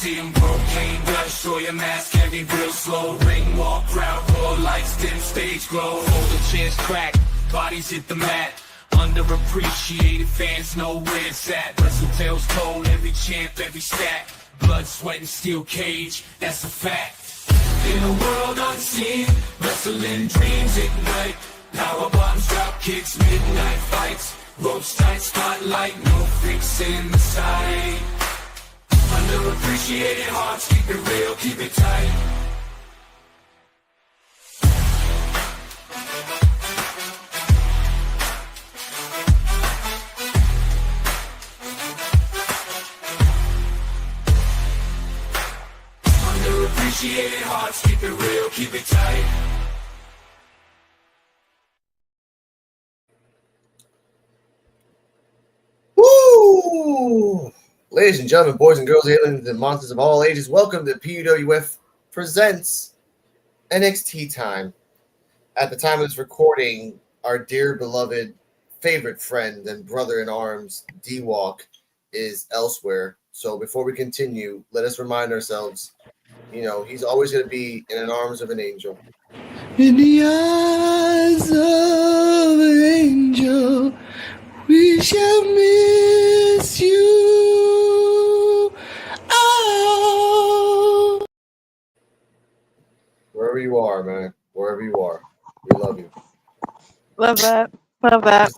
see him proclaim, show your mask, heavy real slow. Ring walk, crowd roar, lights dim, stage glow. Hold the chairs crack, bodies hit the mat. Underappreciated fans know where it's at. Wrestle tales told, every champ, every stat. Blood, sweat, and steel cage, that's a fact. In a world unseen, wrestling dreams ignite. Power bombs, drop kicks, midnight fights. Ropes tight, spotlight, no freaks in the sight. Underappreciated hearts, keep it real, keep it tight. Underappreciated hearts, keep it real, keep it tight. Woo! Ladies and gentlemen, boys and girls, aliens and monsters of all ages, welcome to PUWF Presents NXT Time. At the time of this recording, our dear beloved favorite friend and brother in arms, D-Walk, is elsewhere. So before we continue, let us remind ourselves, he's always going to be in the arms of an angel. In the eyes of an angel, we shall miss you. Oh. Wherever you are, man. Wherever you are. We love you. Love that. Love that.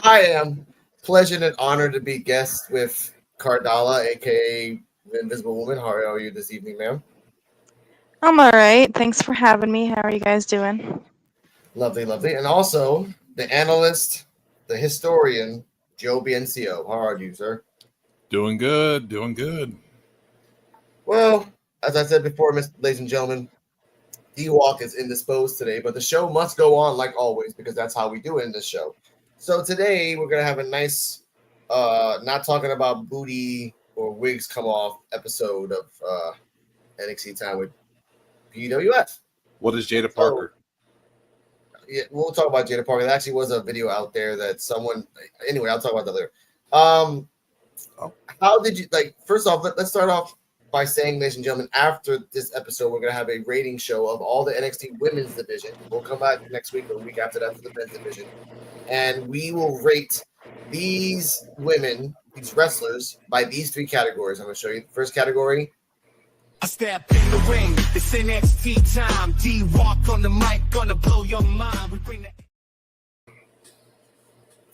I am pleasured and honored to be guest with Cardala, aka the Invisible Woman. How are you this evening, ma'am? I'm all right. Thanks for having me. How are you guys doing? Lovely, lovely. And also the analyst, the historian, Joe Biencio. How are you, sir? Doing good, doing good. Well, as I said before, ladies and gentlemen, D-Walk is indisposed today, but the show must go on like always because that's how we do it in this show. So today we're going to have a nice, not talking about booty or wigs come off episode of NXT Time with PWF. What is Jada Parker? Yeah, we'll talk about Jada Parker. There actually was a video out there that someone. Anyway, I'll talk about that later. How did you First off, let's start off by saying, ladies and gentlemen, after this episode, we're gonna have a rating show of all the NXT Women's Division. We'll come back next week or the week after that for the Men's Division, and we will rate these women, these wrestlers, by these three categories. I'm gonna show you the first category. I step in the ring, it's NXT time. D-Walk on the mic, gonna blow your mind. We bring the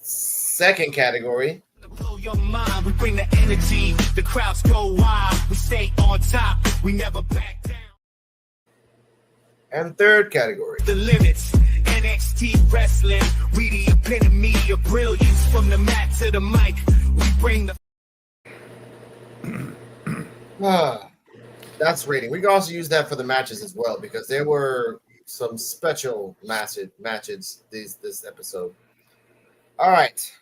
second category. Blow your mind, we bring the energy. The crowds go wild, we stay on top, we never back down. And third category. The limits, NXT wrestling, we the epitome of brilliance. From the mat to the mic, we bring the That's rating. We can also use that for the matches as well because there were some special matches this episode. All right.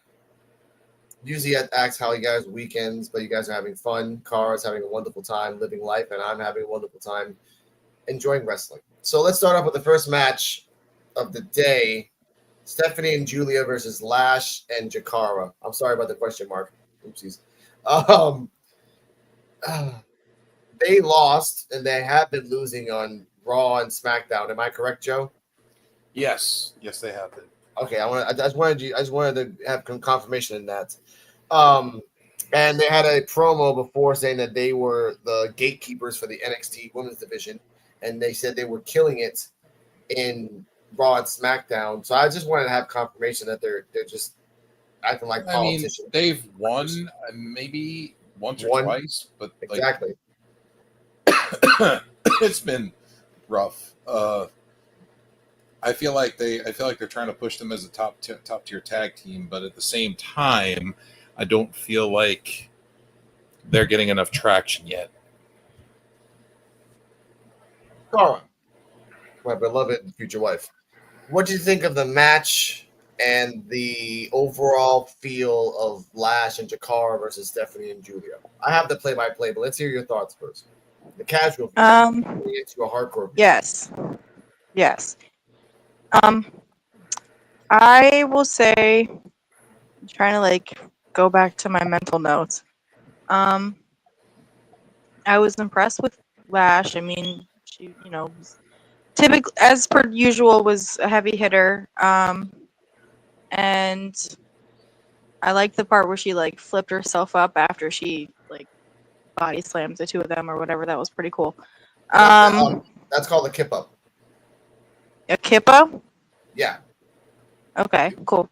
Usually I ask how you guys' weekends, but you guys are having fun. Cara's having a wonderful time living life, and I'm having a wonderful time enjoying wrestling. So let's start off with the first match of the day. Stephanie and Julia versus Lash and Jakara. I'm sorry about the question mark. Oopsies. They lost, and they have been losing on Raw and SmackDown. Am I correct, Joe? Yes, they have been. Okay, I just wanted to have confirmation in that. And they had a promo before saying that they were the gatekeepers for the NXT Women's Division, and they said they were killing it in Raw and SmackDown. So I just wanted to have confirmation that they're just acting like politicians. I mean, they've won maybe once or twice, but exactly. It's been rough. I feel like they're trying to push them as a top tier tag team, but at the same time, I don't feel like they're getting enough traction yet. Cara, my beloved future wife, what do you think of the match and the overall feel of Lash and Jakara versus Stephanie and Julia? I have the play-by-play, but let's hear your thoughts first. The casual view into a hardcore view. Yes. I will say, I'm trying to go back to my mental notes. Um, I was impressed with Lash. I mean, she, typically, as per usual, was a heavy hitter. And I liked the part where she like flipped herself up after she like body slammed the two of them or whatever. That was pretty cool. That's called a kip up. A Kippa? Yeah. Okay, cool.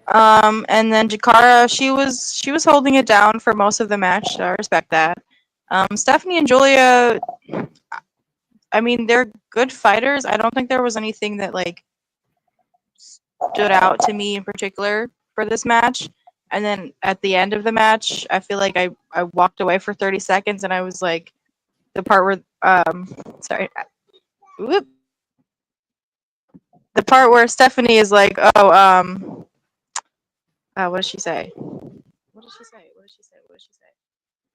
And then Jakara, she was holding it down for most of the match. I respect that. Stephanie and Julia, I mean, they're good fighters. I don't think there was anything that like stood out to me in particular for this match. And then at the end of the match, I feel like I walked away for 30 seconds and I was like, the part where sorry, whoop, the part where Stephanie is like, oh, what did she say? What did she say?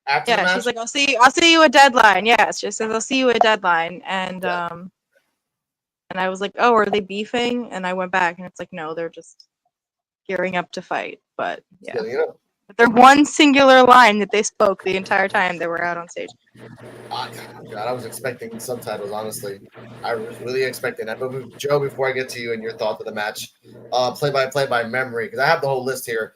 After the Yeah, match, she's like, I'll see you at deadline. Yes, she says, I'll see you at deadline. And I was like, oh, are they beefing? And I went back and it's like, no, they're just gearing up to fight. But yeah. But their one singular line that they spoke the entire time they were out on stage. God, I was expecting subtitles, honestly. I was really expecting that. But Joe, before I get to you and your thoughts of the match, play by memory, because I have the whole list here.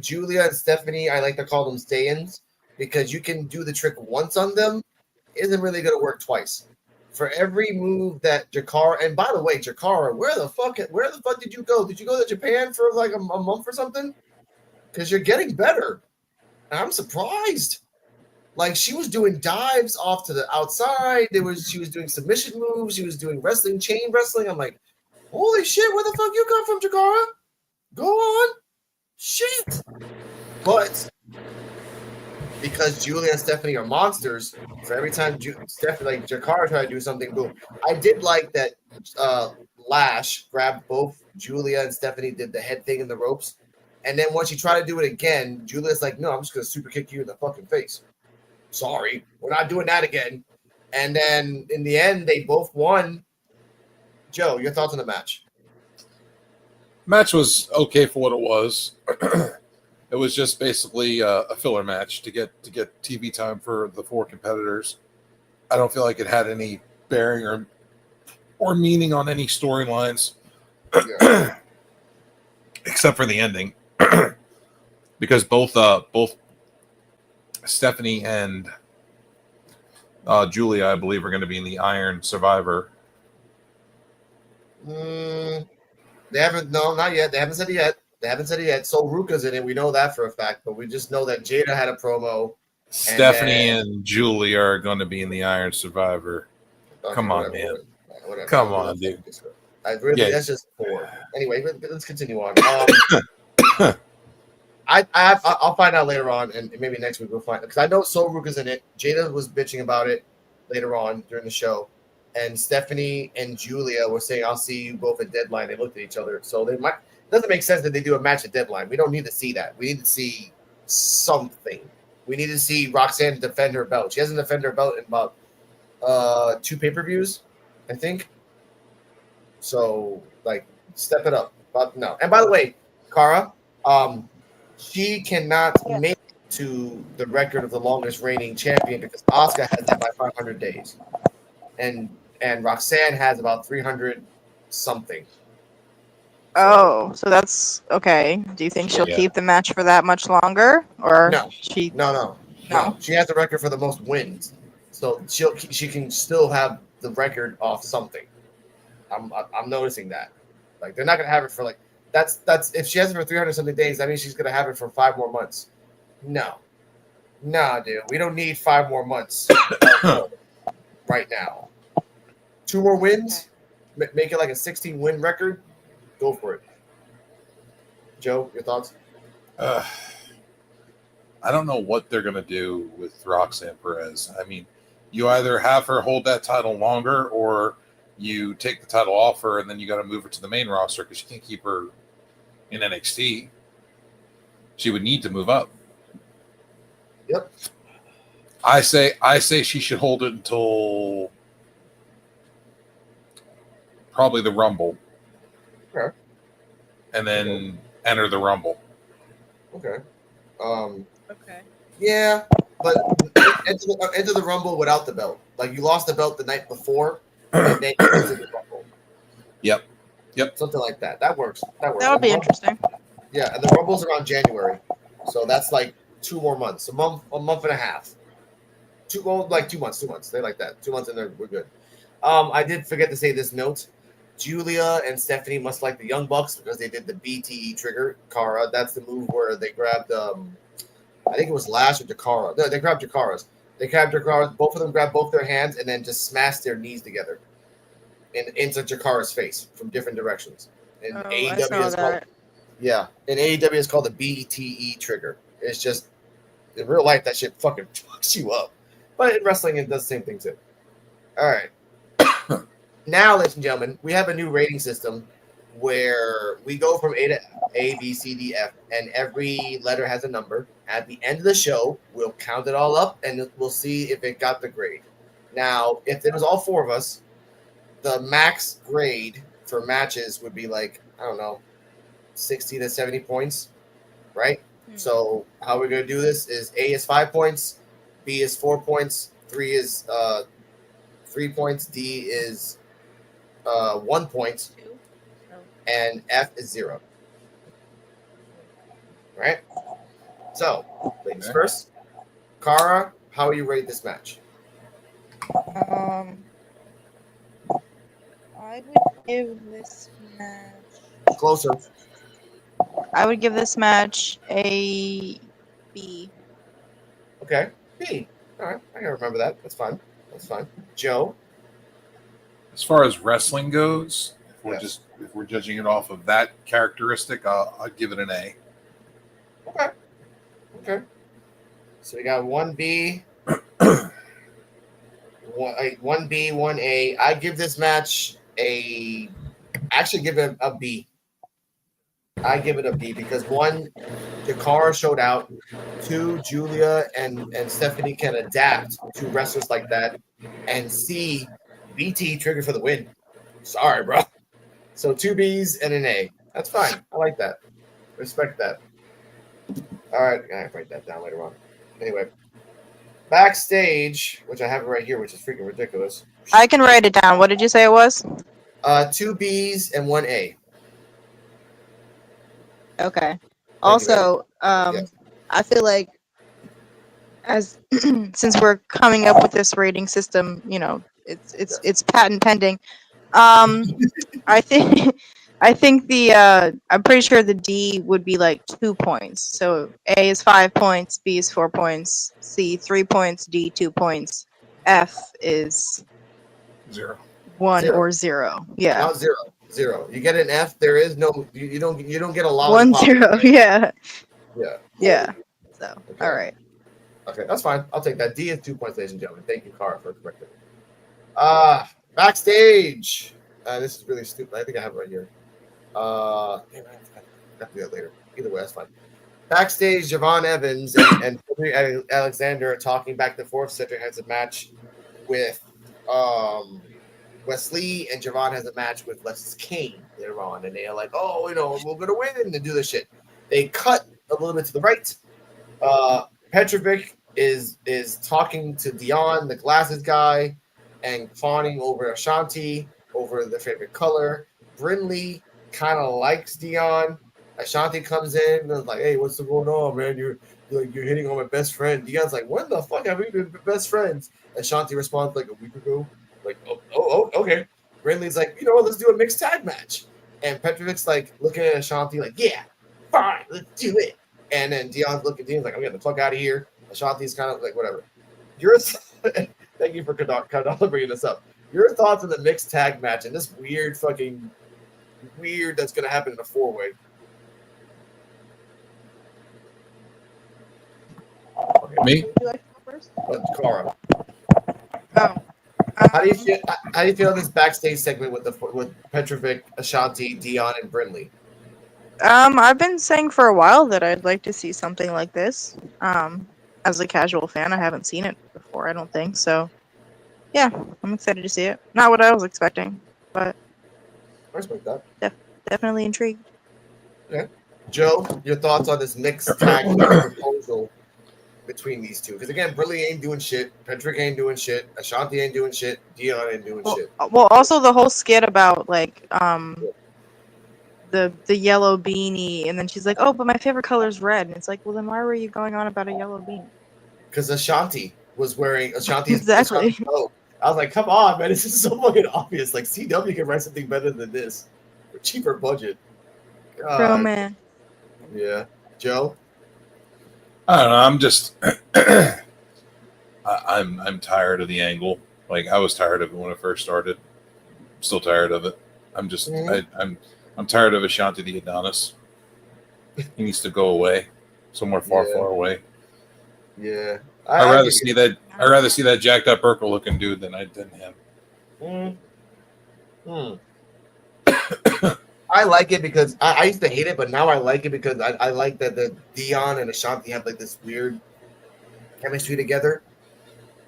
Julia and Stephanie, I like to call them stay-ins, because you can do the trick once on them, isn't really going to work twice. For every move that Jakara, and by the way, Jakara, where the fuck did you go? Did you go to Japan for like a month or something? Because you're getting better. And I'm surprised. Like, she was doing dives off to the outside. She was doing submission moves. She was doing wrestling, chain wrestling. I'm like, holy shit, where the fuck you come from, Jakara? Go on. Shit. But because Julia and Stephanie are monsters, for every time Stephanie, like Jakara tried to do something, boom. I did like that Lash grabbed both Julia and Stephanie, did the head thing in the ropes. And then once she tried to do it again, Julia's like, no, I'm just going to super kick you in the fucking face. Sorry, we're not doing that again. And then in the end, they both won. Joe, your thoughts on the match? Match was okay for what it was. It was just basically a filler match to get TV time for the four competitors. I don't feel like it had any bearing or meaning on any storylines, except for the ending, because both Stephanie and Julia, I believe, are going to be in the Iron Survivor. They haven't. No, not yet. They haven't said it yet. So Ruka's in it. We know that for a fact, but we just know that Jada had a promo. Stephanie and Julia are going to be in the Iron Survivor. Okay, come on, man. Whatever. Come on, dude. That's just four. Anyway, let's continue on. I'll find out later on, and maybe next week we'll find, because I know Soul Ruka's in it. Jada was bitching about it later on during the show, and Stephanie and Julia were saying, "I'll see you both at deadline." They looked at each other, so they might. It doesn't make sense that they do a match at deadline. We don't need to see that. We need to see something. We need to see Roxanne defend her belt. She hasn't defended her belt in about 2 pay-per-views, I think. So, like, step it up. But no. And by the way, Cara, she cannot make it to the record of the longest reigning champion because Asuka has that by 500 days, and Roxanne has about 300 something. Oh, so that's okay. Do you think she'll keep the match for that much longer, or no? No. She has the record for the most wins, so she can still have the record off something. I'm noticing that. Like, they're not gonna have it for like. That's if she has it for 300 something days, that means she's gonna have it for 5 more months. No, dude, we don't need 5 more months right now. 2 more wins, make it like a 16-win record. Go for it, Joe. Your thoughts? I don't know what they're gonna do with Roxanne Perez. I mean, you either have her hold that title longer, or you take the title off her, and then you got to move her to the main roster because you can't keep her in NXT. She would need to move up. Yep. I say she should hold it until probably the Rumble. Okay. And then enter the Rumble. Okay. Okay. Yeah, but enter the Rumble without the belt. Like you lost the belt the night before, and then you enter the Rumble. Yep. Something like that. That works. That works. That would And be the Rumble, interesting. yeah, and the Rumble's around January, so that's like 2 more months, a month and a half. 2 months, 2 months. They like that. 2 months and we're good. I did forget to say this note. Julia and Stephanie must like the Young Bucks because they did the BTE trigger. Cara, that's the move where they grabbed I think it was Lash or Jakara. No, they grabbed Jakara's. They grabbed Jakara's. Both of them grabbed both their hands and then just smashed their knees together into Jakara's face from different directions. And Oh, I AEW saw is called that. and AEW is called the BTE trigger. It's just in real life that shit fucking fucks you up, but in wrestling it does the same thing too. All right, now, ladies and gentlemen, we have a new rating system where we go from A to A, B, C, D, F, and every letter has a number. At the end of the show, we'll count it all up and we'll see if it got the grade. Now, if it was all four of us, the max grade for matches would be like, I don't know, 60 to 70 points, right? So how we're going to do this is A is 5 points, B is 4 points, 3 is 3 points, D is 1 point, and F is 0. Right? So, ladies first. Cara, how you rate this match? I would give this match. Closer. I would give this match a B. Okay. B. All right. I can remember that. That's fine. That's fine. Joe. As far as wrestling goes, Yes. if we're judging it off of that characteristic, I'll give it an A. Okay. Okay. So we got 1B, 1B, 1A. I give this match actually give it a B. I give it a B because 1, Jakara showed out. 2, Julia and Stephanie can adapt to wrestlers like that. And C, BT trigger for the win. Sorry, bro. So 2 B's and an A. That's fine. I like that. Respect that. All right, I have to write that down later on. Anyway, backstage, which I have it right here, which is freaking ridiculous. I can write it down. What did you say it was? 2 B's and 1 A. Okay. Also, I feel like as since we're coming up with this rating system, you know, it's patent pending. I think the I'm pretty sure the D would be like 2 points. So A is 5 points, B is 4 points, C 3 points, D 2 points, F is 0. 1 or 0. Yeah. Not 0. 0. You get an F. There is no. You don't get a lollipop. 1 0. Yeah. Yeah. Yeah. So Okay. all right. Okay, that's fine. I'll take that. D is 2 points, ladies and gentlemen. Thank you, Cara, for correcting. Backstage. This is really stupid. I think I have it right here. Damn, I have to do that later. Either way, that's fine. Backstage, Javon Evans and Alexander are talking back and forth. Cedric has a match with Wesley, and Javon has a match with Les Kane later on. And they are like, oh, you know, we're going to win and do this shit. They cut a little bit to the right. Petrovic is talking to Dion, the glasses guy, and fawning over Ashanti, over the favorite color. Brindley kind of likes Dion. Ashanti comes in and is like, hey, what's going on, man? You're hitting on my best friend. Dion's like, when the fuck have we been best friends? Ashanti responds like a week ago. Like, oh, okay. Brindley's like, you know what, let's do a mixed tag match. And Petrovic's like looking at Ashanti like, yeah, fine, let's do it. And then Dion's looking at Dion's like, I'm getting the fuck out of here. Ashanti's kind of like, whatever. Thank you for bringing this up. Your thoughts on the mixed tag match and this weird that's going to happen in a 4-way? Okay. Me? Would you like to go first? Cara. Oh. How do you feel this backstage segment with Petrovic, Ashanti, Dion, and Brindley? I've been saying for a while that I'd like to see something like this. As a casual fan, I haven't seen it before, I don't think. So, yeah, I'm excited to see it. Not what I was expecting, but I respect that. definitely intrigued. Okay. Joe, your thoughts on this mixed tag proposal crucial between these two. Because again, Briley ain't doing shit. Patrick ain't doing shit. Ashanti ain't doing shit. Dion ain't doing shit. Well, also the whole skit about like the yellow beanie, and then she's like, "Oh, but my favorite color is red," and it's like, well, then why were you going on about a yellow beanie? Because Ashanti was wearing Ashanti's Exactly. Ashanti's coat. I was like, come on, man, this is so fucking obvious. Like CW can write something better than this for cheaper budget. Bro, man. Yeah, Joe. I don't know. I'm just I'm tired of the angle. Like I was tired of it when it first started. I'm still tired of it. I'm just I'm tired of Ashanti the Adonis. He needs to go away, somewhere far away. Yeah, I'd rather see that. I'd rather see that jacked up Urkel looking dude than him. I like it because I used to hate it, but now I like it because I like that the Dion and Ashanti have like this weird chemistry together.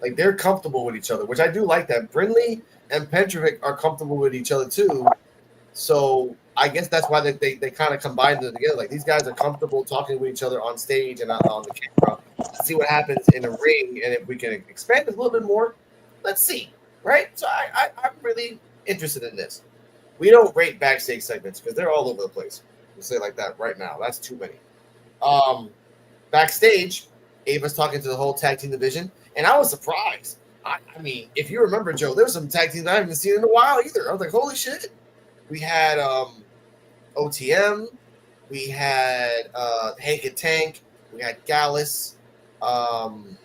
Like they're comfortable with each other, which I do like that. Brindley and Petrovic are comfortable with each other too. So I guess that's why they kind of combined it together. Like these guys are comfortable talking with each other on stage and on the camera. Let's see what happens in the ring, and if we can expand it a little bit more, let's see. Right? So I'm really interested in this. We don't rate backstage segments because they're all over the place. We'll say it like that right now. That's too many. Backstage, Ava's talking to the whole tag team division, and I was surprised. I mean, if you remember, Joe, there was some tag teams I haven't seen in a while either. I was like, holy shit. We had OTM. We had Hank and Tank. We had Gallus.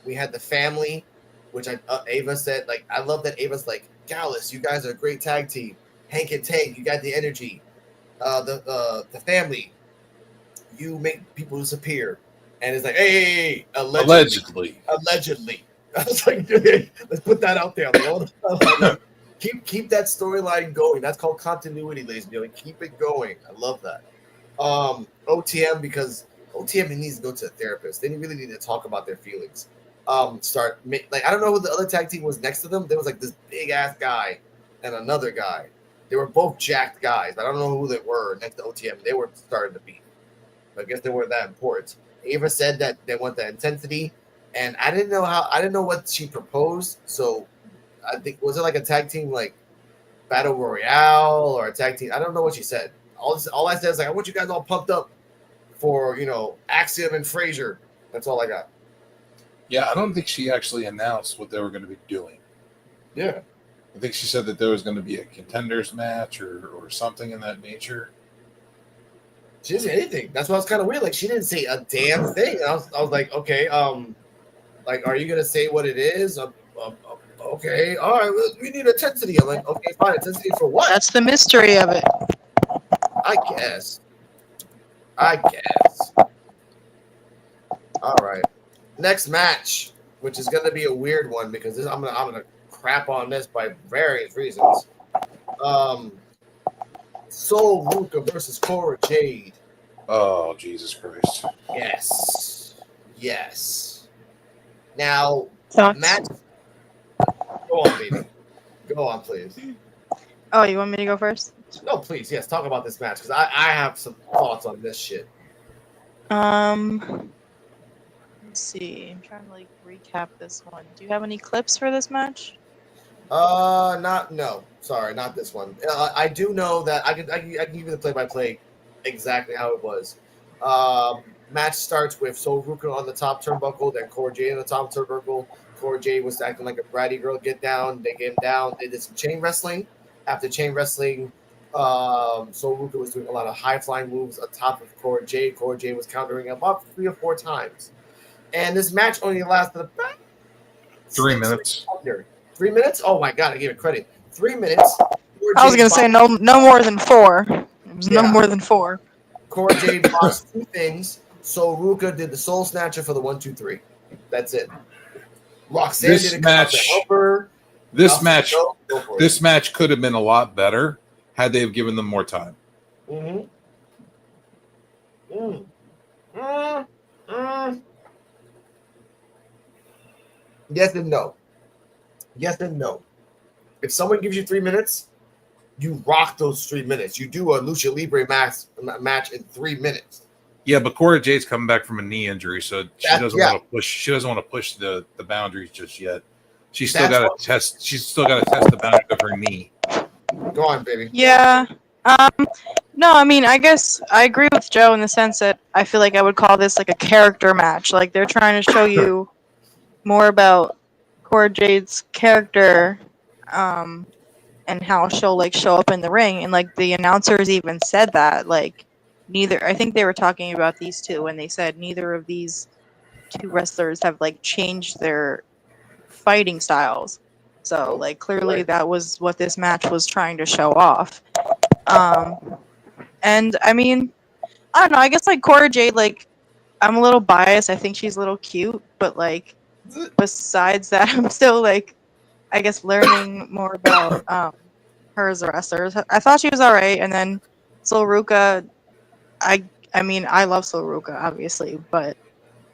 We had the family, which Ava said, like, I love that Ava's like, Gallus, you guys are a great tag team. Hank and Tank, you got the energy. The family, you make people disappear. And it's like, hey, allegedly. I was like, dude, let's put that out there. Like, keep that storyline going. That's called continuity, ladies and gentlemen. Keep it going. I love that. OTM, because OTM needs to go to a therapist. They really need to talk about their feelings. I don't know who the other tag team was next to them. There was like this big ass guy and another guy. They were both jacked guys. I don't know who they were next to OTM. They were starting to beat. I guess they weren't that important. Ava said that they want that intensity, and I didn't know what she proposed. So I think, was it like a tag team like battle royale or a tag team? I don't know what she said. All I said is like, I want you guys all pumped up for Axiom and Frazier. That's all I got. Yeah, I don't think she actually announced what they were going to be doing. Yeah. I think she said that there was going to be a contenders match or something in that nature. She didn't say anything. That's why it's kind of weird. Like she didn't say a damn thing. I was like, okay, like, are you gonna say what it is? Okay, all right. We need intensity. I'm like, okay, fine. Intensity for what? That's the mystery of it. I guess. All right. Next match, which is gonna be a weird one because I'm gonna crap on this by various reasons. Sol Ruka versus Cora Jade. Oh, Jesus Christ. Yes. Now, Thoughts? match. Go on, baby. Go on, please. Oh, you want me to go first? No, please. Yes, talk about this match because I have some thoughts on this shit. Let's see. I'm trying to like recap this one. Do you have any clips for this match? No. Sorry, not this one. I do know that I can give you the play-by-play exactly how it was. Match starts with Sol Ruka on the top turnbuckle, then Cora Jade on the top turnbuckle. Cora Jade was acting like a bratty girl. Get down. They get him down. They did some chain wrestling. After chain wrestling, Sol Ruka was doing a lot of high-flying moves on top of Cora Jade. Cora Jade was countering him up 3 or 4 times. And this match only lasted about 3 minutes. 3 minutes? Oh my god, I gave it credit. 3 minutes. I was gonna say no more than 4. It was no more than 4. Cora Jade lost 2 things. So Ruka did the Soul Snatcher for the 1, 2, 3. That's it. Roxanne This didn't match- come out to help her. This match, Go for it. this match could have been a lot better had they have given them more time. Yes and no. Yes and no. If someone gives you 3 minutes, you rock those 3 minutes. You do a lucha libre match in 3 minutes. Yeah, but Cora Jade's coming back from a knee injury, so she doesn't Yeah. want to push. She doesn't want to push the boundaries just yet. She's still That's got to what- test. She's still got to test the boundaries of her knee. Go on, baby. Yeah. No, I mean, I guess I agree with Joe in the sense that I feel like I would call this like a character match. Like they're trying to show you more about Cora Jade's character, and how she'll like show up in the ring. And like the announcers even said that, like neither. I think they were talking about these two, and they said neither of these two wrestlers have like changed their fighting styles. So like clearly Right. that was what this match was trying to show off. And I mean, I don't know. I guess like Cora Jade, like I'm a little biased. I think she's a little cute, but like besides that, I'm still like I guess learning more about her as a wrestler. I thought she was alright, and then Sol Ruka. I mean I love Sol Ruka obviously, but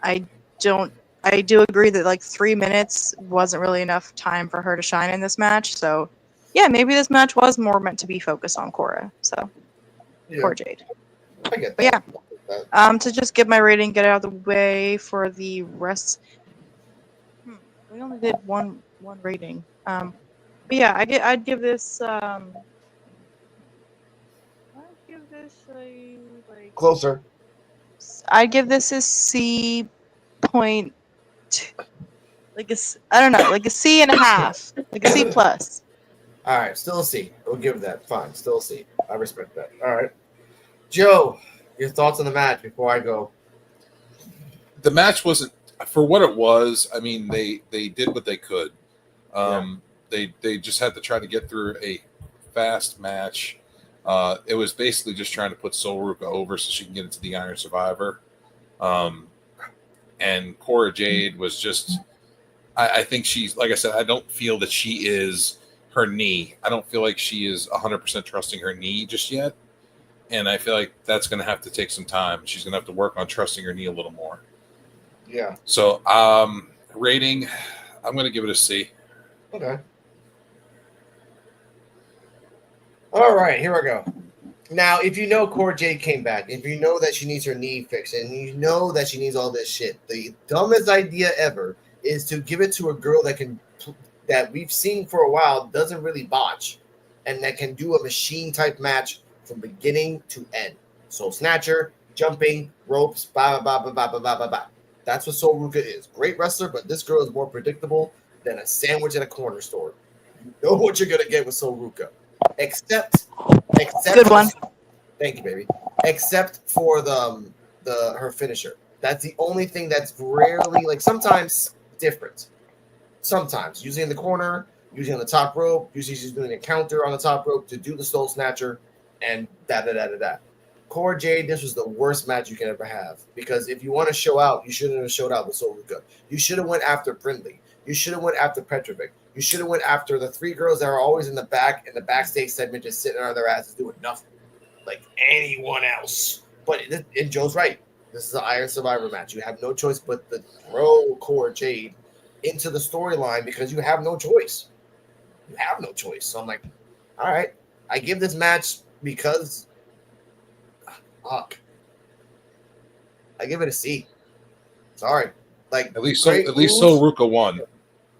I don't. I do agree that like 3 minutes wasn't really enough time for her to shine in this match. So yeah, maybe this match was more meant to be focused on Cora. So Yeah, Cora Jade. I get But that. yeah. To just get my rating, get out of the way for the rest. We only did one rating. But yeah, I'd give this I'd give this a like Closer. I'd give this a C point, like I don't know, like a C and a half, like a C plus. All right, still a C. We'll give that. Fine, still a C. I respect that. All right, Joe, your thoughts on the match before I go. The match wasn't for what it was. I mean, they did what they could. They just had to try to get through a fast match. It was basically just trying to put Sol Ruka over so she can get into the Iron Survivor. And Cora Jade was just, I think she's, like I said, I don't feel that she is her knee. I don't feel like she is 100% trusting her knee just yet. And I feel like that's going to have to take some time. She's going to have to work on trusting her knee a little more. Yeah. So, rating, I'm going to give it a C. Okay. All right, here we go. Now, if you know Cora Jade came back, if you know that she needs her knee fixed, and you know that she needs all this shit, the dumbest idea ever is to give it to a girl that we've seen for a while doesn't really botch, and that can do a machine type match from beginning to end. Soul Snatcher, jumping, ropes, blah blah blah blah blah blah blah blah. That's what Sol Ruka is. Great wrestler, but this girl is more predictable than a sandwich at a corner store. You know what you're gonna get with Sol Ruka. Except Good one. Thank you, baby. Except for the her finisher. That's the only thing that's rarely, like, sometimes different. Sometimes usually in the corner, usually on the top rope, usually she's doing a counter on the top rope to do the Soul Snatcher, and da da da da da. Cora Jade, this was the worst match you can ever have, because if you want to show out, you shouldn't have showed out with Sol Ruka. You should have went after Brindley. You should have went after Petrovic. You should have went after the three girls that are always in the back in the backstage segment, just sitting on their asses doing nothing, like anyone else. But and Joe's right. This is an Iron Survivor match. You have no choice but to throw Cora Jade into the storyline because you have no choice. You have no choice. So I'm like, all right, I give this match because, fuck, I give it a C. Sorry, like At least moves. Sol Ruka won.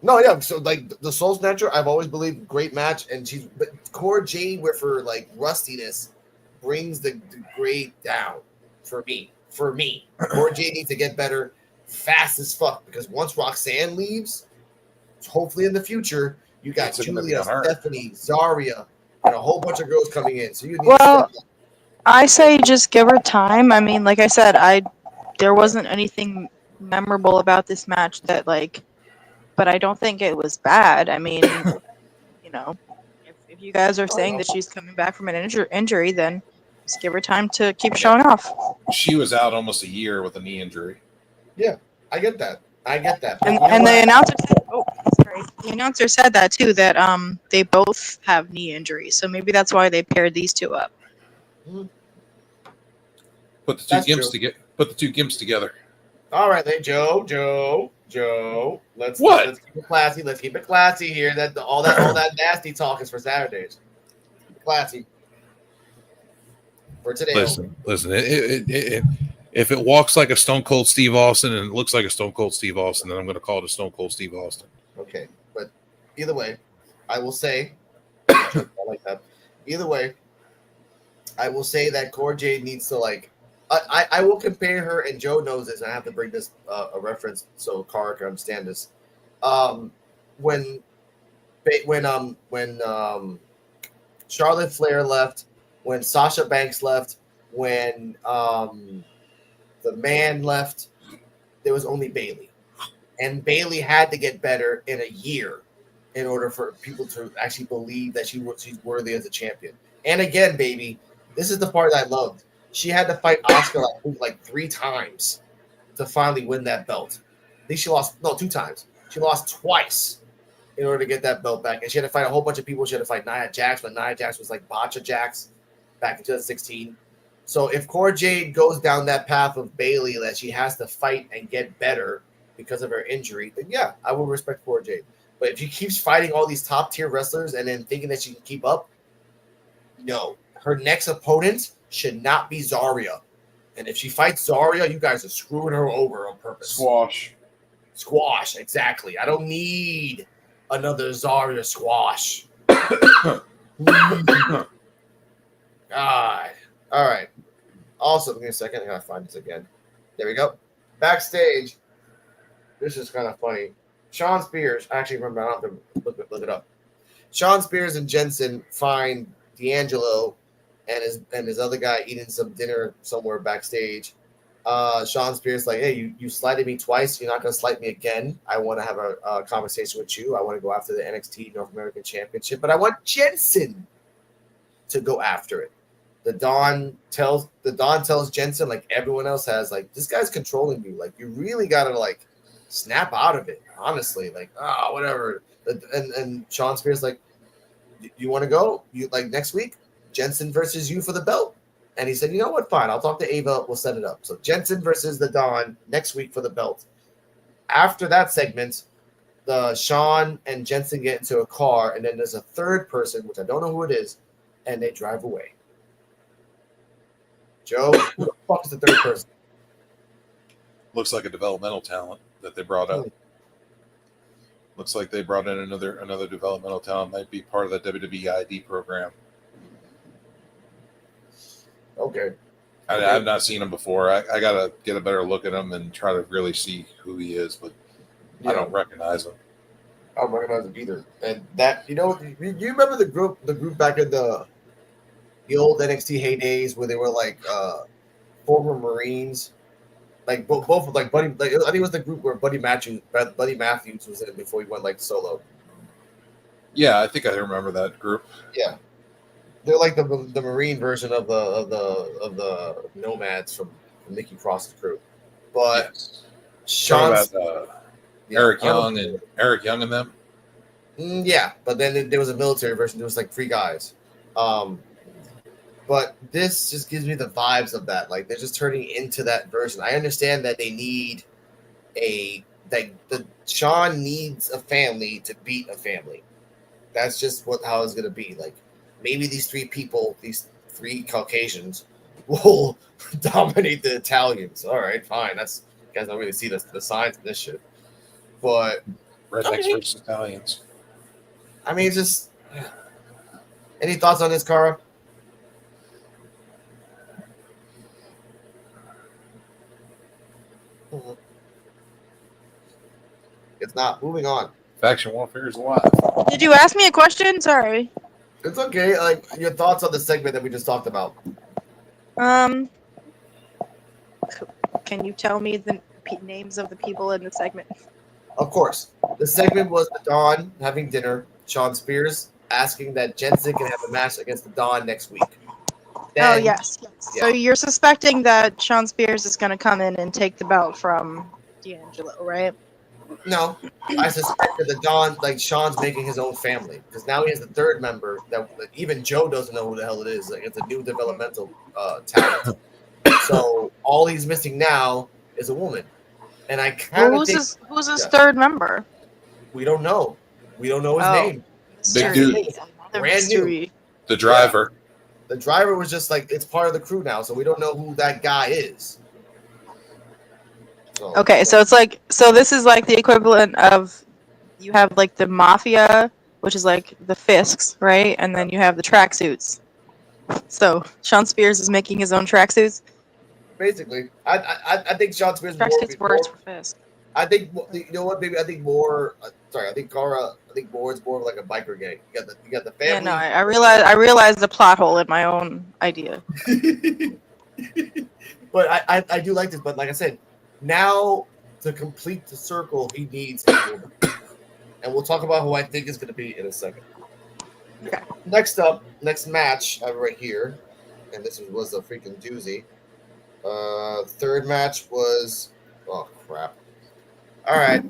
No, yeah. So like the Soul Snatcher, I've always believed great match, and but Cora Jade with her like rustiness brings the grade down for me. Cora Jade needs to get better fast as fuck, because once Roxanne leaves, hopefully in the future, you got It's gonna be Julia, on her. Stephanie, Zarya, and a whole bunch of girls coming in. So you need Well, to step up. I say just give her time. I mean, like I said, there wasn't anything memorable about this match that like, but I don't think it was bad. I mean, you know, if you guys are saying that she's coming back from an injury, then just give her time to keep showing off. She was out almost a year with a knee injury. I get that. But And, you know and what? the announcer said, the announcer said that too, that they both have knee injuries, so maybe that's why they paired these two up. Put the That's two gimps true. together. Put the two gimps together. All right, then, Joe. Let's keep it classy. Let's keep it classy here. All that nasty talk is for Saturdays. Classy for today. Listen. If it walks like a Stone Cold Steve Austin and it looks like a Stone Cold Steve Austin, then I'm going to call it a Stone Cold Steve Austin. Okay, but either way, I will say, I like that. Either way, I will say that Cora Jade needs to like. I will compare her, and Joe knows this. And I have to bring this a reference so Cara can understand this. When Charlotte Flair left, when Sasha Banks left, when the man left, there was only Bayley, and Bayley had to get better in a year in order for people to actually believe that she's worthy as a champion. And again, baby, this is the part that I loved. She had to fight Asuka like 3 times to finally win that belt. I think she lost 2 times. She lost twice in order to get that belt back. And she had to fight a whole bunch of people. She had to fight Nia Jax, but Nia Jax was like Botcha Jax back in 2016. So if Cora Jade goes down that path of Bayley that she has to fight and get better because of her injury, then yeah, I will respect Cora Jade. But if she keeps fighting all these top tier wrestlers and then thinking that she can keep up, no. Her next opponent should not be Zarya. And if she fights Zarya, you guys are screwing her over on purpose. Squash, exactly. I don't need another Zarya squash. God. All right. Also, give me a second. I gotta find this again. There we go. Backstage. This is kind of funny. Shawn Spears. I actually remember. I don't have to look it up. Shawn Spears and Jensen find D'Angelo and his other guy eating some dinner somewhere backstage. Shawn Spears like, hey, you slighted me twice. You're not going to slight me again. I want to have a conversation with you. I want to go after the NXT North American Championship, but I want Jensen to go after it. The Don tells Jensen, like everyone else has, like, this guy's controlling you. Like, you really got to like snap out of it. Honestly, like, whatever. And Shawn Spears like, you want to go? You like next week? Jensen versus you for the belt. And he said, you know what? Fine. I'll talk to Ava. We'll set it up. So Jensen versus the Don next week for the belt. After that segment, the Shawn and Jensen get into a car, and then there's a third person, which I don't know who it is, and they drive away. Joe, who the fuck is the third person? Looks like a developmental talent that they brought up. Looks like they brought in another developmental talent. Might be part of the WWE ID program. Okay. I've not seen him before. I got to get a better look at him and try to really see who he is, but I don't recognize him. I don't recognize him either. And that, you remember the group back in the old NXT heydays where they were like former Marines, like both like Buddy. Like, I think it was the group where Buddy Matthews was in it before he went like solo. Yeah, I think I remember that group. Yeah, they're like the Marine version of the Nomads from Nikki Cross's crew. But yes. Sean's Eric Young and them. Yeah, but then there was a military version. There was like 3 guys. But this just gives me the vibes of that. Like, they're just turning into that version. I understand that they need Shawn needs a family to beat a family. That's just how it's going to be. Like, maybe these 3 people, these 3 Caucasians, will dominate the Italians. All right, fine. You guys don't really see the signs of this shit. But Rednecks versus Italians. I mean, it's just. Any thoughts on this, Cara? It's not. Moving on. Faction warfare is alive. Did you ask me a question? Sorry. It's okay. Like, your thoughts on the segment that we just talked about. Can you tell me the names of the people in the segment? Of course. The segment was the Dawn having dinner. Shawn Spears asking that Jensen can have a match against the Dawn next week. Then, yes. Yeah. So you're suspecting that Shawn Spears is going to come in and take the belt from D'Angelo, right? No, I suspect that the Dawn, like, Shawn's making his own family because now he has the third member that even Joe doesn't know who the hell it is. Like, it's a new developmental talent. So all he's missing now is a woman, and I kind of think who's his third member? We don't know. We don't know his name. Big dude. Brand new. The driver. The driver was just like, it's part of the crew now, so we don't know who that guy is. Oh, Okay, so it's like this is like the equivalent of you have like the mafia, which is like the Fisks, right? And then you have the tracksuits. So Sean Spears is making his own tracksuits. basically, I think Sean Spears is Tracksuits works for Fisk. I think you know what, baby. I think more. Sorry, I think Cara. I think more is more of like a biker gang. You got the family. Yeah, no, I realized the plot hole in my own idea. But I do like this. But like I said, now to complete the circle, he needs a woman. And we'll talk about who I think is going to be in a second. Okay. Next match I have right here, and this was a freaking doozy. Third match was crap. All right.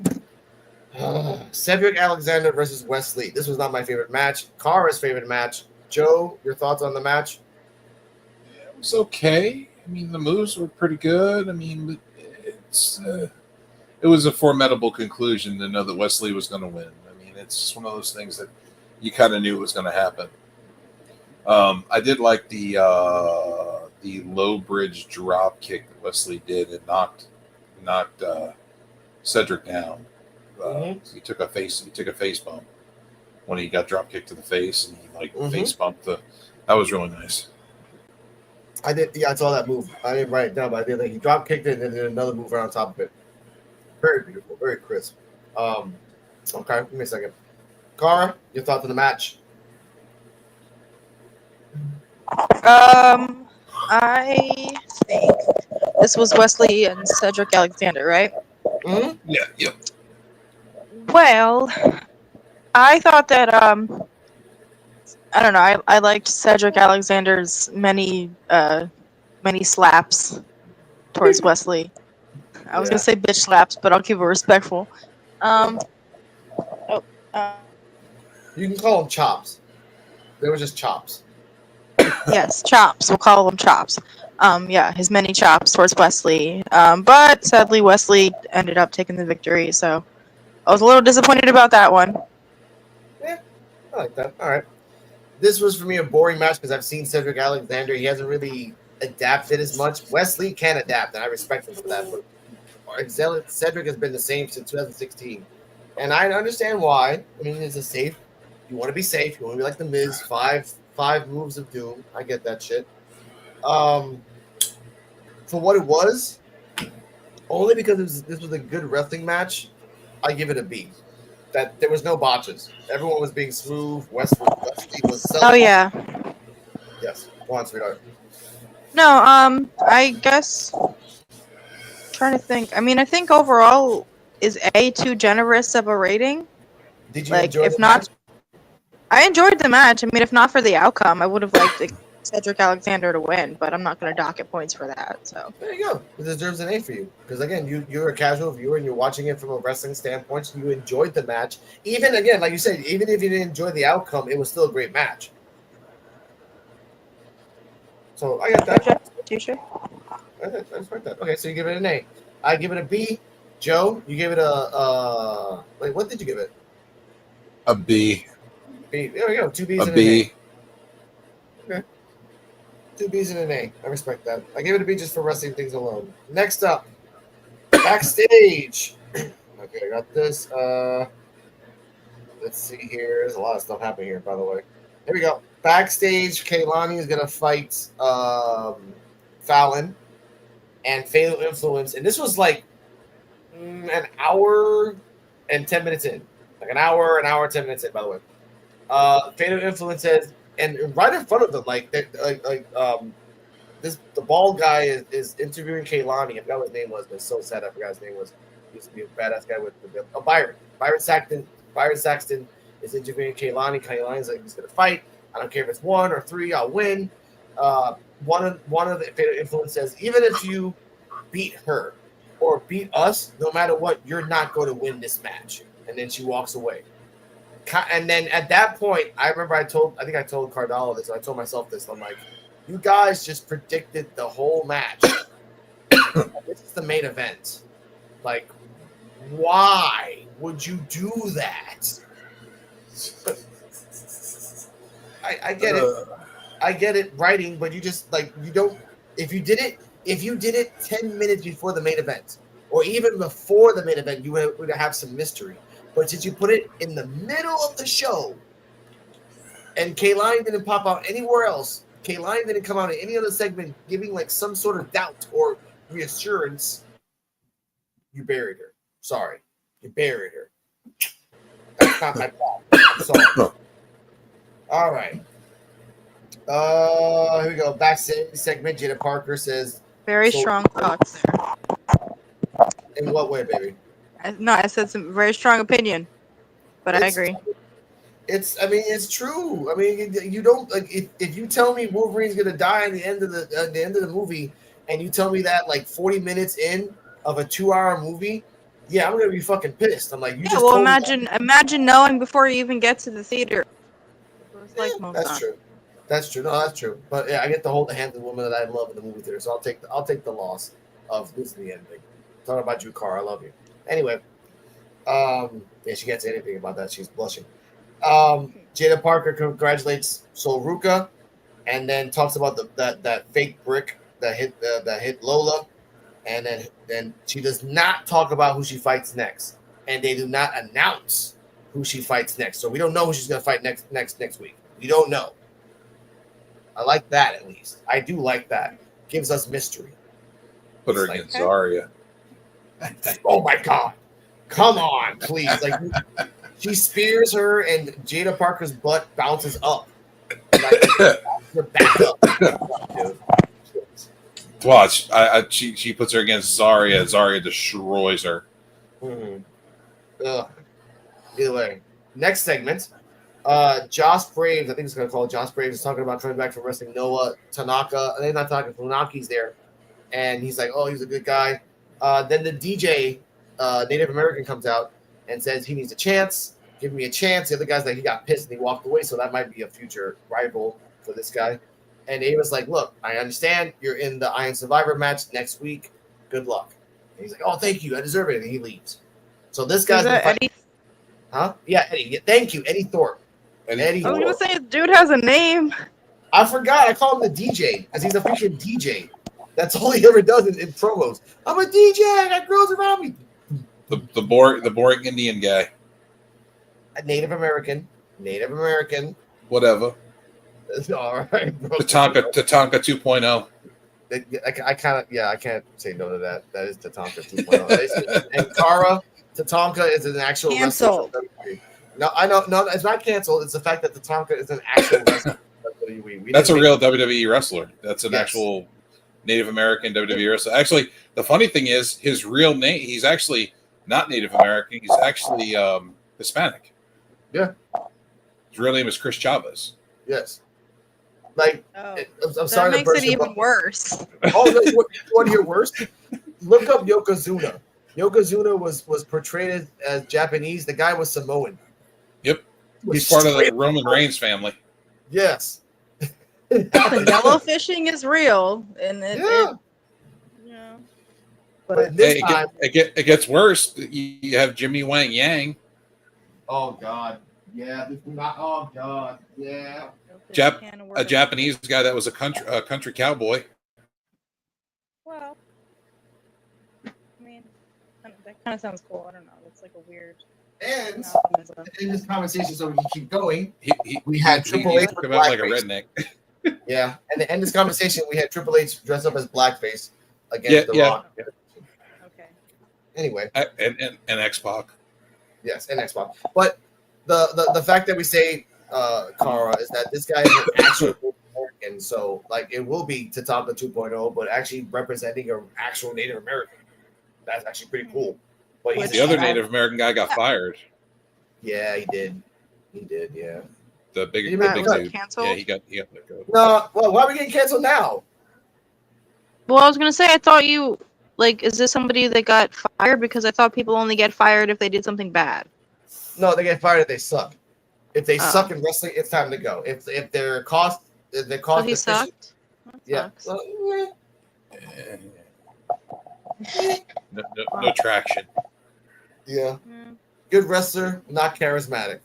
Cedric Alexander versus Wesley. This was not my favorite match. Cara's favorite match. Joe, your thoughts on the match? It was okay. I mean, the moves were pretty good. I mean, it was a formidable conclusion to know that Wesley was going to win. I mean, it's just one of those things that you kind of knew was going to happen. I did like the low bridge drop kick that Wesley did and knocked Cedric down. He took a face bump when he got drop kicked to the face, and he face bumped that was really nice. I did. Yeah, I saw that move. I didn't write it down, but I did. Like, he drop kicked it and then did another move right on top of it. Very beautiful, very crisp. Okay, give me a second. Cara, your thoughts on the match? I think this was Wesley and Cedric Alexander, right? Mm-hmm. Yeah. Yep. Well, I thought that I don't know. I liked Cedric Alexander's many slaps towards Wesley. I was gonna say bitch slaps, but I'll keep it respectful. You can call them chops. They were just chops. Yes, chops. We'll call them chops. Yeah, his many chops towards Wesley. But sadly, Wesley ended up taking the victory. So I was a little disappointed about that one. Yeah, I like that. All right. This was for me a boring match because I've seen Cedric Alexander. He hasn't really adapted as much. Wesley can adapt, and I respect him for that. But Cedric has been the same since 2016, and I understand why. I mean, it's a safe. You want to be safe. You want to be like the Miz, five moves of doom. I get that shit. For what it was, only because this was a good wrestling match, I give it a B. That there was no botches. Everyone was being smooth. Wesley was. Oh yeah. Yes. Go on, sweetheart. No. I guess. Trying to think. I mean, I think overall is A too generous of a rating. Did you enjoy if the not, match? I enjoyed the match. I mean, if not for the outcome, I would have liked Cedric Alexander to win, but I'm not going to dock it points for that. So There you go. It deserves an A for you. Because again, you're a casual viewer and you're watching it from a wrestling standpoint. So you enjoyed the match. Even again, like you said, even if you didn't enjoy the outcome, it was still a great match. So I got that. you sure? I respect that. Okay, so you give it an A. I give it a B. Joe, you gave it a wait, what did you give it? A B. B. There we go. Two B's A and B. an A. Okay. Two B's and an A. I respect that. I gave it a B just for wrestling things alone. Next up, backstage. Okay, I got this. Let's see here. There's a lot of stuff happening here, by the way. Here we go. Backstage, Kaylani is gonna fight Fallon and Fatal Influence, and this was like an hour and 10 minutes in. Like an hour, 10 minutes in, by the way. Fatal Influence says, and right in front of them, the bald guy is interviewing Kaylani. I forgot what his name was, but it's so sad I forgot his name was. He used to be a badass guy with Byron. Byron Saxton is interviewing Kaylani. Kaylani's like, he's gonna fight. I don't care if it's 1 or 3, I'll win. One of the Fatal Influence says, even if you beat her or beat us, no matter what, you're not going to win this match. And then she walks away. And then at that point, I remember I told Cardallo this, and I told myself this. I'm like, you guys just predicted the whole match. This is the main event. Like, why would you do that? I get it. I get it writing, but you just like you don't. If you did it 10 minutes before the main event, or even before the main event, you would have some mystery. But since you put it in the middle of the show, and K-Line didn't pop out anywhere else, K-Line didn't come out in any other segment giving like some sort of doubt or reassurance, you buried her. Sorry. You buried her. That's not my problem. I'm sorry. All right. Here we go. Backstage segment. Jada Parker says, Very strong thoughts there. in what way, baby? I said some very strong opinion, but I agree. I mean, it's true. I mean, you don't like if you tell me Wolverine's gonna die at the end of the movie, and you tell me that like 40 minutes in of a 2-hour movie, yeah, I'm gonna be fucking pissed. I'm like, you just. Well, told imagine knowing before you even get to the theater. That's true. That's true. No, that's true. But yeah, I get to hold the hand of the woman that I love in the movie theater, so I'll take the loss of losing the ending. Talking about you, Car, I love you. Anyway, yeah, she can't say anything about that. She's blushing. Jada Parker congratulates Sol Ruka, and then talks about that fake brick that hit Lola, and then she does not talk about who she fights next, and they do not announce who she fights next, so we don't know who she's gonna fight next week. We don't know. I like that at least. I do like that. Gives us mystery. Put her against Zarya. Oh my god! Come on, please! Like she spears her, and Jada Parker's butt bounces up. Like, you're back up, dude. Watch. She puts her against Zarya. Zarya destroys her. Mm-hmm. Ugh. Either way, next segment. Josh Braves, I think it's gonna call it Josh Braves, is talking about coming back from wrestling Noah Tanaka. They're not talking. Funaki's there, and he's like, "Oh, he's a good guy." Then the DJ, Native American, comes out and says he needs a chance. Give me a chance. The other guy's like, he got pissed and he walked away, so that might be a future rival for this guy. And Ava's like, "Look, I understand you're in the Iron Survivor match next week. Good luck." And he's like, "Oh, thank you. I deserve it." And he leaves. So this guy's Eddie? Huh? Yeah, Eddie. Yeah, thank you, Eddie Thorpe. Eddie. I was gonna say, dude has a name. I forgot. I call him the DJ, as he's a freaking DJ. That's all he ever does in promos. I'm a DJ. I got girls around me. The boring Indian guy. A Native American. Whatever. All right, bro. Tatanka 2.0. I can't say no to that. That is Tatanka 2.0. And Kara Tatanka is an actual Canceled. wrestler. No, I know. No, it's not canceled. It's the fact that Tatanka is an actual wrestler. That's a real WWE wrestler. That's an actual Native American WWE wrestler. Actually, the funny thing is, his real name, he's actually not Native American. He's actually Hispanic. Yeah. His real name is Chris Chavez. Yes. Like, I'm sorry. That makes it even worse. Oh, no, you want to hear worse? Look up Yokozuna. Yokozuna was portrayed as Japanese. The guy was Samoan. Yep. He's part of the Roman Reigns family. Yes. The yellow fishing is real, and but this time, it gets worse. You have Jimmy Wang Yang. Oh God, yeah. Oh God, yeah. A Japanese guy that was a country cowboy. Well, I mean, that kind of sounds cool. I don't know. It's like a weird. And in this conversation, so we can keep going, we had Triple H come out like a redneck. Yeah, and to end this conversation, we had Triple H dressed up as blackface against The Rock. Okay. Anyway, and X-Pac. Yes, and X-Pac. But the fact that we say Kara is that this guy is an actual American, so like it will be Tatanka 2.0, but actually representing an actual Native American. That's actually pretty cool. But the other Native American guy got fired. Yeah, he did. Yeah. The big dude. Canceled? Yeah, he got let go. No, well, why are we getting canceled now? Well, I was gonna say, I thought you is this somebody that got fired? Because I thought people only get fired if they did something bad. No, they get fired if they suck. If they suck in wrestling, it's time to go. If they're cost, he sucked. Yeah. No traction. Yeah. Good wrestler, not charismatic.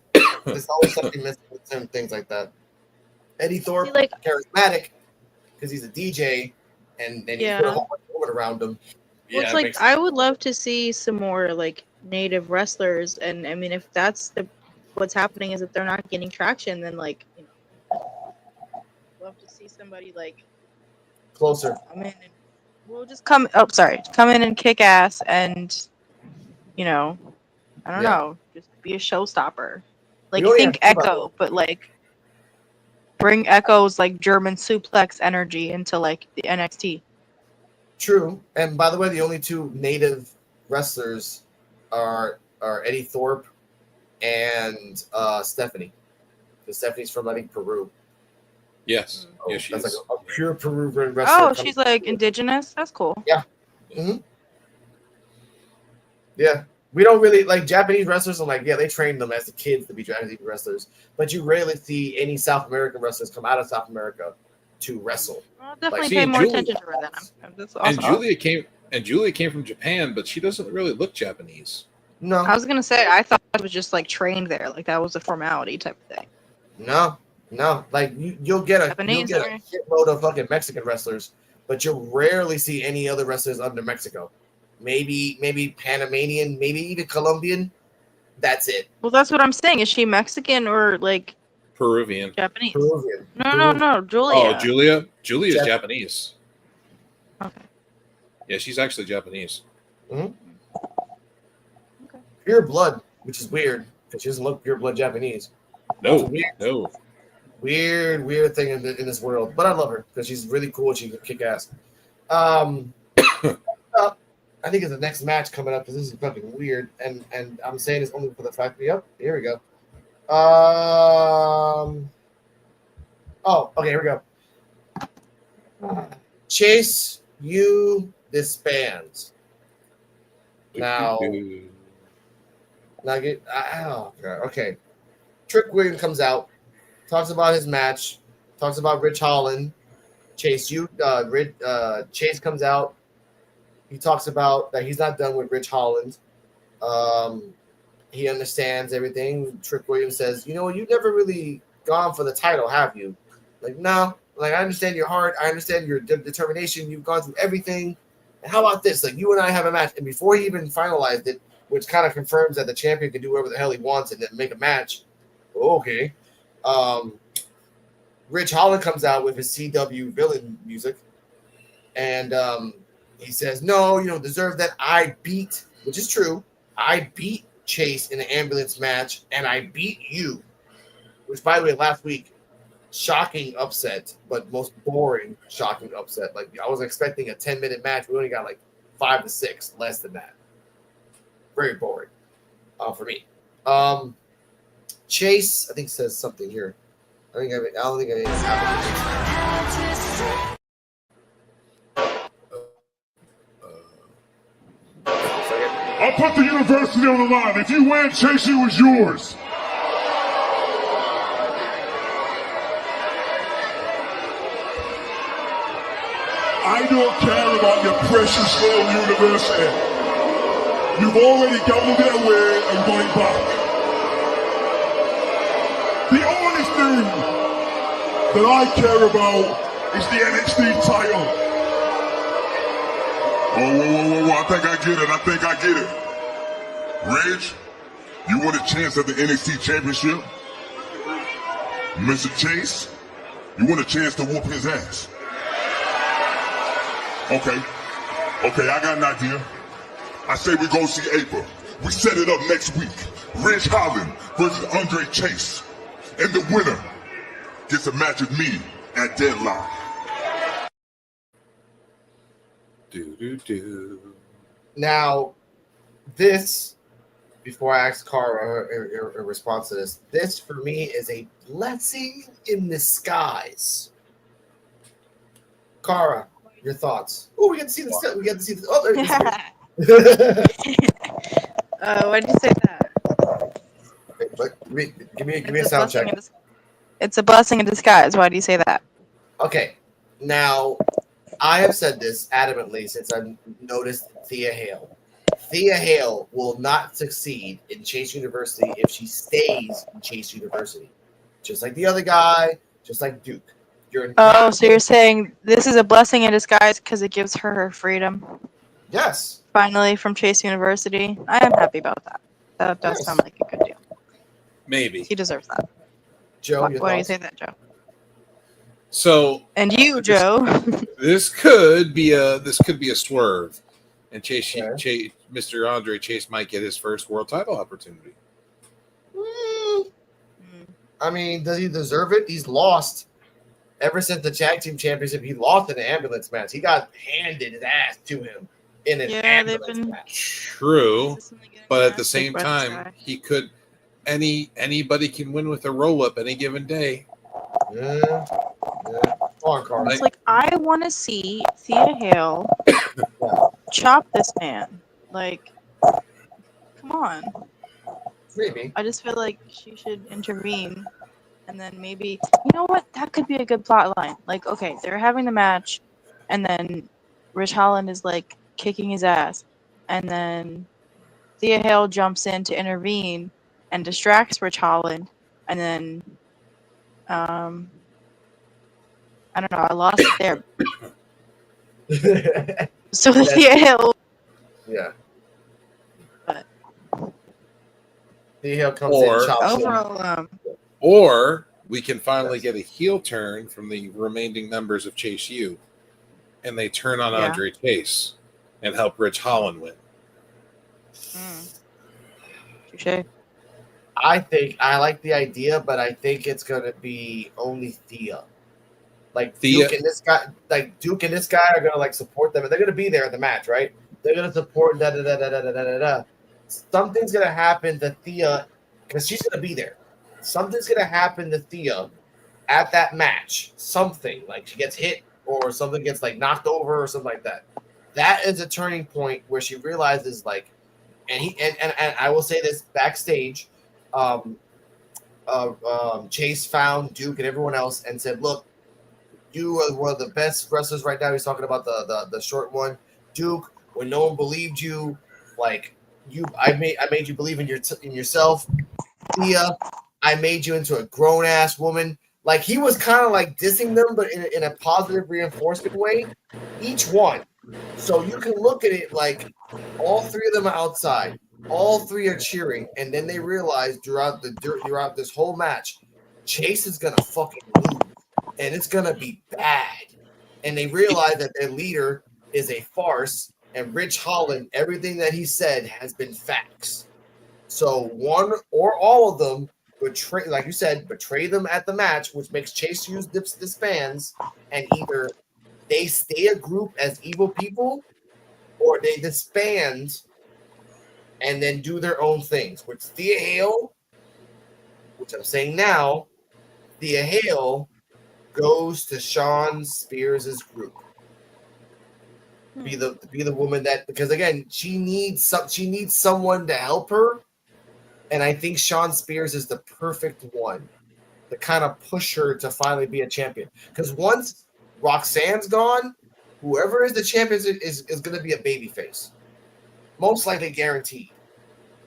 There's always something missing with certain things like that. Eddie Thorpe, charismatic because he's a DJ and you put a whole bunch of women around him. Well, it's it like makes I would love to see some more like native wrestlers, and I mean, if that's what's happening is that they're not getting traction, then like love to see somebody like Closer. come in and we'll just come. Oh, sorry, come in and kick ass, and you know, I don't Yeah. know, just be a showstopper. We Like only have think two, by the way. Echo, but like bring Echo's like German suplex energy into like the NXT. True. And by the way, the only two native wrestlers are Eddie Thorpe and Stephanie. Because Stephanie's from, I think, Peru. yes, Oh, yes, she that's is. like a pure Peruvian wrestler. Oh, she's like indigenous. That's cool. Yeah. Hmm. Yeah. We don't really like Japanese wrestlers. I'm like, yeah, they trained them as the kids to be Japanese wrestlers, but you rarely see any South American wrestlers come out of South America to wrestle. I'll definitely Like, See, pay and more Julie- attention to her then. That's And awesome. Julia came from Japan, but she doesn't really look Japanese. No, I was gonna say I thought it was just like trained there, like that was a formality type of thing. no. Like you'll get a Japanese, alright. shitload of fucking Mexican wrestlers, but you'll rarely see any other wrestlers under Mexico. Maybe Panamanian, maybe even Colombian. That's it. Well, that's what I'm saying. Is she Mexican or like Peruvian. Japanese? Peruvian. No, Julia. Oh, Julia's Jap- Japanese. Okay. Yeah, she's actually Japanese. Pure blood, which is weird because she doesn't look pure blood Japanese. No, Weird. no. Weird thing in this world, but I love her because she's really cool and she can kick ass. I think it's the next match coming up because this is fucking weird, and I'm saying this only for the fact. Yep, here we go. Oh, okay, here we go. Chase U disbands. Now get oh god, okay. Trick Williams comes out, talks about his match, talks about Rich Holland. Chase comes out. He talks about that he's not done with Rich Holland. He understands everything. Trick Williams says, you've never really gone for the title, have you? Like, no. Like, I understand your heart. I understand your determination. You've gone through everything. And how about this? Like, you and I have a match. And before he even finalized it, which kind of confirms that the champion can do whatever the hell he wants and then make a match. Okay. Rich Holland comes out with his CW villain music. And he says, no, you don't deserve that. I beat, which is true. I beat Chase in an ambulance match, and I beat you. Which, by the way, last week, shocking upset, but most boring shocking upset. Like, I was expecting a 10-minute match. We only got like 5 to 6, less than that. Very boring for me. Chase, I think, says something here. I don't think I I'll put the university on the line. If you win, Chase U is yours. I don't care about your precious little university. You've already gambled it away and going back. The only thing that I care about is the NXT title. Whoa. I think I get it. Reg, you want a chance at the NXT championship? Mr. Chase, you want a chance to whoop his ass? Okay, I got an idea. I say we go see April. We set it up next week. Reg Holland versus Andre Chase. And the winner gets a match with me at Deadlock. Now, this, before I ask Cara a response to this for me is a blessing in disguise. Cara, your thoughts? Oh, we get to see this. We get to see this. Oh, there it is. Why did you say that? Give me a sound check. It's a blessing in disguise. Why do you say that? Okay, now I have said this adamantly since I've noticed Thea Hale. Thea Hale will not succeed in Chase University if she stays in Chase University. Just like the other guy, just like Duke. So you're saying this is a blessing in disguise because it gives her freedom? Yes. finally from Chase University. I am happy about that. That does Yes. sound like a good deal. Maybe. He deserves that. Joe, Why your do you thoughts? say that, Joe? So And you, this, Joe. this could be a swerve, and Okay. Mr. Andre Chase might get his first world title opportunity. I mean, does he deserve it? He's lost ever since the tag team championship. He lost in an ambulance match. He got handed his ass to him in an Yeah, they've ambulance been match. True, consistently getting but their at the ass kicked same by this time, guy. he could. Anybody can win with a roll up any given day. Yeah. Come on, Carl. It's like I want to see Thea Hale chop this man. Like, come on. Maybe. I just feel like she should intervene, and then maybe you know what? That could be a good plot line. Like, okay, they're having the match, and then Rich Holland is like kicking his ass, and then Thea Hale jumps in to intervene and distracts Rich Holland, and then I don't know. I lost it there. So Thea Hale. Yeah. But Thea Hale comes in, Or chops him. overall, Or we can finally Yes. get a heel turn from the remaining members of Chase U, and they turn on Yeah. Andre Chase and help Rich Holland win. touche. I think I like the idea, but I think it's gonna be only Thea. Like Thea- Duke and this guy are gonna like support them, and they're gonna be there at the match, right? They're gonna support da da da da da da da da. Something's gonna happen to Thea because she's gonna be there. Something's gonna happen to Thea at that match. Something like she gets hit or something gets like knocked over or something like that. That is a turning point where she realizes like, and I will say this backstage. Chase found Duke and everyone else and said, "Look, you are one of the best wrestlers right now." He's talking about the short one, Duke. When no one believed you, like I made you believe in yourself. Thea, I made you into a grown ass woman. Like he was kind of like dissing them, but in a positive reinforcement way. Each one, so you can look at it like all three of them are outside. All three are cheering, and then they realize throughout this whole match, Chase is gonna fucking lose, and it's gonna be bad. And they realize that their leader is a farce, and Rich Holland, everything that he said has been facts. So one or all of them betray, like you said, betray them at the match, which makes Chase use disbands, and either they stay a group as evil people, or they disband and then do their own things. Which Thea Hale, which I'm saying now, Thea Hale goes to Sean Spears' group. Be the woman that, because again, she needs someone to help her, and I think Sean Spears is the perfect one to kind of push her to finally be a champion. Because once Roxanne's gone, whoever is the champion is going to be a babyface, most likely guaranteed.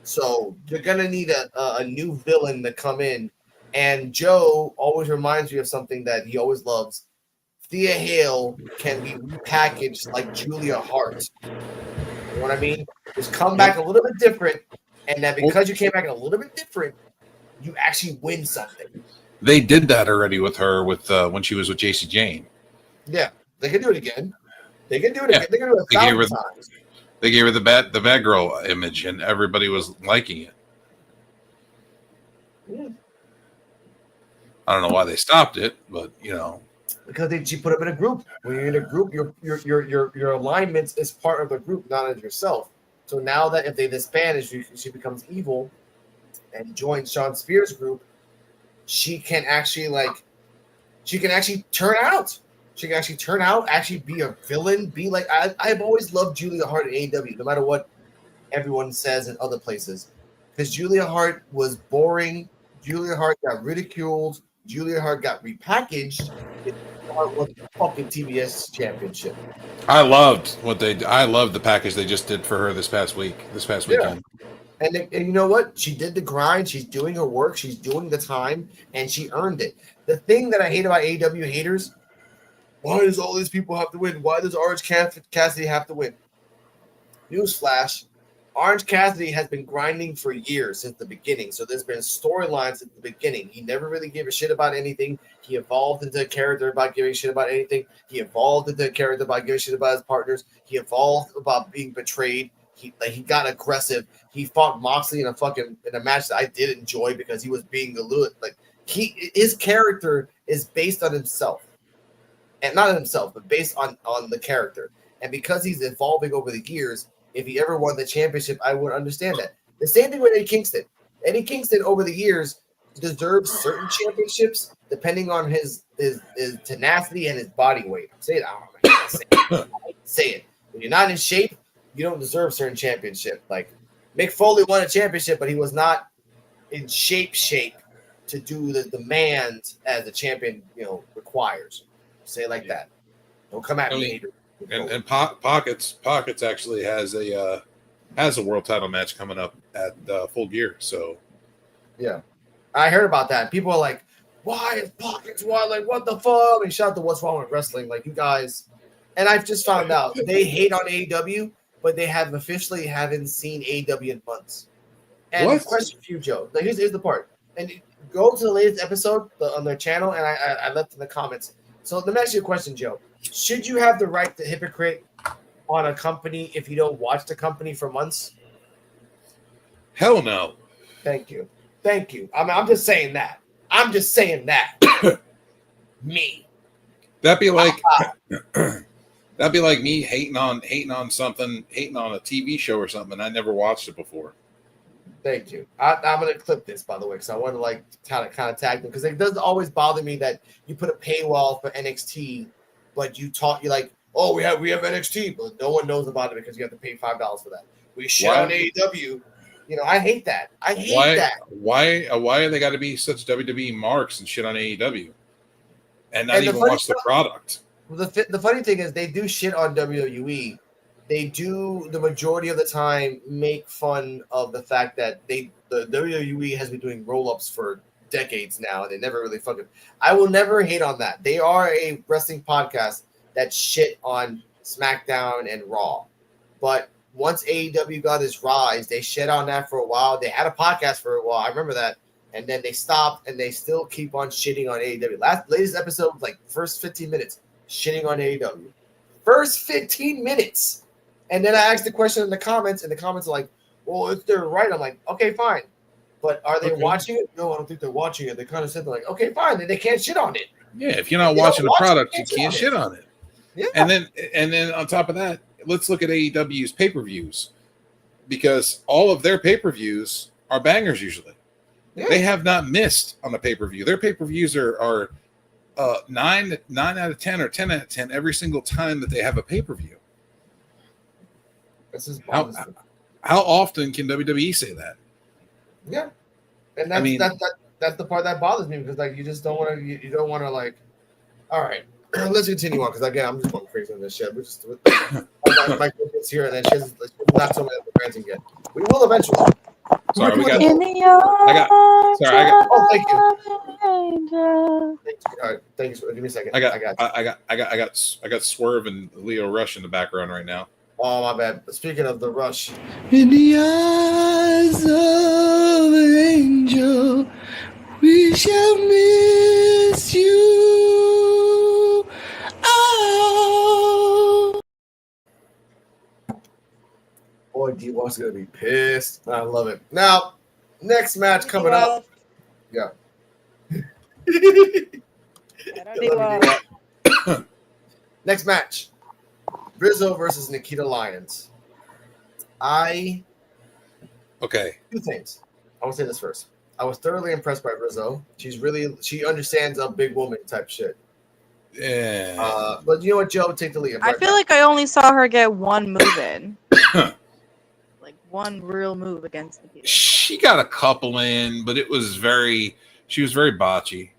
So you're going to need a new villain to come in. And Joe always reminds me of something that he always loves. Thea Hale can be repackaged like Julia Hart. You know what I mean? Just come back a little bit different, and that because you came back a little bit different, you actually win something. They did that already with her when she was with JC Jane. Yeah, they can do it again. They can do it again. They can do it 1,000 times. They gave her the bad girl image, and everybody was liking it. Yeah. I don't know why they stopped it, but because she put them in a group. When you're in a group, your alignments is part of the group, not as yourself. So now that if they disband, she becomes evil and joins Sean Spears' group, she can actually turn out. She can actually turn out, actually be a villain, be like I've always loved Julia Hart at AEW, no matter what everyone says in other places. Because Julia Hart was boring. Julia Hart got ridiculed. Julia Hart got repackaged. Hart won the fucking TBS championship. I loved the package they just did for her this past weekend. And you know what? She did the grind. She's doing her work. She's doing the time, and she earned it. The thing that I hate about AEW haters, why does all these people have to win? Why does Orange Cassidy have to win? newsflash, Orange Cassidy has been grinding for years since the beginning. So there's been storylines at the beginning. He never really gave a shit about anything. He evolved into a character about giving a shit about anything. He evolved into a character about giving a shit about his partners. He evolved about being betrayed. He got aggressive. He fought Moxley in a match that I did enjoy because he was being a little his character is based on himself. And not on himself, but based on the character. And because he's evolving over the years, if he ever won the championship, I would understand that. The same thing with Eddie Kingston. Eddie Kingston, over the years, deserves certain championships depending on his tenacity and his body weight. I'm saying, I don't know, say it. When you're not in shape, you don't deserve certain championship. Like Mick Foley won a championship, but he was not in shape to do the demands as a champion, requires. Say it like that. Don't come at me. And Pockets actually has a world title match coming up at Full Gear. So yeah, I heard about that. People are like, "Why is Pockets? Why? Like, what the fuck?" And shout out to What's Wrong with Wrestling. Like, you guys, and I've just found out they hate on AEW, but they haven't seen AEW in months. And what? Question for you, Joe. Like, here's the part. And go to the latest episode on their channel, and I left in the comments. So let me ask you a question, Joe. Should you have the right to hypocrite on a company if you don't watch the company for months? Hell no. Thank you. I'm just saying that. Me. That'd be like me hating on something, hating on a TV show or something. I never watched it before. Thank you. I'm gonna clip this, by the way, because I want to kind of tag them, because it doesn't always bother me that you put a paywall for NXT, but you're like, oh, we have NXT, but no one knows about it because you have to pay $5 for that. We shit on AEW. I hate that. Why are they got to be such WWE marks and shit on AEW, and not even watch the product? The funny thing is, they do shit on WWE. They do, the majority of the time, make fun of the fact that the WWE has been doing roll-ups for decades now, and they never really fucking. I will never hate on that. They are a wrestling podcast that shit on SmackDown and Raw, but once AEW got its rise, they shit on that for a while. They had a podcast for a while. I remember that, and then they stopped, and they still keep on shitting on AEW. Latest episode, like first 15 minutes, shitting on AEW. First 15 minutes. And then I asked the question in the comments, and the comments are like, well, if they're right, I'm like, okay, fine. But are they watching it? No, I don't think they're watching it. They kind of said, they're like, okay, fine. Then they can't shit on it. Yeah, if you're not watching the product, you can't shit on it. Yeah. And then on top of that, let's look at AEW's pay-per-views, because all of their pay-per-views are bangers usually. Yeah. They have not missed on a pay-per-view. Their pay-per-views are 9 out of 10 or 10 out of 10 every single time that they have a pay-per-view. This is how often can WWE say that? Yeah, and that's the part that bothers me, because like you just don't want to. You don't want to like. All right, let's continue on, because again I'm just going crazy on this shit. We're just my gets here, and then she's not so many other brands yet. We will eventually. Sorry, we got. Oh, thank you. Thanks, sweetheart. Thanks. Give me a second. I got Swerve and Leo Rush in the background right now. Oh, my bad. Speaking of the Rush. In the eyes of an angel, we shall miss you. Oh. Boy, D-Walk's going to be pissed. I love it. Now, next match coming up. Yeah. Next match. Rizzo versus Nikita Lyons. Okay. Two things. I want to say this first. I was thoroughly impressed by Rizzo. She understands a big woman type shit. Yeah. But you know what, Joe? Take the lead. I feel like I only saw her get one move in. Like one real move against Nikita. She got a couple in, but she was very botchy.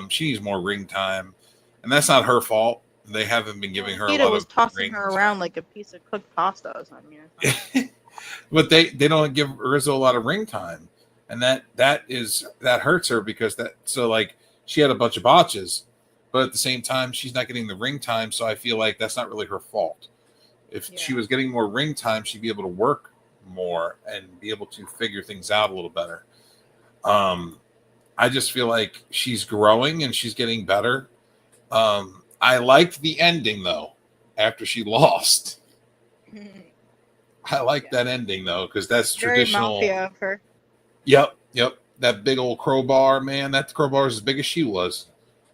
She needs more ring time, and that's not her fault. They haven't been giving her a lot was of tossing her around like a piece of cooked pasta or something. But they don't give Rizzo a lot of ring time, and that hurts her, because she had a bunch of botches, but at the same time she's not getting the ring time, so I feel like that's not really her fault. If she was getting more ring time, she'd be able to work more and be able to figure things out a little better. I just feel like she's growing and she's getting better. I liked the ending though after she lost. I like that ending though because that's Very traditional. mafia of her. Yep. That big old crowbar, man. That crowbar is as big as she was.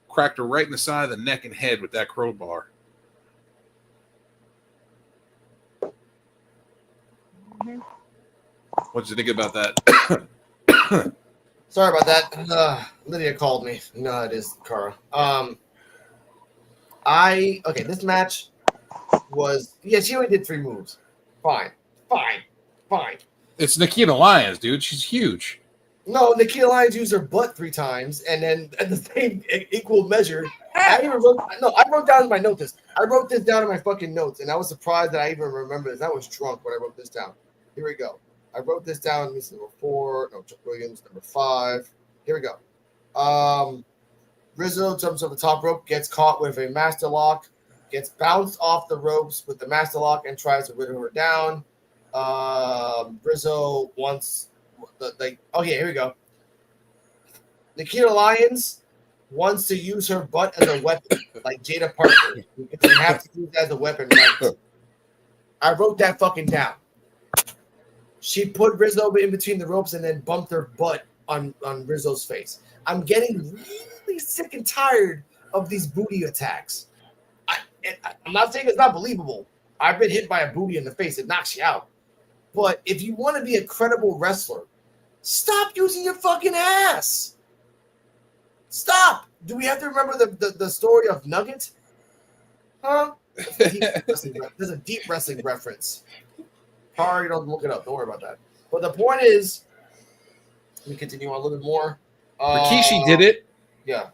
Cracked her right in the side of the neck and head with that crowbar. What did you think about that? Sorry about that. Lydia called me. No, it is Cara. This match was she only did 3 moves. Fine. It's Nikita Lyons, dude. She's huge. No, Nikita Lyons used her butt 3 times, and then at the same equal measure, I wrote down in my notes. I wrote this down in my fucking notes, and I was surprised that I even remember this. I was drunk when I wrote this down. Here we go. I wrote this down. This is number 4. No, Chuck Williams, number 5. Here we go. Rizzo jumps on the top rope, gets caught with a master lock, gets bounced off the ropes with the master lock, and tries to whittle her down. Rizzo wants here we go. Nikita Lyons wants to use her butt as a weapon, like Jada Parker. They have to use it as a weapon, right? I wrote that fucking down. She put Rizzo in between the ropes and then bumped her butt on Rizzo's face. I'm getting really sick and tired of these booty attacks. I'm not saying it's not believable. I've been hit by a booty in the face. It knocks you out. But if you want to be a credible wrestler, stop using your fucking ass. Stop. Do we have to remember the story of Nugget? Huh? There's a deep wrestling reference. Sorry, don't look it up. Don't worry about that. But the point is, let me continue on a little bit more. Rikishi did it. Yeah.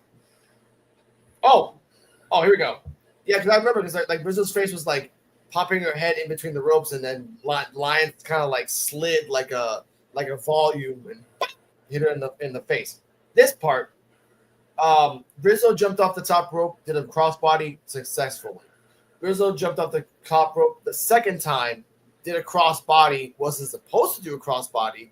Oh, here we go. Yeah, because I remember because like Rizzo's face was like popping her head in between the ropes, and then Lyons kind of like slid like a volume and hit her in the face. This part, Rizzo jumped off the top rope, did a crossbody successfully. Rizzo jumped off the top rope the second time, did a crossbody, wasn't supposed to do a crossbody.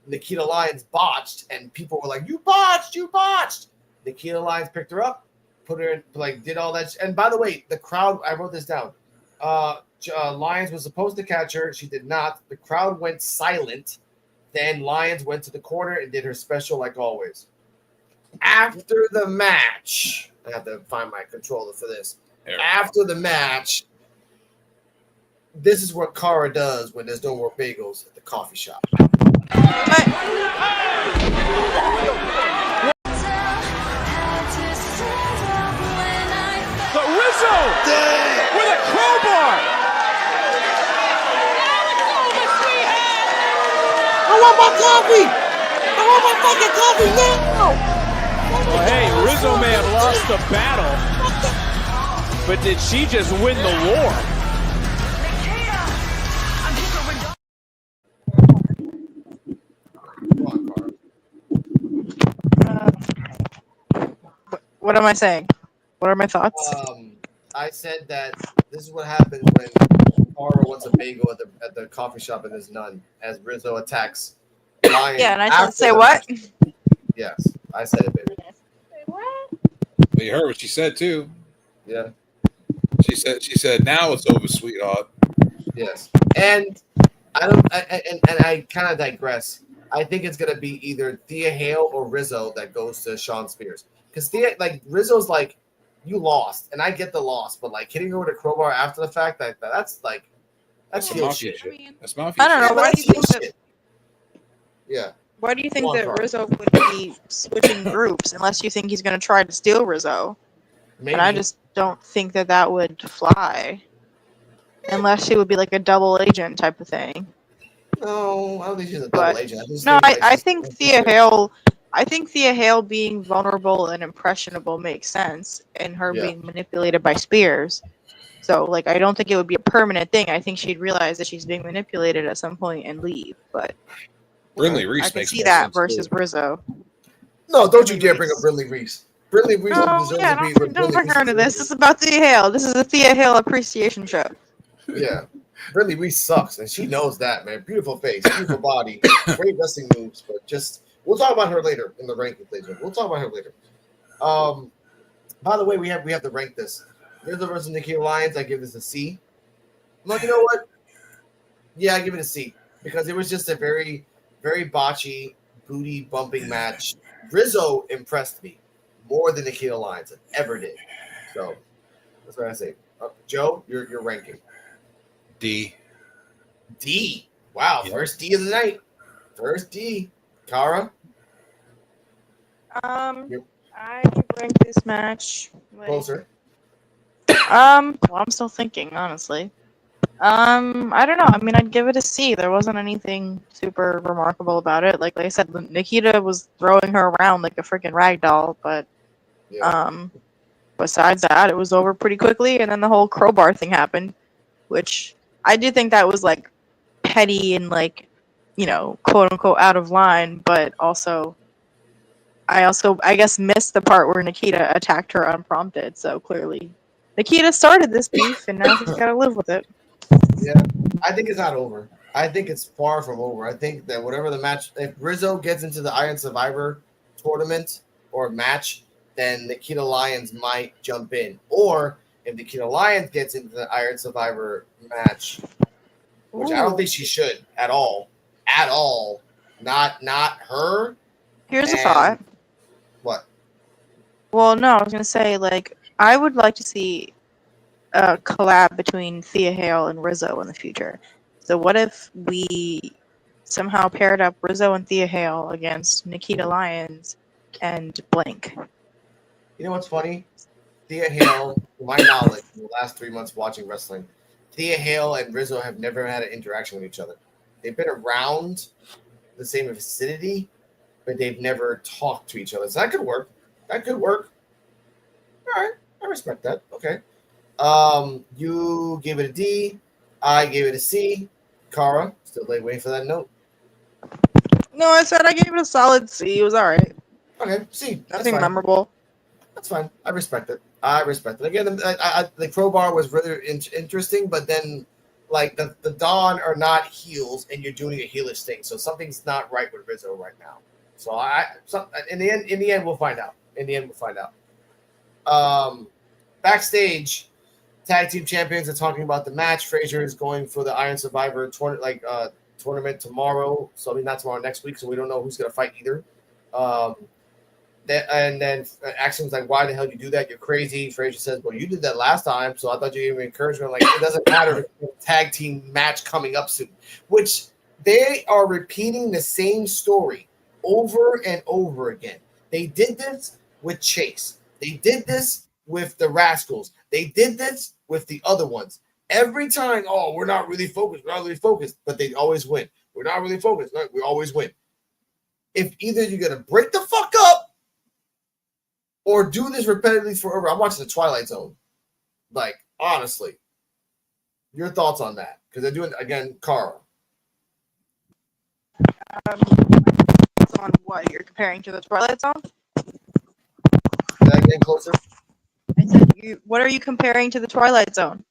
Nikita Lyons botched, and people were like, "You botched! You botched!" Nikita Lyons picked her up, put her in, did all that. And by the way, the crowd, I wrote this down. Lyons was supposed to catch her. She did not. The crowd went silent. Then Lyons went to the corner and did her special like always. After the match, I have to find my controller for this. After the match, this is what Cara does when there's no more bagels at the coffee shop. But Rizzo with a crowbar. I want my coffee. I want my fucking coffee now. Well, hey, Rizzo may have lost the battle, but did she just win the war? What am I saying? What are my thoughts? I said that this is what happens when Cara wants a bagel at the coffee shop and there's none, as Rizzo attacks Lyons. Yeah, and I said, say what? Yes, I said it, baby. Say what? But you heard what she said too. Yeah. She said, "Now it's over, sweetheart." Yes, and I kind of digress. I think it's gonna be either Thea Hale or Rizzo that goes to Shawn Spears, because Rizzo's like, you lost, and I get the loss, but like hitting her with a crowbar after the fact, that's heel mafia shit. shit. That's mafia. I don't know. shit. Why do you think that? Yeah. Why do you think Go on, that Carl. Rizzo would be switching groups unless you think he's going to try to steal Rizzo? Maybe. And I just don't think that would fly. Unless she would be like a double agent type of thing. No, I don't think she's a double But- agent. I think Thea Hale. I think Thea Hale being vulnerable and impressionable makes sense, and her Yeah. being manipulated by Spears. So, like, I don't think it would be a permanent thing. I think she'd realize that she's being manipulated at some point and leave. But Brinley Reese I can makes see more that sense, versus too. Rizzo. No, don't you Brinley dare bring Reese. up Brinley Reese. Brinley Reese Oh, deserves yeah, to be. don't bring her into this. This is about Thea Hale. This is a Thea Hale appreciation show. Yeah. Really, we sucks, and she knows that, man. Beautiful face, beautiful body, great wrestling moves, but just we'll talk about her later in the ranking, please. We'll talk about her later. By the way, we have to rank this. Rizzo versus Nikki Lyons, I give this a C. I'm like, you know what? Yeah, I give it a C because it was just a very, very botchy, booty bumping match. Rizzo impressed me more than Nikki Lyons ever did. So that's what I say. Joe, your ranking. D. D. Wow, Yep. first D of the night. First D. Kara, Yep. I could rank this match. closer. Well, I'm still thinking, honestly. I don't know. I mean, I'd give it a C. There wasn't anything super remarkable about it. Like I said, Nikita was throwing her around like a freaking rag doll, but Yeah. besides that, it was over pretty quickly, and then the whole crowbar thing happened, which I do think that was like petty and like, quote unquote out of line, but I guess missed the part where Nikita attacked her unprompted, so clearly Nikita started this beef and now she's gotta live with it. Yeah. I think it's not over. I think it's far from over. I think that whatever the match, if Rizzo gets into the Iron Survivor tournament or match, then Nikita Lyons might jump in. Or if Nikita Lyons gets into the Iron Survivor match, which I don't think she should at all. At all. Not her. Here's a And- thought. What? Well, no, I was gonna say, like, I would like to see a collab between Thea Hale and Rizzo in the future. So what if we somehow paired up Rizzo and Thea Hale against Nikita Lyons and Blank? You know what's funny? Thea Hale, to my knowledge, in the last 3 months watching wrestling, Thea Hale and Rizzo have never had an interaction with each other. They've been around the same vicinity, but they've never talked to each other. So that could work. That could work. All right. I respect that. Okay. You gave it a D. I gave it a C. Kara, still waiting for that note. No, I said I gave it a solid C. It was alright. Okay, C. That's Nothing fine. memorable. That's fine. I respect it. Again, the crowbar was really interesting, but then, like, the Dawn are not heels, and you're doing a heelish thing, so something's not right with Rizzo right now. So in the end, we'll find out. Backstage, tag team champions are talking about the match. Frazier is going for the Iron Survivor tournament tomorrow. So I mean, not tomorrow, next week. So we don't know who's going to fight either. And then Axel's like, "Why the hell did you do that? You're crazy." Frazier says, "Well, you did that last time, so I thought you gave me encouragement." Like, it doesn't matter. Tag team match coming up soon, which they are repeating the same story over and over again. They did this with Chase. They did this with the Rascals. They did this with the other ones. Every time, oh, we're not really focused, but they always win. We're not really focused, we always win. If either you're going to break the fuck up or do this repetitively forever, I'm watching the Twilight Zone. Like, honestly, your thoughts on that? Because they're doing, again, Carl. On what you're comparing to the Twilight Zone? Is that getting closer? I said, what are you comparing to the Twilight Zone?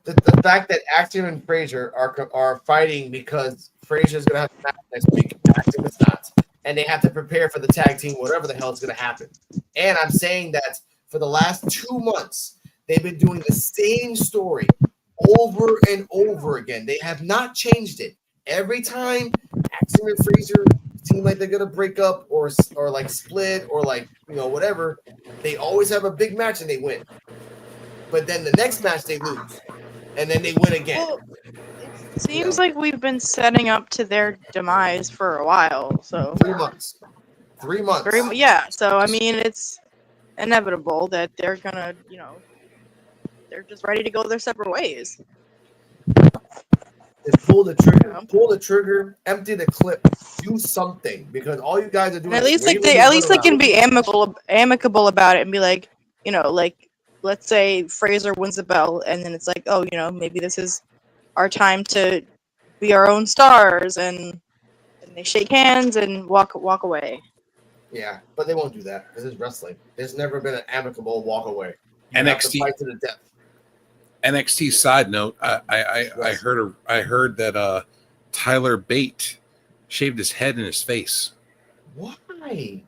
The fact that Axiom and Frazier are fighting because Frazier's going to have a match next week. Axiom is not. And they have to prepare for the tag team, whatever the hell is going to happen. And I'm saying that for the last 2 months, they've been doing the same story over and over again. They have not changed it. Every time Axiom and Frazier seem like they're going to break up or like split or like, whatever, they always have a big match and they win. But then the next match they lose. And then they win again. Well, it seems like we've been setting up to their demise for a while. So 3 months. 3 months. Yeah. So I mean, it's inevitable that they're gonna, they're just ready to go their separate ways. Just pull the trigger, empty the clip, do something, because all you guys are doing. And at least they can be amicable about it and be like, let's say Fraser wins the belt, and then it's like, oh, maybe this is our time to be our own stars, and they shake hands and walk away. Yeah, but they won't do that because it's wrestling. There's never been an amicable walk away. You have to NXT fight to the death. NXT side note: I heard that Tyler Bate shaved his head and his face. Why?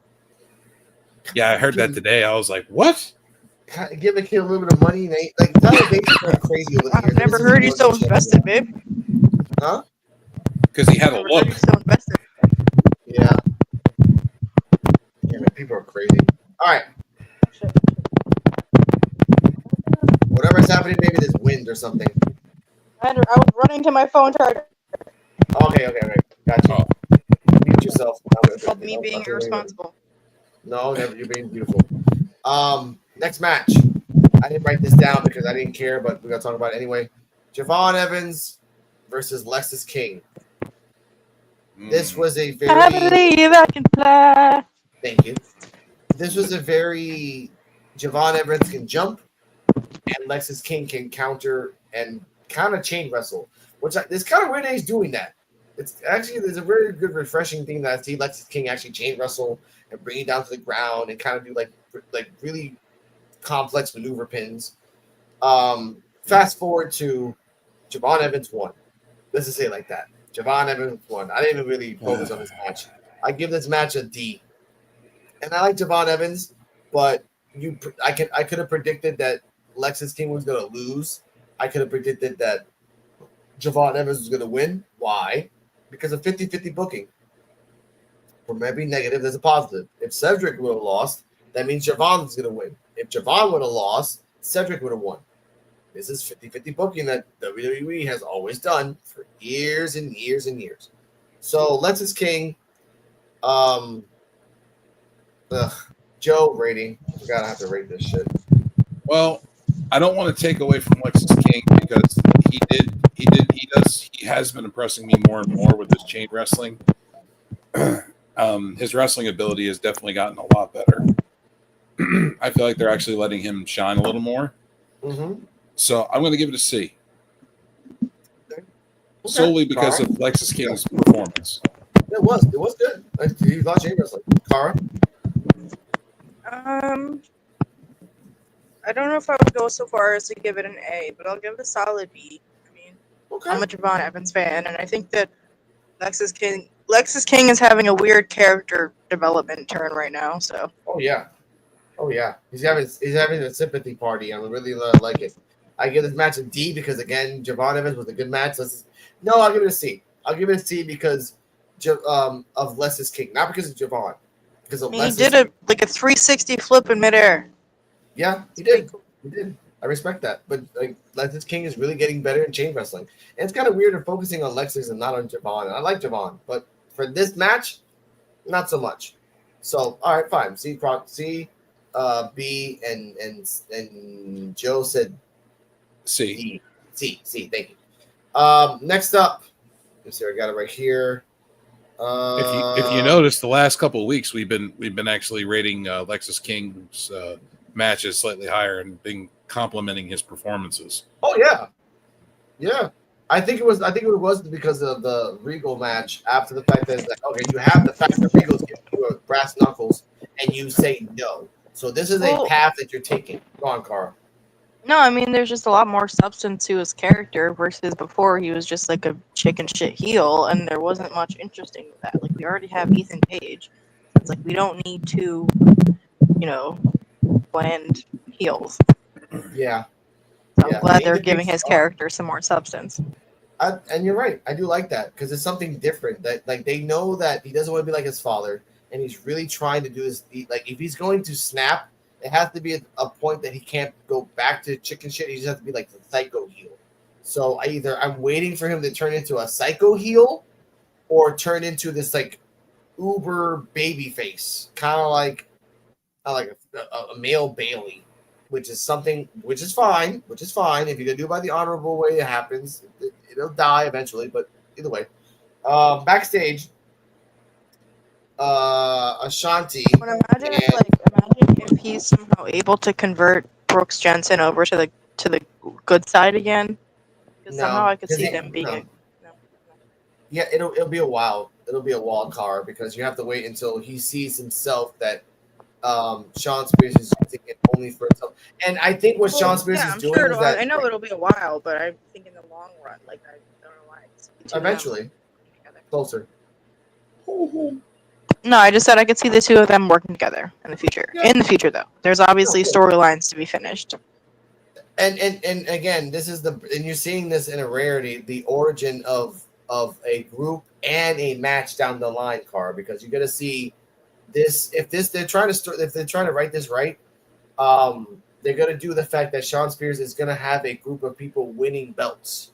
Yeah, I heard that today. I was like, what? Give a kid a little bit of money. Like Tyler Bates is going crazy over the years. I've never heard you so invested, babe. Huh? Because he had a Never look. heard you so invested. Yeah. Yeah, man, people are crazy. All right. Whatever's happening, maybe there's wind or something. I was running to my phone charger. Okay. Got you. Mute yourself. Called me being irresponsible. No, never. You're being beautiful. Next match. I didn't write this down because I didn't care, but we're gonna talk about it anyway. Javon Evans versus Lexis King. This was a very. I believe I can fly. Thank you. This was a very. Javon Evans can jump, and Lexis King can counter and kind of chain wrestle, which it's kind of weird that he's doing that. It's actually there's a very good refreshing thing that I see Lexis King actually chain wrestle and bring it down to the ground and kind of do like really complex maneuver pins. Fast forward to Javon Evans won. Let's just say it like that. Javon Evans won. I didn't even really focus on this match. I give this match a D. And I like Javon Evans, but I could have predicted that Lexis King was going to lose. I could have predicted that Javon Evans was going to win. Why? Because of 50-50 booking. From every negative, there's a positive. If Cedric would have lost, that means Javon is going to win. If Javon would have lost, Cedric would have won. This is 50-50 booking that WWE has always done for years and years and years. So Lexis King, Joe rating. I forgot I have to rate this shit. Well, I don't want to take away from Lexis King because he has been impressing me more and more with his chain wrestling. His wrestling ability has definitely gotten a lot better. I feel like they're actually letting him shine a little more. Mm-hmm. So I'm going to give it a C. Okay. Solely because of Lexis King's performance. It was good. You thought chain wrestling. Cara? I don't know if I would go so far as to give it an A, but I'll give it a solid B. I mean, I'm a Javon Evans fan, and I think that Lexis King is having a weird character development turn right now. So. Oh yeah. He's having a sympathy party. I really like it. I give this match a D because again, Javon Evans was a good match. I'll give it a C. I'll give it a C because of Lexis King, not because of Javon. Because of he did a 360 flip in midair. Yeah, he did. He did. I respect that. But Lexis King is really getting better in chain wrestling. And it's kind of weird they're focusing on Lexis and not on Javon. And I like Javon, but for this match, not so much. So, all right, fine. C, B, and Joe said C. D. C. Thank you. Next up, let's see. I got it right here. If you notice, the last couple of weeks we've been actually rating Lexis King's matches slightly higher and been complimenting his performances. Oh yeah. I think it was because of the Regal match. After the fact that it's like, okay, you have the fact that Regal's giving you a brass knuckles, and you say no. So this is a path that you're taking. Go on, Cara. No, I mean there's just a lot more substance to his character versus before he was just like a chicken shit heel, and there wasn't much interesting with that. Like we already have Ethan Page. It's like we don't need to, bland heels. Yeah. So I'm glad they're giving his character some more substance. And you're right. I do like that because it's something different. That they know that he doesn't want to be like his father, and he's really trying to do this. Like if he's going to snap, it has to be a point that he can't go back to chicken shit. He just has to be like the psycho heel. So I'm waiting for him to turn into a psycho heel, or turn into this like uber baby face, kind of like a male Bailey. Which is fine. If you're gonna do it by the honorable way, it happens. It'll die eventually, but either way. Backstage, Ashanti. Imagine if he's somehow able to convert Brooks Jensen over to the good side again. Because somehow I could see them being. Yeah, it'll be a while. It'll be a wild card because you have to wait until he sees himself that Sean Spears is using it only for itself. And I think what Sean Spears is I'm doing sure is that I know it'll be a while, but I think in the long run, like I don't know why. It's too young eventually together. closer. No, I just said I could see the two of them working together in the future. Yeah. In the future, though, there's obviously storylines to be finished. And again, this is and you're seeing this in a rarity, the origin of a group and a match down the line, Car, because you're gonna see this if they're trying to write this right, they're gonna do the fact that Sean Spears is gonna have a group of people winning belts,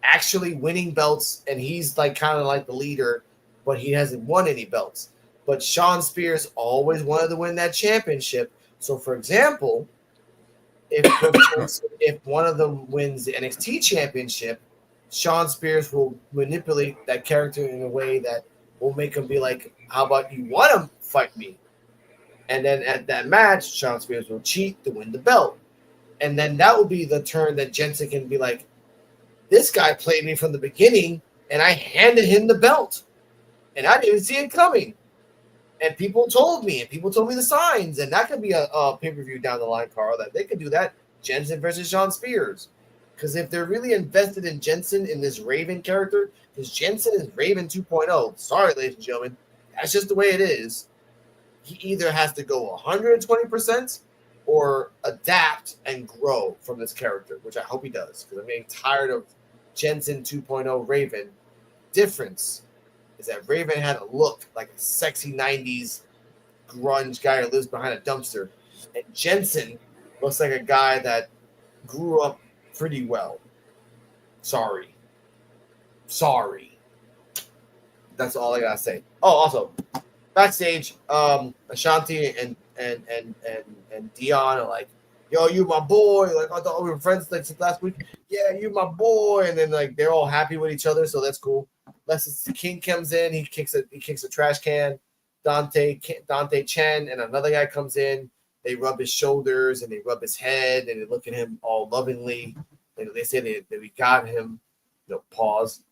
actually winning belts, and he's like kind of like the leader, but he hasn't won any belts. But Sean Spears always wanted to win that championship. So, for example, if one of them wins the NXT championship, Sean Spears will manipulate that character in a way that will make him be like, "How about you want to fight me?" And then at that match, Sean Spears will cheat to win the belt. And then that will be the turn that Jensen can be like, "This guy played me from the beginning, and I handed him the belt, and I didn't see it coming." And people told me the signs, and that could be a pay-per-view down the line, Carl, that they could do that. Jensen versus Sean Spears. Because if they're really invested in Jensen, in this Raven character, because Jensen is Raven 2.0. Sorry, ladies and gentlemen. That's just the way it is. He either has to go 120% or adapt and grow from this character, which I hope he does. Because I'm getting tired of Jensen 2.0 Raven. Difference is that Raven had a look like a sexy 90s grunge guy who lives behind a dumpster. And Jensen looks like a guy that grew up pretty well. Sorry. That's all I gotta say. Oh, also, backstage, Ashanti and Dion are like, "Yo, you my boy." Like, I thought we were friends like since last week. Yeah, you my boy. And then like they're all happy with each other, so that's cool. Lexus King comes in, he kicks a trash can. Dante Chen and another guy comes in. They rub his shoulders and they rub his head and they look at him all lovingly. And they say that we got him. Pause.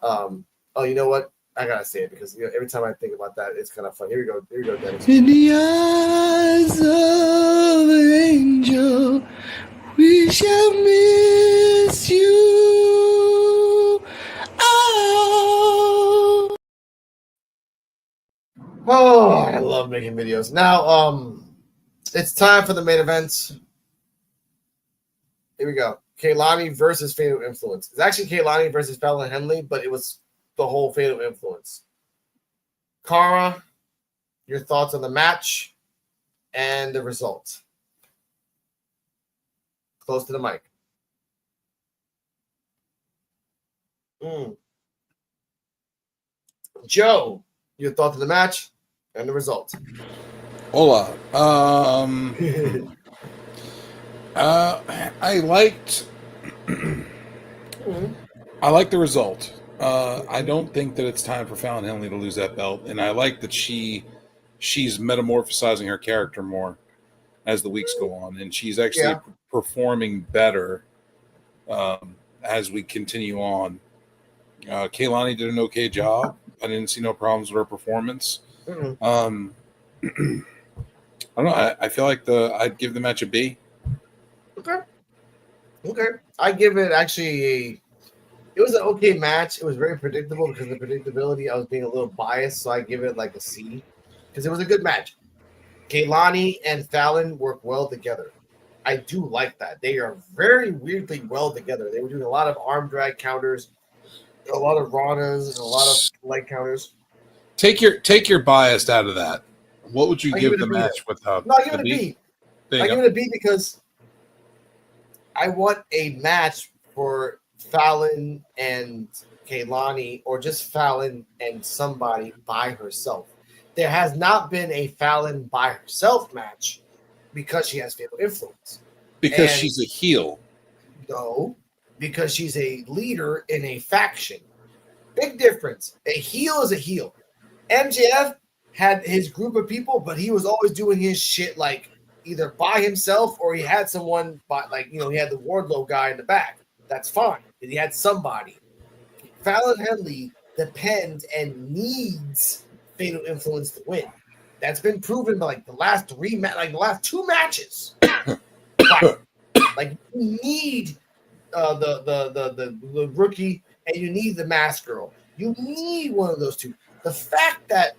Oh, you know what? I gotta say it because every time I think about that, it's kind of fun. Here we go, Dennis. In the eyes of an angel, we shall miss you. Oh, I love making videos. Now, it's time for the main event. Here we go. Kaylani versus Fatal Influence. It's actually Kaylani versus Fallon Henley, but it was the whole Fatal Influence. Cara, your thoughts on the match and the result. Close to the mic. Joe, your thoughts on the match and the result. Hola. I liked the result. I don't think that it's time for Fallon Henley to lose that belt, and I like that she's metamorphosizing her character more as the weeks go on, and she's actually performing better as we continue on. Kaylani did an okay job. I didn't see no problems with her performance. I don't know. I feel like I'd give the match a B. Okay. I give it actually it was an okay match. It was very predictable because of the predictability. I was being a little biased, so I give it like a C because it was a good match. Kaylani and Fallon work well together. I do like that. They are very weirdly well together. They were doing a lot of arm drag counters, a lot of ranas, and a lot of leg counters. Take your bias out of that. What would you give the match with? No, I give it a B. I give it a B because I want a match for Fallon and Kaylani, or just Fallon and somebody by herself. There has not been a Fallon by herself match because she has Fatal Influence. Because she's a heel. No, because she's a leader in a faction. Big difference. A heel is a heel. MJF had his group of people, but he was always doing his shit like either by himself or he had someone he had the Wardlow guy in the back. That's fine. He had somebody. Fallon Henley depends and needs Fatal Influence to win. That's been proven by like the last the last 2 matches. But, like you need the rookie and you need the mask girl. You need one of those two. The fact that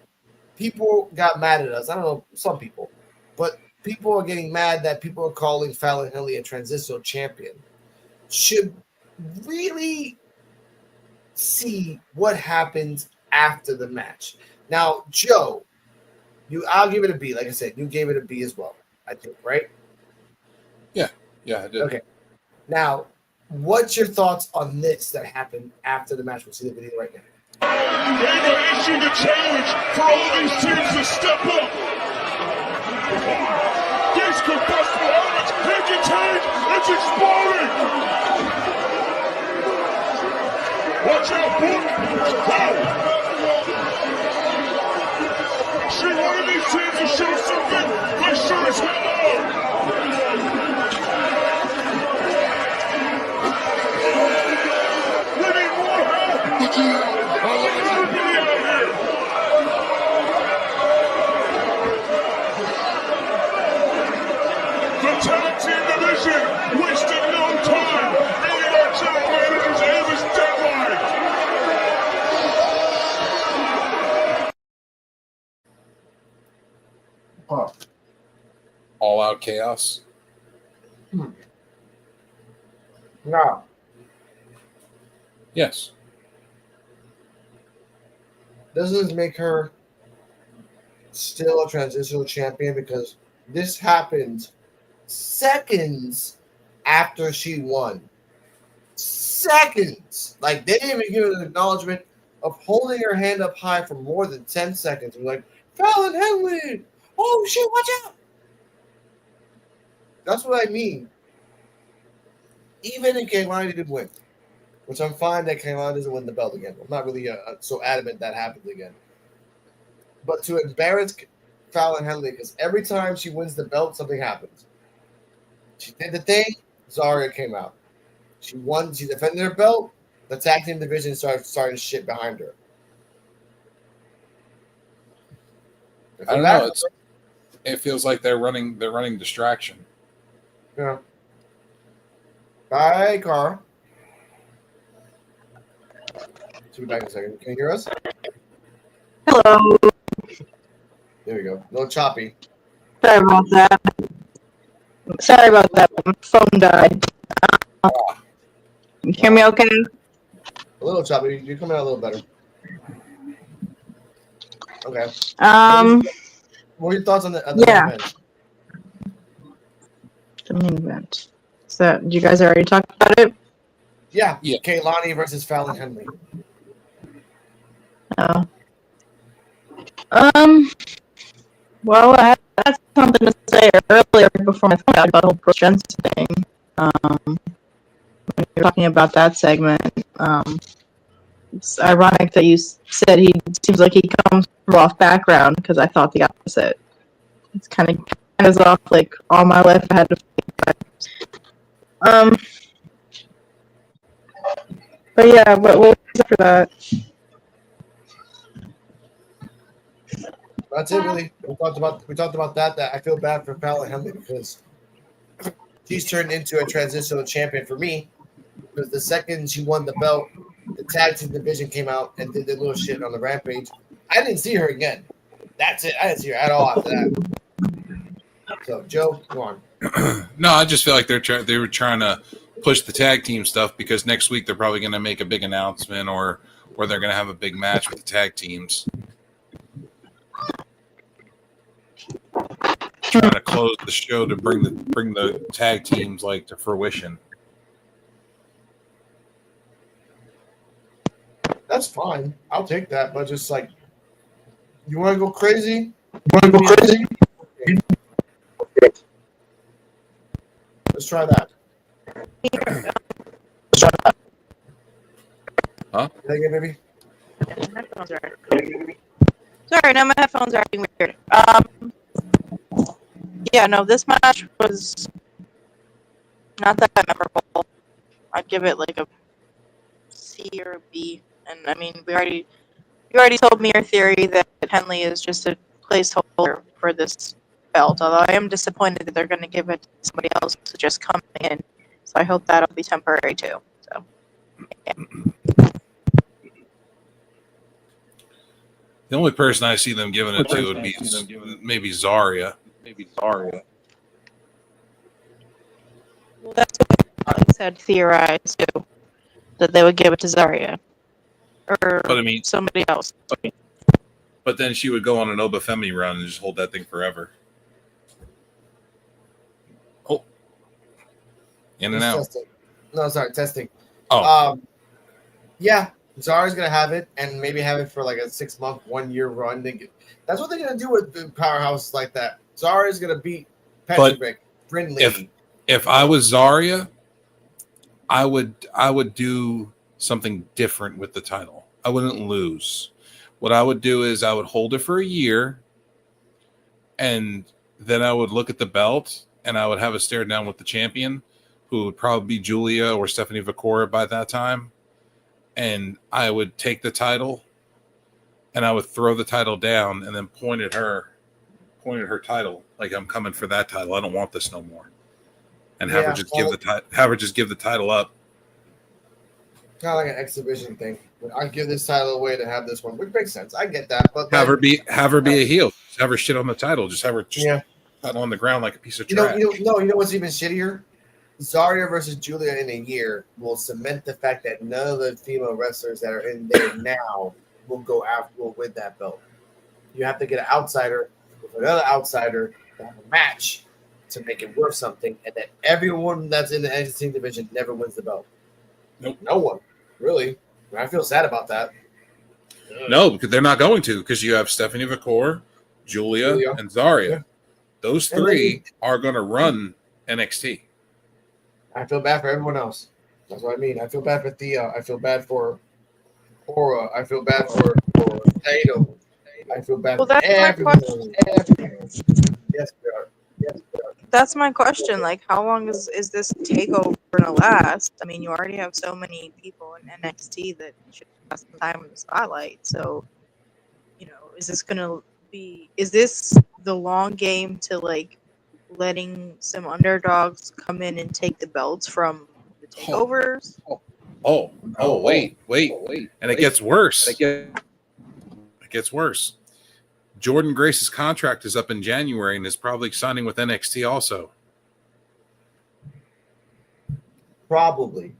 people got mad at us, I don't know, some people, but people are getting mad that people are calling Fallon Henley a transitional champion, should really see what happens after the match. Now, Joe, I'll give it a B. Like I said, you gave it a B as well, I think, right? Yeah, I did. Okay. Now, what's your thoughts on this that happened after the match? We'll see the video right now. Ava issued a challenge for all these teams to step up. These combustible elements can't contain. It's exploding. Watch out, book. Whoa. She wanted these teams to show something. They sure as hell are. We need more help. The tag team division wasted no time meeting our general manager's Ava's deadline. Huh. All out chaos. No. Yes. Doesn't make her still a transitional champion because this happened seconds after she won. Seconds. Like, they didn't even give her an acknowledgement of holding her hand up high for more than 10 seconds. And like, Fallon Henley! Oh, shit, watch out! That's what I mean. Even if Kaylani didn't win, which I'm fine that Kaylani doesn't win the belt again. I'm not really so adamant that happens again. But to embarrass Fallon Henley, because every time she wins the belt, something happens. She did the thing, Zarya came out. She won, she defended her belt, the tag team division started shit behind her. I don't know. It feels like they're running distraction. Yeah. Bye, Carl. Should be back in a second. Can you hear us? Hello. There we go. No choppy. Sorry about that. My phone died. Can you hear me okay? A little choppy. You're coming out a little better. Okay. What are your thoughts on the Yeah. event? The main event. So, did you guys already talk about it? Yeah. Yeah. Kaylani versus Fallon Henley. Oh. Well, I had something to say earlier before I found out about the whole pro strength thing. When you were talking about that segment, it's ironic that you said he seems like he comes from a rough background because I thought the opposite. It's kind of off. Like all my life, I had to. But yeah, what was after that? That's it, really. We talked about that I feel bad for Fallon Henley because she's turned into a transitional champion for me. Because the second she won the belt, the tag team division came out and did their little shit on the Rampage. I didn't see her again. That's it. I didn't see her at all after that. So, Joe, go on. No, I just feel like they were trying to push the tag team stuff because next week they're probably going to make a big announcement or they're going to have a big match with the tag teams. Trying to close the show to bring the tag teams like to fruition. That's fine. I'll take that. But just like, you want to go crazy? Let's try that. Huh? Take it, baby. Sorry, now my headphones are acting weird. Yeah, no, this match was not that memorable. I'd give it like a C or a B. And I mean, you already told me your theory that Henley is just a placeholder for this belt. Although I am disappointed that they're going to give it to somebody else to just come in. So I hope that'll be temporary too. So yeah. The only person I see them giving it to would be maybe Zarya. Well, that's what Alex had theorized too, that they would give it to Zarya or But I mean, somebody else. but then she would go on an Oba Femi run and just hold that thing forever. Oh, in and He's out. testing. No, sorry, testing. Oh, Yeah, Zara's gonna have it, and maybe have it for like a 6-month, 1-year run. That's what they're gonna do with the powerhouses like that. Zara is gonna beat Petrovic, Brindley. if I was Zarya, I would do something different with the title. I wouldn't lose. What I would do is I would hold it for a year, and then I would look at the belt, and I would have a stare down with the champion, who would probably be Julia or Stephanie Vicora by that time. And I would take the title, and I would throw the title down, and then point at her title, like I'm coming for that title. I don't want this no more, and have her just give the title up. Kind of like an exhibition thing. I give this title away to have this one, which makes sense. I get that, but Have her be a heel. Just have her shit on the title. Just have her title on the ground like a piece of trash. You know what's even shittier? Zarya versus Julia in a year will cement the fact that none of the female wrestlers that are in there now will win that belt. You have to get an outsider with another outsider to have a match to make it worth something, and that everyone that's in the NXT division never wins the belt. Nope. No one, really. I feel sad about that. No, because they're not going to, because you have Stephanie Vicor, Julia, and Zarya. Yeah. Those three are going to run NXT. I feel bad for everyone else. That's what I mean. I feel bad for Thea. I feel bad for Cora. I feel bad for Tato. I feel bad for everyone. Yes, we are. That's my question. Like, how long is this takeover gonna last? I mean, you already have so many people in NXT that should have some time in the spotlight. So, is this the long game to like letting some underdogs come in and take the belts from the takeovers? Wait. And it gets worse. It gets worse. Jordan Grace's contract is up in January and is probably signing with NXT also. Probably.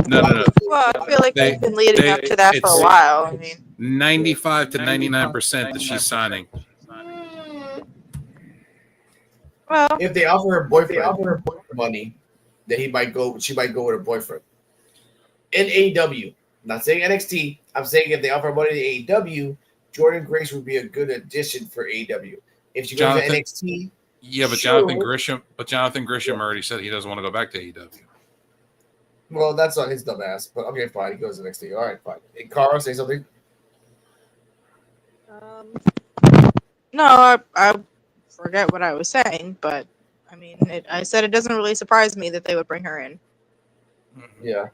No. Well, I feel like they've been leading up to that for a while. I mean, 95 to 99% that she's signing. well, If they offer her boyfriend money, then she might go with her boyfriend. In AEW, I'm not saying NXT. I'm saying if they offer money to AEW, Jordan Grace would be a good addition for AEW. If she goes to NXT, yeah, but sure. Jonathan Grisham already said he doesn't want to go back to AEW. Well, that's not his dumb ass. But okay, fine. He goes to NXT. All right, fine. Hey, Carl, say something. no, I forget what I was saying, but I mean, I said it doesn't really surprise me that they would bring her in. Yeah.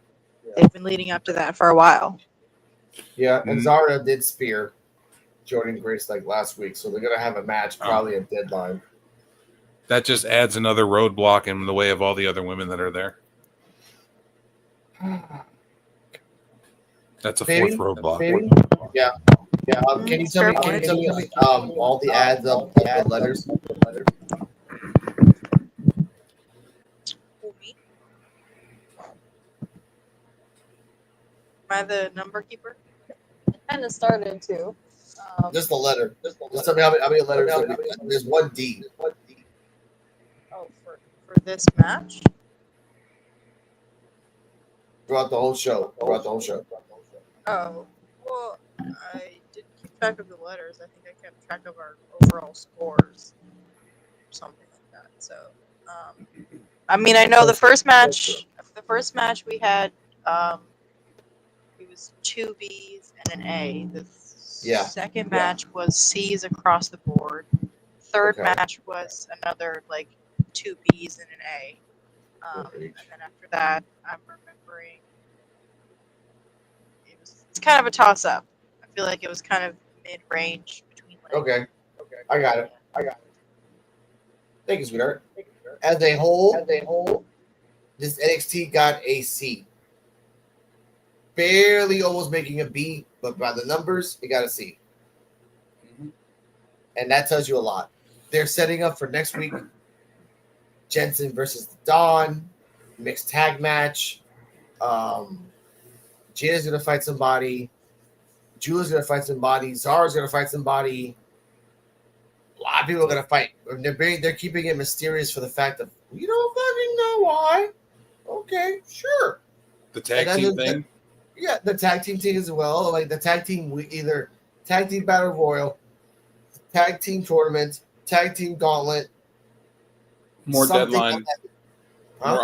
They've been leading up to that for a while. Yeah, and Zara did spear Jordan Grace like last week, so they're gonna have a match, probably a deadline. That just adds another roadblock in the way of all the other women that are there. That's a fourth roadblock. Yeah. Can you tell me all the ads of the letters? Am I the number keeper? Kind of started to. Just the letter. Just tell me how many letters there's one D. Oh, for this match? Throughout the whole show. Oh, well, I didn't keep track of the letters. I think I kept track of our overall scores. Something like that. So, I mean, I know the first match we had, it was 2 B's and an A. The second match was C's across the board. Third match was another, 2 B's and an A. And then after that, I'm remembering it's kind of a toss-up. I feel like it was kind of mid-range between. Okay. I got it. Thank you, sweetheart. As a whole, this NXT got a C. Barely almost making a B, but by the numbers, it got a C. And that tells you a lot. They're setting up for next week. Jensen versus Dawn, mixed tag match. Jada's gonna fight somebody. Julia's gonna fight somebody. Zara's gonna fight somebody. A lot of people are gonna fight. They're keeping it mysterious for the fact that we don't fucking know why. Okay, sure. The tag team thing. Yeah, the tag team thing as well. Like the tag team, either tag team battle royal, tag team tournament, tag team gauntlet. More deadline. Huh?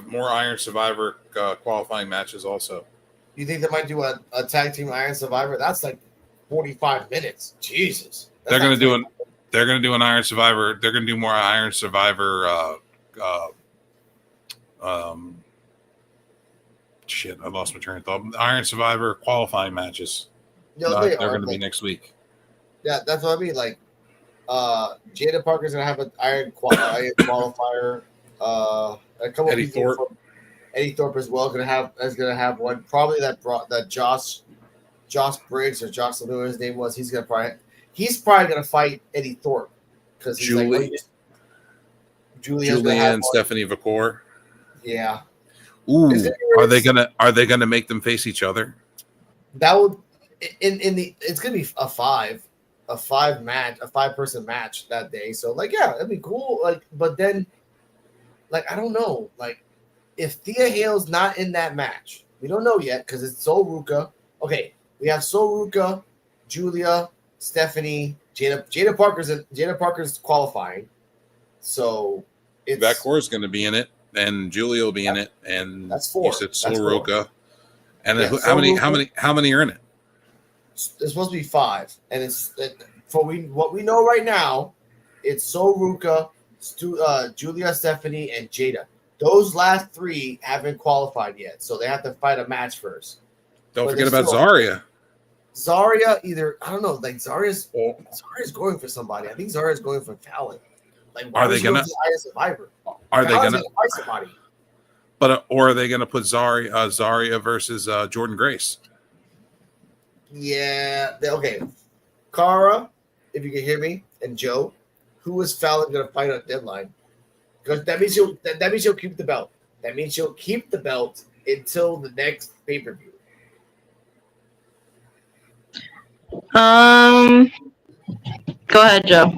More Iron Survivor qualifying matches also. You think they might do a tag team Iron Survivor? That's like 45 minutes. Jesus. They're gonna do an Iron Survivor. They're gonna do more Iron Survivor. Shit, I lost my train of thought. Iron Survivor qualifying matches. No, They're going to be next week. Yeah, that's what I mean. Like, Jada Parker's gonna have an Iron qualifier. A couple Eddie of people Thorpe. from Eddie Thorpe as well is gonna have one. Probably that Josh Briggs or Josh, whatever his name was. He's probably gonna fight Eddie Thorpe because Julie and Stephanie Vacor. Yeah. Ooh, are they gonna make them face each other? That would it's gonna be a five person match that day. So like, yeah, that'd be cool. Like, but then, like, I don't know. Like, if Thea Hale's not in that match, we don't know yet because it's Sol Ruka. Okay, we have Sol Ruka, Julia, Stephanie, Jada Parker's qualifying. So it's Vacor's going to be in it, and Julia will be in it, and that's four. You said Sol Ruka, and then yeah, how many are in it? It's supposed to be five, and what we know right now, it's Sol Ruka, Julia, Stephanie, and Jada. Those last three haven't qualified yet, so they have to fight a match first. Don't forget about Zarya. Zarya, I don't know, like Zarya's going for somebody. I think Zarya's going for Fallon. Like, are they gonna Survivor? Are they gonna fight somebody? But or are they gonna put Zarya versus Jordan Grace? Yeah. Okay. Cara, if you can hear me, and Joe, who is Fallon going to fight on deadline? Because that means she'll keep the belt. That means she'll keep the belt until the next pay-per-view. Go ahead, Joe.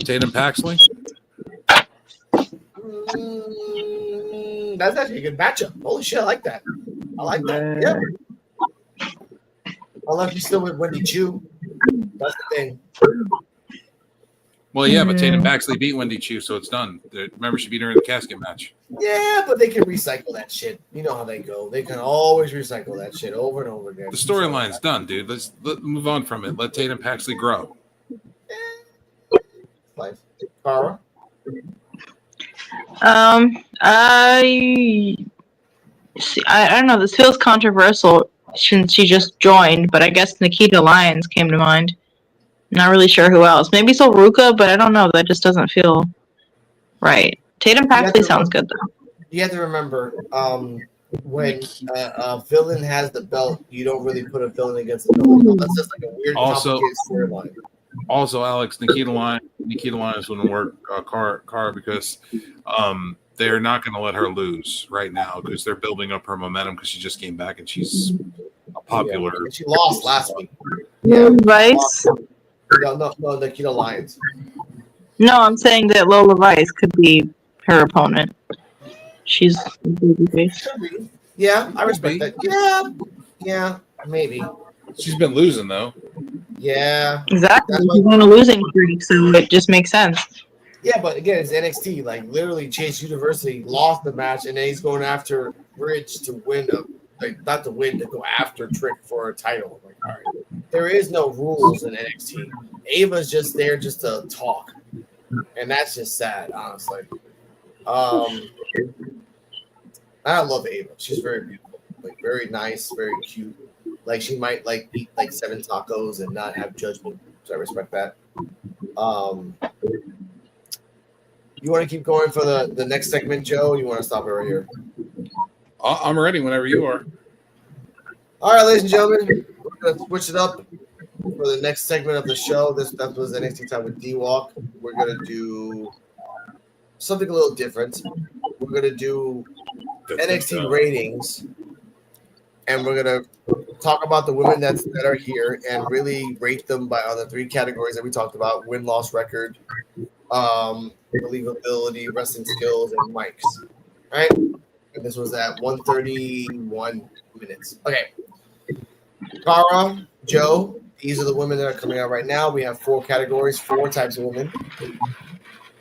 Tatum Paxley. That's actually a good matchup. Holy shit, I like that. I like that. Yeah. Unless you're still with Wendy Chu. That's the thing. Well, yeah, but Tatum Paxley beat Wendy Chu, so it's done. Remember, she beat her in the casket match. Yeah, but they can recycle that shit. You know how they go. They can always recycle that shit over and over again. The storyline's done, dude. Let's move on from it. Let Tatum Paxley grow. Life. Cara? I don't know. This feels controversial since she just joined, but I guess Nikita Lyons came to mind. Not really sure who else. Maybe Sol Ruka, but I don't know. That just doesn't feel right. Tatum Paxley sounds good though. You have to remember, when a villain has the belt, you don't really put a villain against the villain. That's just like a weird, complicated storyline. Also, Alex, Nikita Lyons wouldn't work Cara because they're not going to let her lose right now because they're building up her momentum because she just came back and she's a popular. Yeah. She lost last week. Yeah, Vice. No, Nikita Lyons. No, I'm saying that Lola Vice could be her opponent. She's a babyface. Yeah, I respect that. Yeah, maybe. She's been losing though. Yeah, exactly. She's on a losing streak, so it just makes sense. Yeah, but again, it's NXT. Like literally, Chase University lost the match, and then he's going after Bridge to win not to win, to go after Trick for a title. Like, all right, there is no rules in NXT. Ava's just there just to talk, and that's just sad, honestly. I love Ava. She's very beautiful, like very nice, very cute. Like she might like eat like 7 tacos and not have judgment. So I respect that. You want to keep going for the next segment, Joe? Or you want to stop it right here? I'm ready whenever you are. All right, ladies and gentlemen, we're gonna switch it up for the next segment of the show. That was NXT time with D-Walk. We're gonna do something a little different. We're gonna do NXT ratings, and we're gonna talk about the women that are here and really rate them by on the three categories that we talked about: win-loss record, believability, wrestling skills, and mics. All right, and this was at 1:31 minutes. Okay, Cara, Joe, these are the women that are coming out right now. We have four categories, four types of women.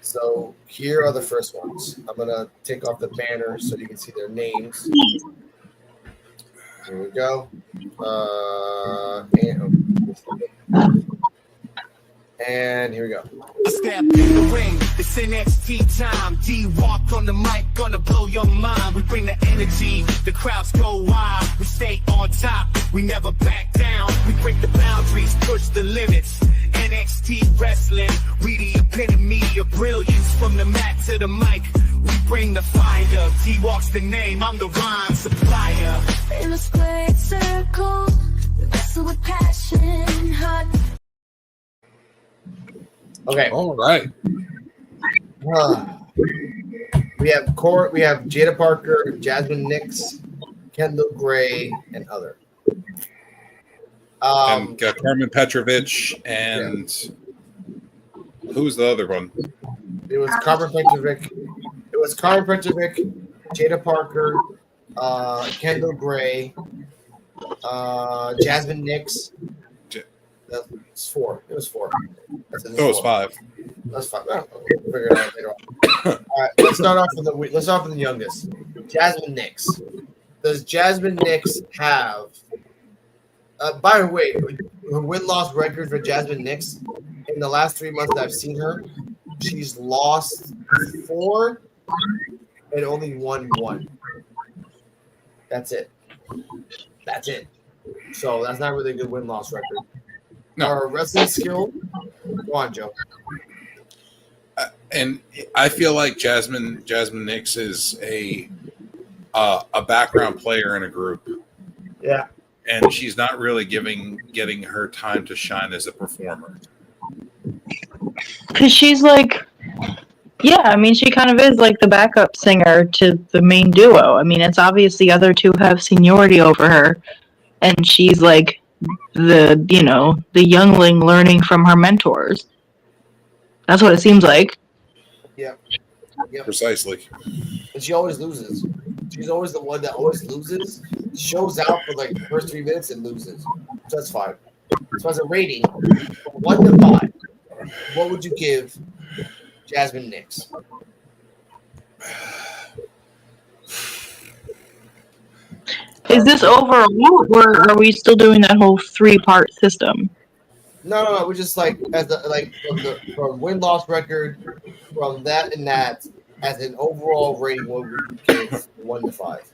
So here are the first ones. I'm gonna take off the banner so you can see their names. Here we go. And here we go. Step in the ring, it's NXT time. D-Walk on the mic, gonna blow your mind. We bring the energy, the crowds go wild. We stay on top, we never back down. We break the boundaries, push the limits. NXT wrestling, we the epitome of brilliance. From the mat to the mic, we bring the fire. D-Walk's the name, I'm the rhyme supplier. In a square circle, we wrestle with passion, heart. Okay. All right. We have Jada Parker, Jasmine Nix, Kendall Gray, and other. And got Carmen Petrovich and who's the other one? It was Carmen Petrovic. Jada Parker, Kendall Gray, Jasmine Nix. That's four. It was four. It was five. That's fine. We'll figure it out later on. All right, let's start off with the youngest. Jasmine Nix. Does Jasmine Nix have? By the way, her win-loss record for Jasmine Nix in the last 3 months that I've seen her, she's lost 4 and only won 1. That's it. So that's not really a good win-loss record. No. Her wrestling skill. Go on, Joe. And I feel like Jasmine Nix is a background player in a group. Yeah. And she's not really getting her time to shine as a performer. Because she's like, yeah, I mean, she kind of is like the backup singer to the main duo. I mean, it's obvious the other two have seniority over her, and she's like the youngling learning from her mentors. That's what it seems like. Yep. Precisely. And she always loses. She's always the one that always loses. Shows out for like the first 3 minutes and loses. So that's fine. So as a rating, from 1 to 5, what would you give Jasmine Nix? Is this overall, or are we still doing that whole 3-part system? No. We're just like from win-loss record, from that and that, as an overall rating, what would you give 1 to 5?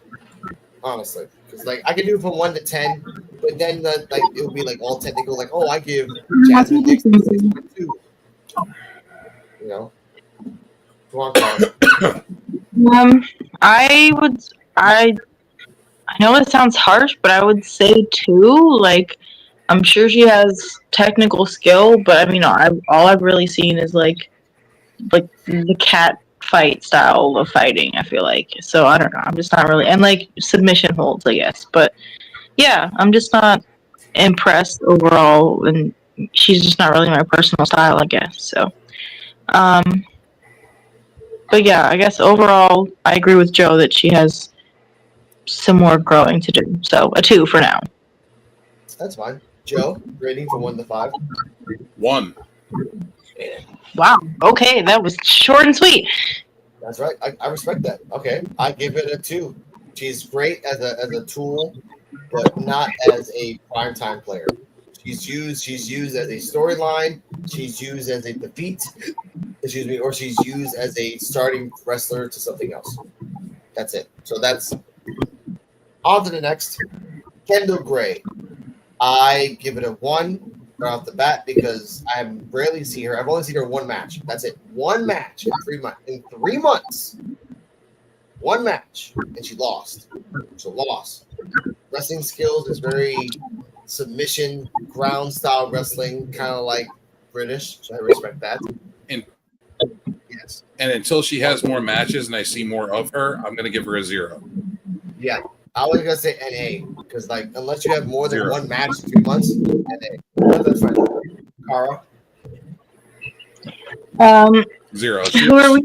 Honestly, because like I could do it from 1 to 10, but then it would be like all technical. Like, oh, I give Jasmine Nix 6.2. You know. Go on, Carl. I know it sounds harsh, but I would say 2. Like, I'm sure she has technical skill, but I mean, all I've really seen is like the cat fight style of fighting. I feel like, so I don't know. I'm just not really, and like submission holds, I guess. But yeah, I'm just not impressed overall, and she's just not really my personal style, I guess. So, but yeah, I guess overall, I agree with Joe that she has some more growing to do. So a 2 for now. That's fine. Joe, rating from 1 to 5. 1. Wow. Okay, that was short and sweet. That's right. I respect that. Okay, I give it a 2. She's great as a tool, but not as a primetime player. She's used as a storyline. She's used as a defeat. Excuse me, or she's used as a starting wrestler to something else. That's it. So that's on to the next. Kendall Gray. I give it a 1. right off the bat because I rarely see her. I've only seen her one match. That's it. One match in 3 months. In 3 months, one match, and she lost. So lost. Wrestling skills is very submission, ground style wrestling, kind of like British. So I respect that. And Yes. and until she has more matches and I see more of her, I'm gonna give her a 0. Yeah. I was gonna say NA because like unless you have more than 0. one match in 3 months, NA. That's fine. Cara. 0. Who are we?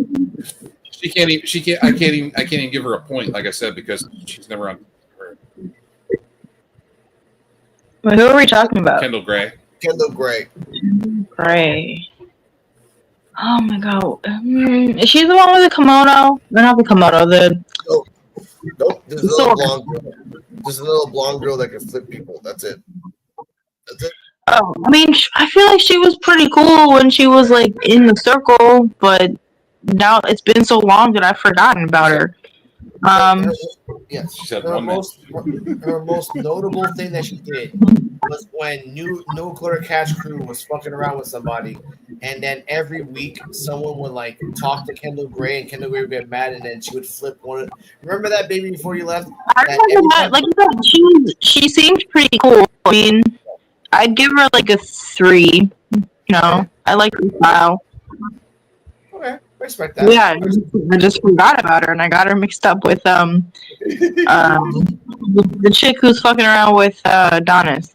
She can't even. She can't. I can't even give her a point. Like I said, because she's never on. Who are we talking about? Kendall Gray. Kendall Gray. Gray. Oh my god. Is she the one with the kimono? No, not the kimono. Nope. There's a little blonde girl. There's a little blonde girl that can flip people. That's it. That's it. Oh, I mean, I feel like she was pretty cool when she was like in the circle, but now it's been so long that I've forgotten about her. Yes. She said Her most notable thing that she did was when No Quarter Catch Crew was fucking around with somebody, and then every week someone would like talk to Kendall Gray, and Kendall Gray would get mad, and then she would flip one. Remember that baby before you left? I remember that. Like you said, she seemed pretty cool. I mean, I'd give her like a 3. You know, I like her style. Okay, respect that. Yeah, I just forgot about her, and I got her mixed up with the chick who's fucking around with Adonis.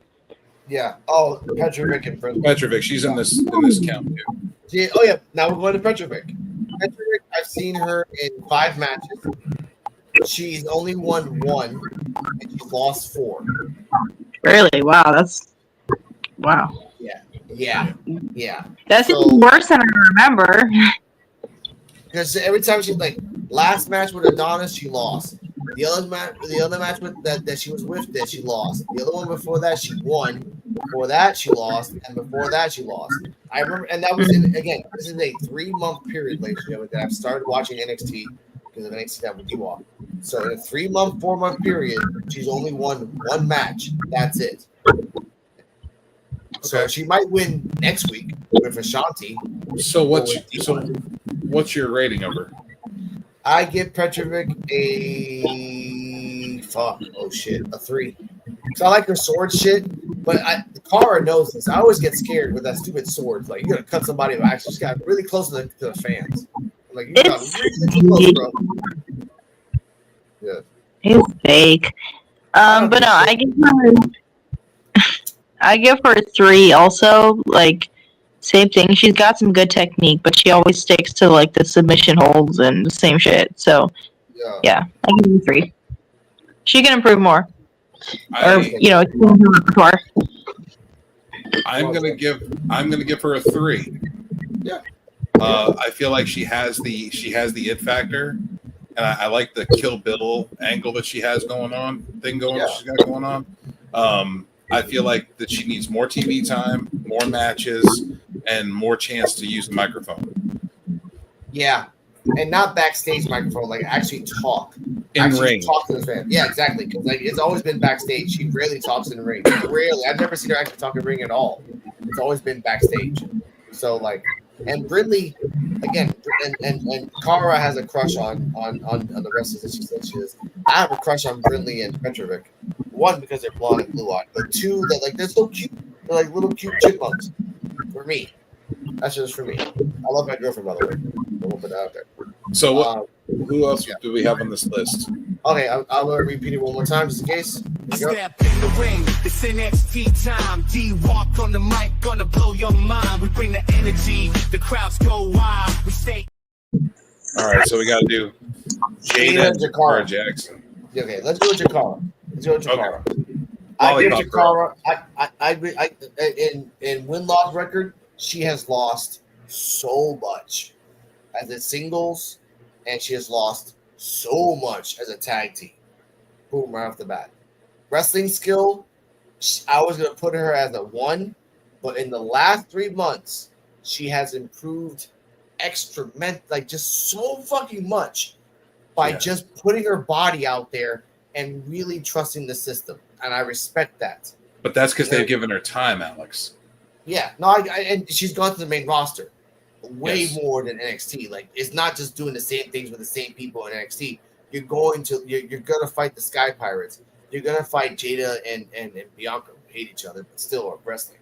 Yeah. Oh, Petrovic and Prince. Petrovic. She's in this count too. Yeah. Oh yeah. Now we're going to Petrovic. Petrovic. I've seen her in 5 matches. She's only won 1, and she's lost 4. Really? Wow. Yeah. That's even worse than I remember. Because every time she's like, last match with Adonis, she lost. The other match with that she was with, that she lost. The other one before that, she won. Before that, she lost, and before that, she lost. I remember, and that was again. This is a 3-month period, ladies and gentlemen, that I've started watching NXT because of NXT that with you all. So in a 3-month, 4-month period, she's only won 1 match. That's it. So she might win next week with Ashanti. So what's your rating of her? I give Petrovic a 3. So I like her sword shit, but Cara knows this. I always get scared with that stupid sword. Like you're gonna cut somebody who actually just got really close to the fans. Like you got really close, bro. Yeah. It's fake. But no, I give her a 3 also. Like, same thing. She's got some good technique, but she always sticks to, like, the submission holds and the same shit. So, yeah I give her a 3. She can improve more. Expand her repertoire. I'm gonna give her a 3. Yeah. I feel like she has the it factor, and I like the Kill Bill angle that she has going on. She's got going on. I feel like that she needs more TV time, more matches, and more chance to use the microphone. Yeah, and not backstage microphone. Like actually talk ring. Talk to the fan. Yeah, exactly. Because like it's always been backstage. She rarely talks in the ring. Rarely. I've never seen her actually talk in the ring at all. It's always been backstage. So like, and Brindley, again, and Cara has a crush on the wrestlers that she said she is. I have a crush on Brindley and Petrovic. 1, because they're blonde and blue-eyed, but 2, that like they're so cute. They're like little cute chipmunks. For me, that's just for me. I love my girlfriend, by the way. We'll put that out there. So who else do we have on this list? Okay, I'll repeat it one more time just in case. Step in the ring, it's NXT time. D-Walk on the mic, gonna blow your mind. We bring the energy, the crowds go wild. We stay. All right, so we got to do Jada and Jakara Jackson. Okay, let's do Jakara. Okay. I give Jakara. In win-loss record, she has lost so much as a singles, and she has lost so much as a tag team. Boom, right off the bat. Wrestling skill, I was gonna put her as a 1, but in the last 3 months, she has improved just so fucking much by just putting her body out there and really trusting the system, and I respect that. But that's because they've given her time, Alex. Yeah, no, and she's gone to the main roster way more than NXT. Like, it's not just doing the same things with the same people in NXT. You're gonna fight the Sky Pirates. You're gonna fight Jada and Bianca, who hate each other but still are wrestling.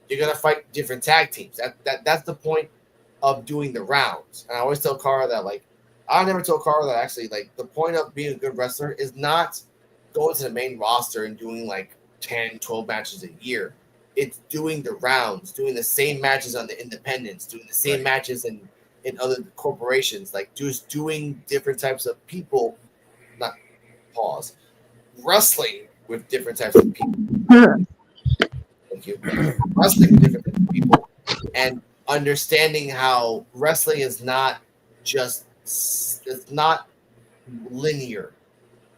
You're gonna fight different tag teams. That's the point of doing the rounds. And I always tell Cara that, like, I never told Cara that actually, like, the point of being a good wrestler is not going to the main roster and doing like 10, 12 matches a year. It's doing the rounds, doing the same matches on the independents, doing the same matches in other corporations, like just doing different types of people, not pause, wrestling with different types of people. Thank you. Wrestling with different types of people and understanding how wrestling is not just, it's not linear.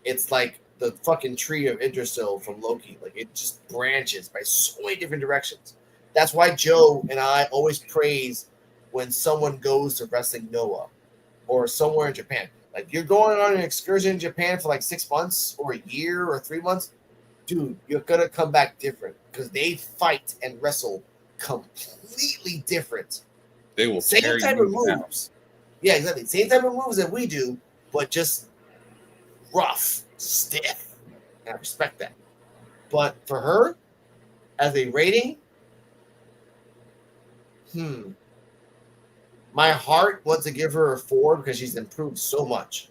It's like the fucking tree of Xristo from Loki. Like, it just branches by so many different directions. That's why Joe and I always praise when someone goes to Wrestling Noah or somewhere in Japan. Like, you're going on an excursion in Japan for like 6 months or a year or 3 months, dude, you're gonna come back different because they fight and wrestle completely different. They will same tear type you of moves. Yeah, exactly. Same type of moves that we do, but just rough, stiff. And I respect that. But for her, as a rating, my heart wants to give her a 4 because she's improved so much.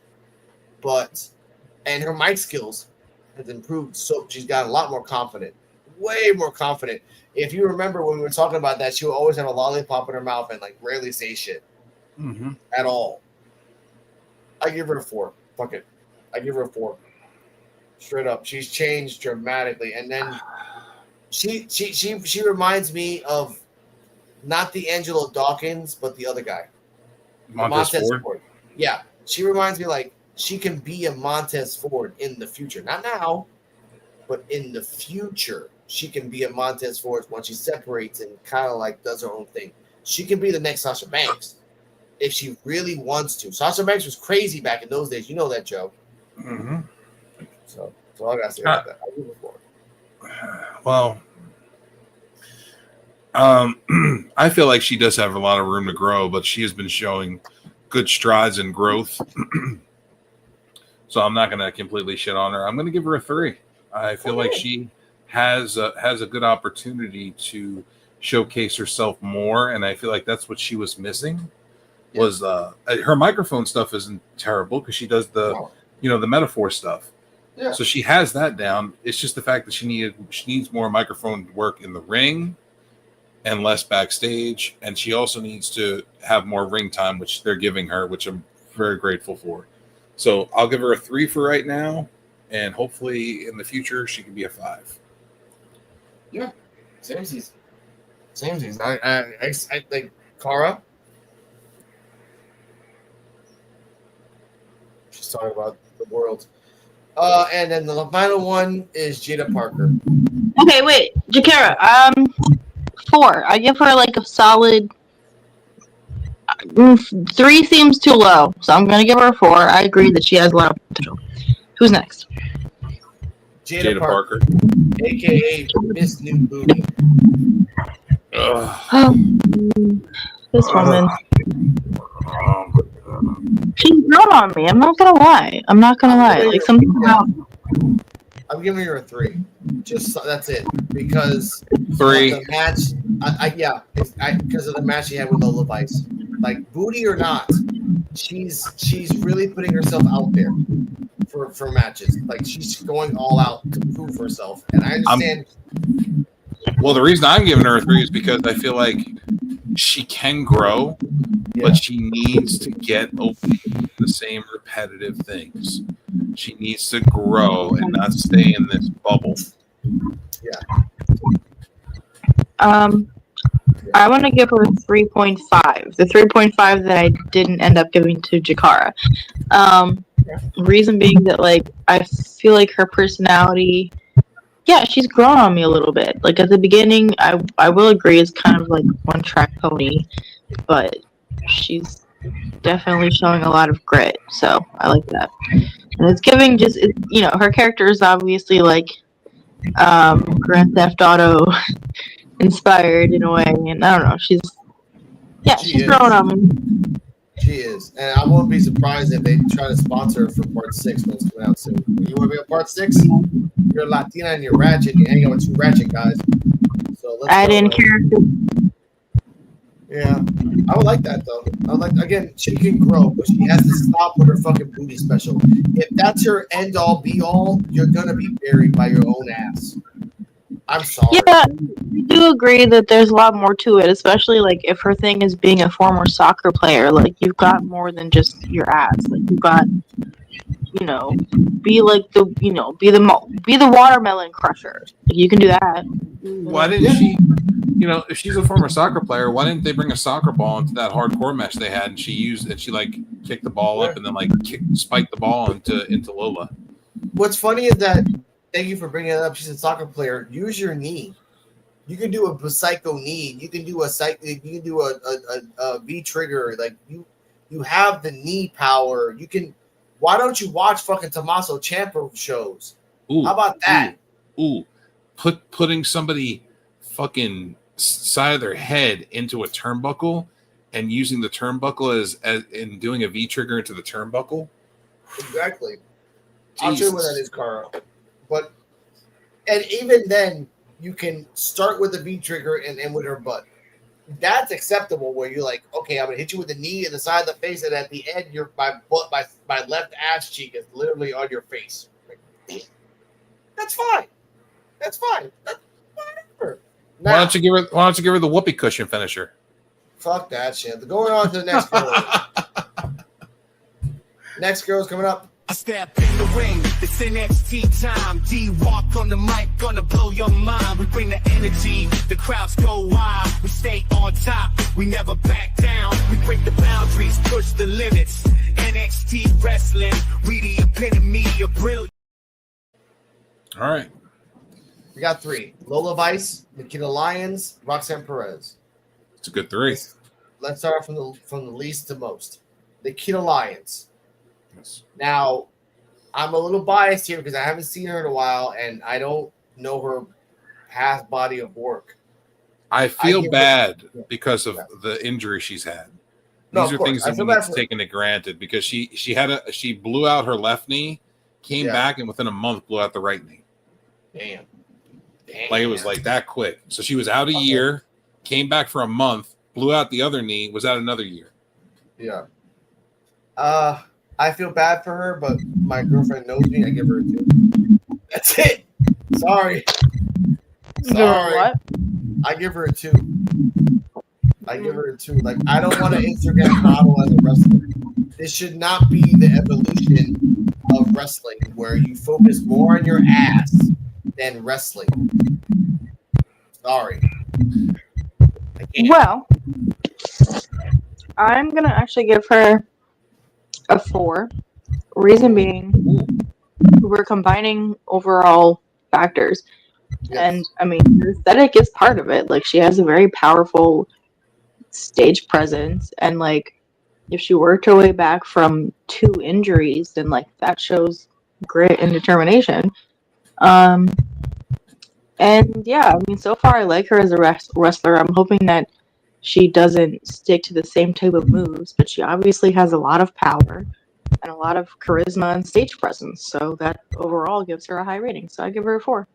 And her mic skills has improved, so she's got a lot more confident, way more confident. If you remember when we were talking about that, she would always have a lollipop in her mouth and like rarely say shit at all. I give her a 4. Fuck it. I give her a 4. Straight up. She's changed dramatically. And then she reminds me of not the Angelo Dawkins, but the other guy. Montez Ford. Yeah. She reminds me like she can be a Montez Ford in the future. Not now, but in the future. She can be a Montez Ford once she separates and kind of like does her own thing. She can be the next Sasha Banks if she really wants to. Sasha Banks was crazy back in those days. You know that, Joe. Mm-hmm. So that's all I got to say about that. I'll give it a 4. Well, I feel like she does have a lot of room to grow, but she has been showing good strides and growth. So I'm not going to completely shit on her. I'm going to give her a 3. I feel like she has a good opportunity to showcase herself more, and I feel like that's what she was missing. Was her microphone stuff isn't terrible because she does the metaphor stuff. Yeah. So she has that down. It's just the fact that she needs more microphone work in the ring and less backstage, and she also needs to have more ring time, which they're giving her, which I'm very grateful for. So I'll give her a 3 for right now, and hopefully in the future she can be a 5. Yeah, same season. I like Cara. She's talking about the world. And then the final one is Jada Parker. Okay, wait, Jakara. 4. I give her like a solid. 3 seems too low, so I'm gonna give her a 4. I agree that she has a lot of potential. Who's next? Jada Parker, aka Miss New Booty. This woman. She's grown on me. I'm not gonna lie. Like something about. I'm giving her a 3. Just that's it because 3. of the match. Because of the match she had with Lola Vice. Like, booty or not, she's really putting herself out there for matches. Like, she's going all out to prove herself, and I understand. Well, the reason I'm giving her a 3 is because I feel like she can grow, but she needs to get open to the same repetitive things. She needs to grow and not stay in this bubble. Yeah. I want to give her 3.5. The 3.5 that I didn't end up giving to Jakara. Reason being that, like, I feel like her personality, she's grown on me a little bit. Like, at the beginning, I will agree, it's kind of like one-track pony, but she's definitely showing a lot of grit, so I like that. And it's giving her character is obviously like Grand Theft Auto inspired in a way, and I don't know. She's She growing on me. She is, and I won't be surprised if they try to sponsor her for part 6 when it's coming out soon. You want to be on part 6? You're a Latina and you're ratchet. You hang out with 2 ratchet guys. So let's Add go, in man. character. Yeah, I would like that though. I would like, again, she can grow, but she has to stop with her fucking booty special. If that's your end all be all, you're gonna be buried by your own ass. I'm sorry. Yeah, I do agree that there's a lot more to it, especially like if her thing is being a former soccer player. Like you've got more than just your ass. Like you've got, be like the, be the watermelon crusher. Like, you can do that. Why didn't she? If she's a former soccer player, why didn't they bring a soccer ball into that hardcore match they had? And she like kicked the ball up and then like spiked the ball into Lola. What's funny is that, thank you for bringing it up. She's a soccer player. Use your knee. You can do a psycho knee. You can do a V trigger. Like you have the knee power. You can. Why don't you watch fucking Tommaso Ciampa shows? Ooh, how about that? Ooh. Putting somebody fucking side of their head into a turnbuckle and using the turnbuckle as in doing a V trigger into the turnbuckle. Exactly. Jesus. I'll show you what that is, Carl. But and even then, you can start with the V trigger and end with her butt. That's acceptable. Where you're like, okay, I'm gonna hit you with the knee in the side of the face, and at the end, my left ass cheek is literally on your face. That's fine. That's fine. That's whatever. Now, Why don't you give her the whoopee cushion finisher? Fuck that shit. Going on to the next girl. Next girl's coming up. I step in the ring, it's NXT time. D-Walk on the mic, gonna blow your mind. We bring the energy, the crowds go wild. We stay on top, we never back down. We break the boundaries, push the limits. NXT wrestling, we the epitome of brilliance. All right. We got 3. Lola Vice, Nikita Lyons, Roxanne Perez. It's a good 3. Let's start from the least to most. Nikita Lyons. Yes. Now, I'm a little biased here because I haven't seen her in a while, and I don't know her past body of work. I feel bad because of the injury she's had. No, These of are course. things I that feel we bad need to for take into granted because she blew out her left knee, came back, and within a month blew out the right knee. Damn. Like it was like that quick. So she was out a year, came back for a month, blew out the other knee, was out another year. Yeah. I feel bad for her, but my girlfriend knows me. I give her a 2. That's it. Sorry. What? I give her a 2. I give her a 2. Like, I don't want an Instagram model as a wrestler. This should not be the evolution of wrestling where you focus more on your ass than wrestling. Sorry. Well, I'm gonna actually give her a 4. Reason being, we're combining overall factors. Yes. And I mean, the aesthetic is part of it. Like, she has a very powerful stage presence, and like, if she worked her way back from 2 injuries, then like that shows grit and determination. And yeah, I mean, so far I like her as a wrestler. I'm hoping that she doesn't stick to the same type of moves, but she obviously has a lot of power and a lot of charisma and stage presence. So that overall gives her a high rating. So I give her a 4.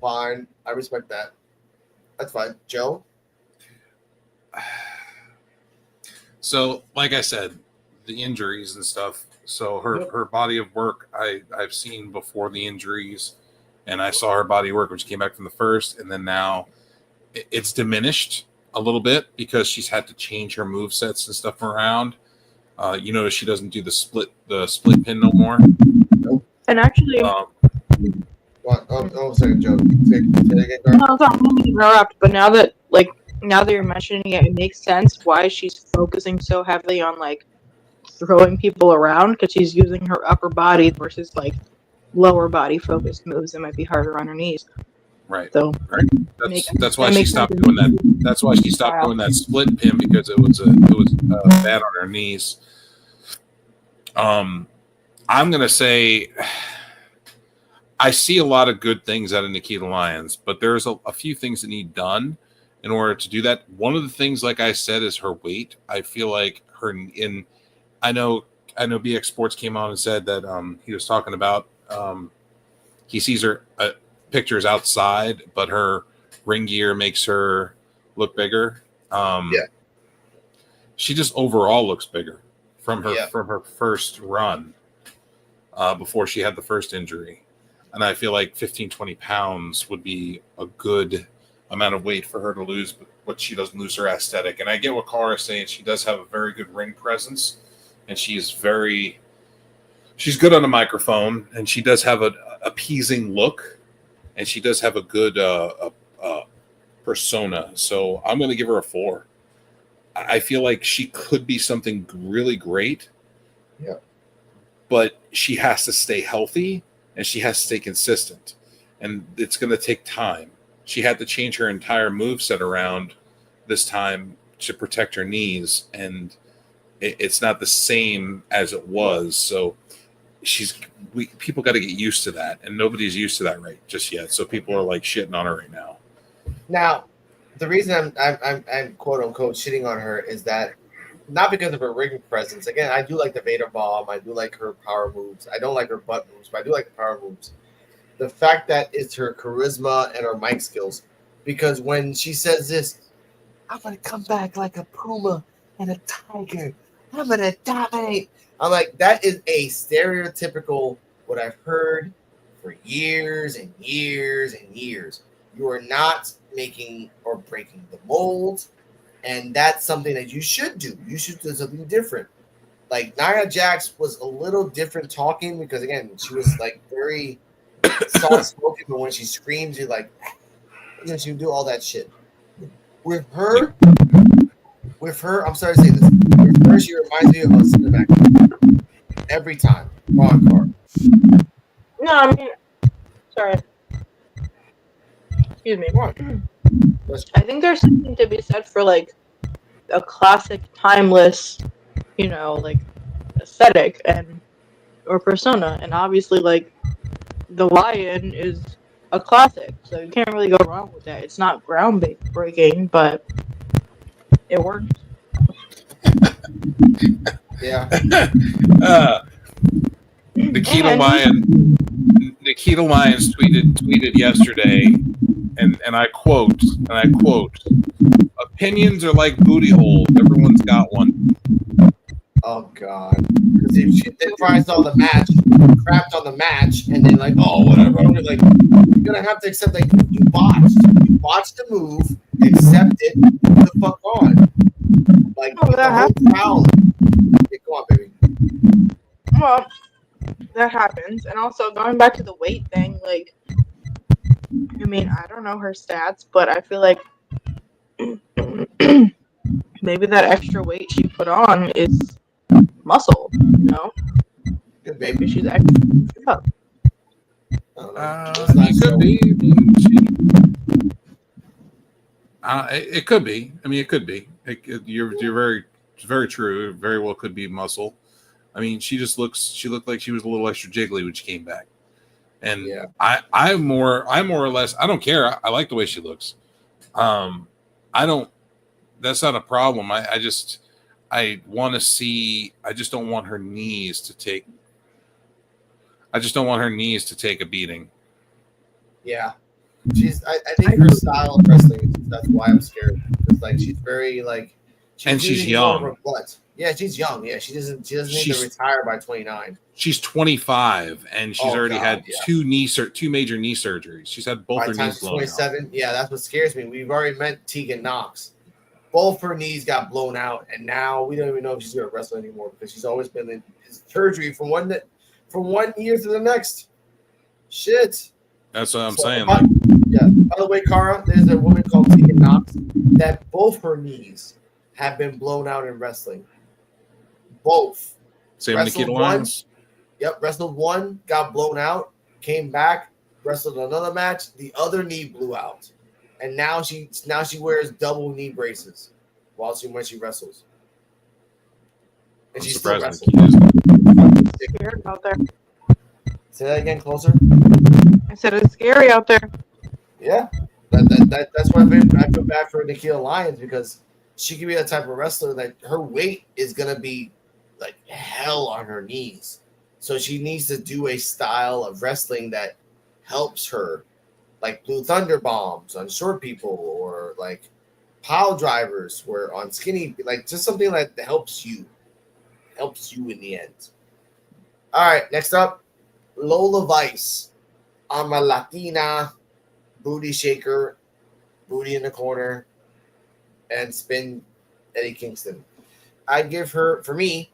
Fine. I respect that. That's fine. Joe? So, like I said, the injuries and stuff. So her body of work I've seen before the injuries, and I saw her body of work when she came back from the first, and then now it's diminished a little bit because she's had to change her move sets and stuff around. You notice she doesn't do the split pin no more. And actually, What? Oh, sorry, Joe. Say it again, Carl. no, I'm not going to interrupt, but now that you're mentioning it, it makes sense why she's focusing so heavily on like throwing people around, because she's using her upper body versus like lower body focused moves that might be harder on her knees. Right. So that's why she stopped doing that. That's why she stopped doing that split pin, because it was bad on her knees. I'm gonna say I see a lot of good things out of Nikita Lyons, but there's a few things that need done in order to do that. One of the things, like I said, is her weight. I feel like I know BX Sports came on and said that he was talking about he sees her pictures outside, but her ring gear makes her look bigger. She just overall looks bigger from her first run before she had the first injury. And I feel like 15, 20 pounds would be a good amount of weight for her to lose, but she doesn't lose her aesthetic. And I get what Cara is saying. She does have a very good ring presence, and she's good on the microphone, and she does have an appeasing look, and she does have a good persona. So I'm going to give her a 4. I feel like she could be something really great. Yeah. But she has to stay healthy, and she has to stay consistent. And it's going to take time. She had to change her entire moveset around this time to protect her knees, and it's not the same as it was. So people got to get used to that, and nobody's used to that right just yet. So people are like shitting on her right now. Now, the reason I'm quote unquote shitting on her is that not because of her ring presence. Again, I do like the Vader bomb. I do like her power moves. I don't like her butt moves, but I do like the power moves. The fact that it's her charisma and her mic skills, because when she says this, I'm gonna come back like a puma and a tiger. I'm gonna dominate. I'm like, that is a stereotypical what I've heard for years and years and years. You are not making or breaking the mold, and that's something that you should do. You should do something different. Like Nia Jax was a little different talking because again, she was like very soft spoken, but when she screams, you're like, she would do all that shit. With her, I'm sorry to say this. With her, she reminds me of a cinematic every time. Wrong card. No, I mean, sorry. Excuse me. I think there's something to be said for like a classic, timeless, like aesthetic or persona, and obviously like the Lion is a classic, so you can't really go wrong with that. It's not groundbreaking, but it works. Yeah. Nikita Lyons tweeted yesterday, and I quote, opinions are like booty holes. Everyone's got one. Oh God! Because if she then tries on the match, crapped on the match, and then like, oh whatever, I'm like, you're gonna have to accept that you botched the move, accept it, move the fuck on. Like the whole crowd. Yeah, go on, baby. Well, that happens, and also going back to the weight thing, like, I mean, I don't know her stats, but I feel like maybe that extra weight she put on is muscle, Maybe she's actually up. It could be. It could be. I mean, it could be. You're very true. It very well could be muscle. I mean, she looked like she was a little extra jiggly when she came back. And yeah. I more or less, I don't care. I like the way she looks. That's not a problem. I want to see, I just don't want her knees to take a beating. Yeah. I think her style of wrestling, that's why I'm scared. Because like she's very like she's young. Yeah, she's young. Yeah, she doesn't need to retire by 29. She's 25 and she's already had two major knee surgeries. She's had both her knees blown 27. out. Yeah, that's what scares me. We've already met Tegan Knox. Both her knees got blown out, and now we don't even know if she's gonna wrestle anymore because she's always been in surgery from one year to the next. Shit. That's what I'm saying. By the way, Cara, there's a woman called Tegan Knox that both her knees have been blown out in wrestling. Both. Same with Nikita Lyons. Yep, wrestled one, got blown out, came back, wrestled another match, the other knee blew out. And now she wears double knee braces when she wrestles. And she's still wrestling. Out there. Say that again, closer. I said it's scary out there. Yeah, that's why I feel bad for Nikki Lyons, because she could be the type of wrestler that her weight is gonna be like hell on her knees. So she needs to do a style of wrestling that helps her, like Blue Thunder bombs on short people, or like pile drivers where on skinny, like just something like that helps you in the end. All right, next up, Lola Vice. I'm a Latina booty shaker, booty in the corner, and spin Eddie Kingston. I give her, for me,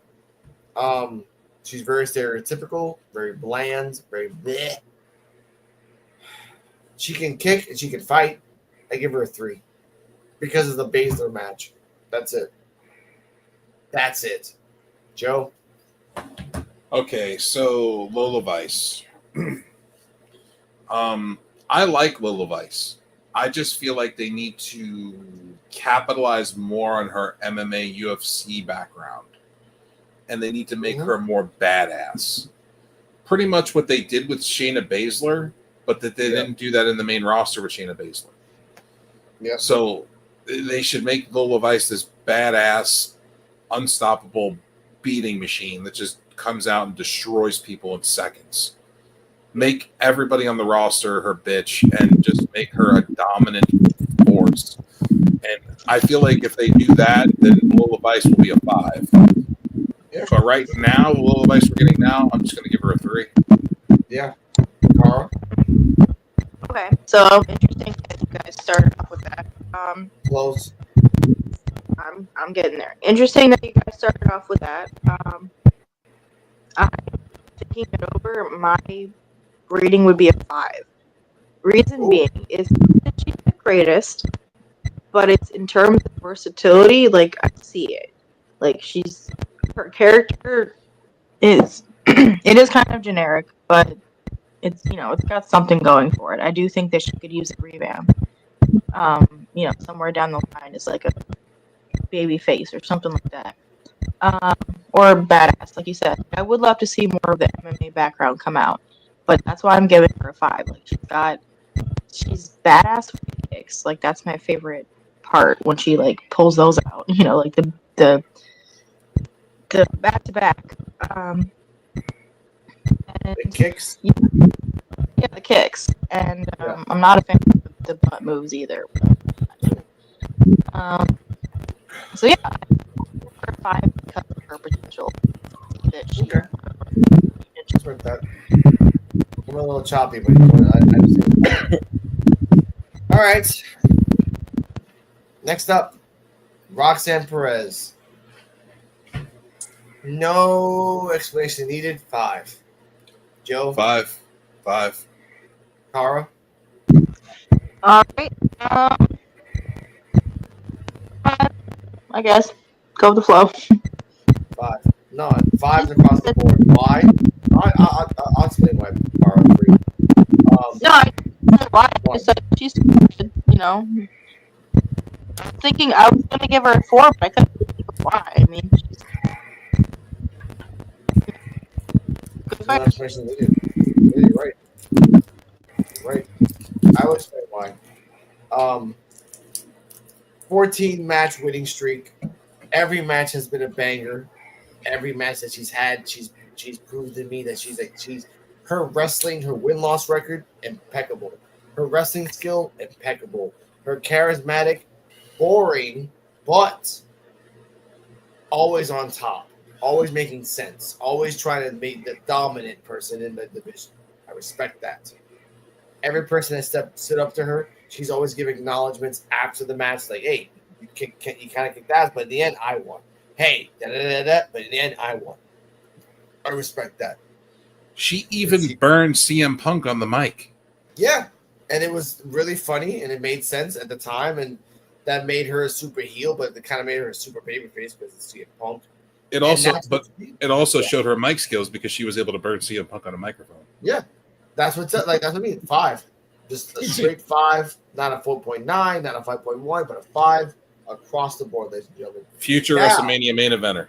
she's very stereotypical, very bland, very bleh. She can kick and she can fight. I give her a 3 because of the Baszler match. That's it. That's it. Joe? Okay, so Lola Vice. I like Lola Vice. I just feel like they need to capitalize more on her MMA UFC background, and they need to make her more badass. Pretty much what they did with Shayna Baszler, but that they didn't do that in the main roster with Shayna Baszler. Yeah. So they should make Lola Vice this badass, unstoppable beating machine that just comes out and destroys people in seconds. Make everybody on the roster her bitch and just make her a dominant force. And I feel like if they do that, then Lola Vice will be a 5. Yeah. But right now, the Lola Vice we're getting now, I'm just going to give her a 3. Yeah. Carl? Okay, so interesting that you guys started off with that. Close. I'm getting there. Interesting that you guys started off with that. I thinking it over, my rating would be a 5. Reason being is that she's the greatest, but it's in terms of versatility, like I see it. Like her character is it is kind of generic, but it's it's got something going for it. I do think that she could use a revamp. Somewhere down the line is like a baby face or something like that. Or badass, like you said. I would love to see more of the MMA background come out, but that's why I'm giving her a 5. Like she's badass with the kicks. Like that's my favorite part when she like pulls those out. Like the back to back. The kicks. Yeah, the kicks, and I'm not a fan of the butt moves either. So yeah, I give her a 5 because of her potential. Okay. Just like that. I'm a little choppy, but I understand. All right. Next up, Roxanne Perez. No explanation needed. 5. Joe? 5. Cara? All right. I guess go with the flow. 5. No, 5's across the board. Why? I'll explain why. Cara, for you. No, I don't know why. I said she's good, Thinking I was gonna give her a 4, but I couldn't think of why. I mean, she's good No fighter. explanation needed. Yeah, you're right. Right. I will explain why. 14 match winning streak. Every match has been a banger. Every match that she's had, she's proved to me that she's her wrestling, her win-loss record, impeccable. Her wrestling skill, impeccable. Her charismatic, boring, but always on top, always making sense, always trying to be the dominant person in the division. I respect that. Every person that stood up to her, she's always giving acknowledgments after the match, like, "Hey, you kind of kicked ass, but in the end, I won. Hey, but in the end, I won." I respect that. She even burned CM Punk on the mic. Yeah, and it was really funny, and it made sense at the time, and that made her a super heel, but it kind of made her a super babyface because it's CM Punk. It also showed her mic skills because she was able to burn CM Punk on a microphone. Yeah, that's what I mean. 5, just a straight 5, not a 4.9, not a 5.1, but a 5 across the board, ladies and gentlemen. Future WrestleMania main eventer.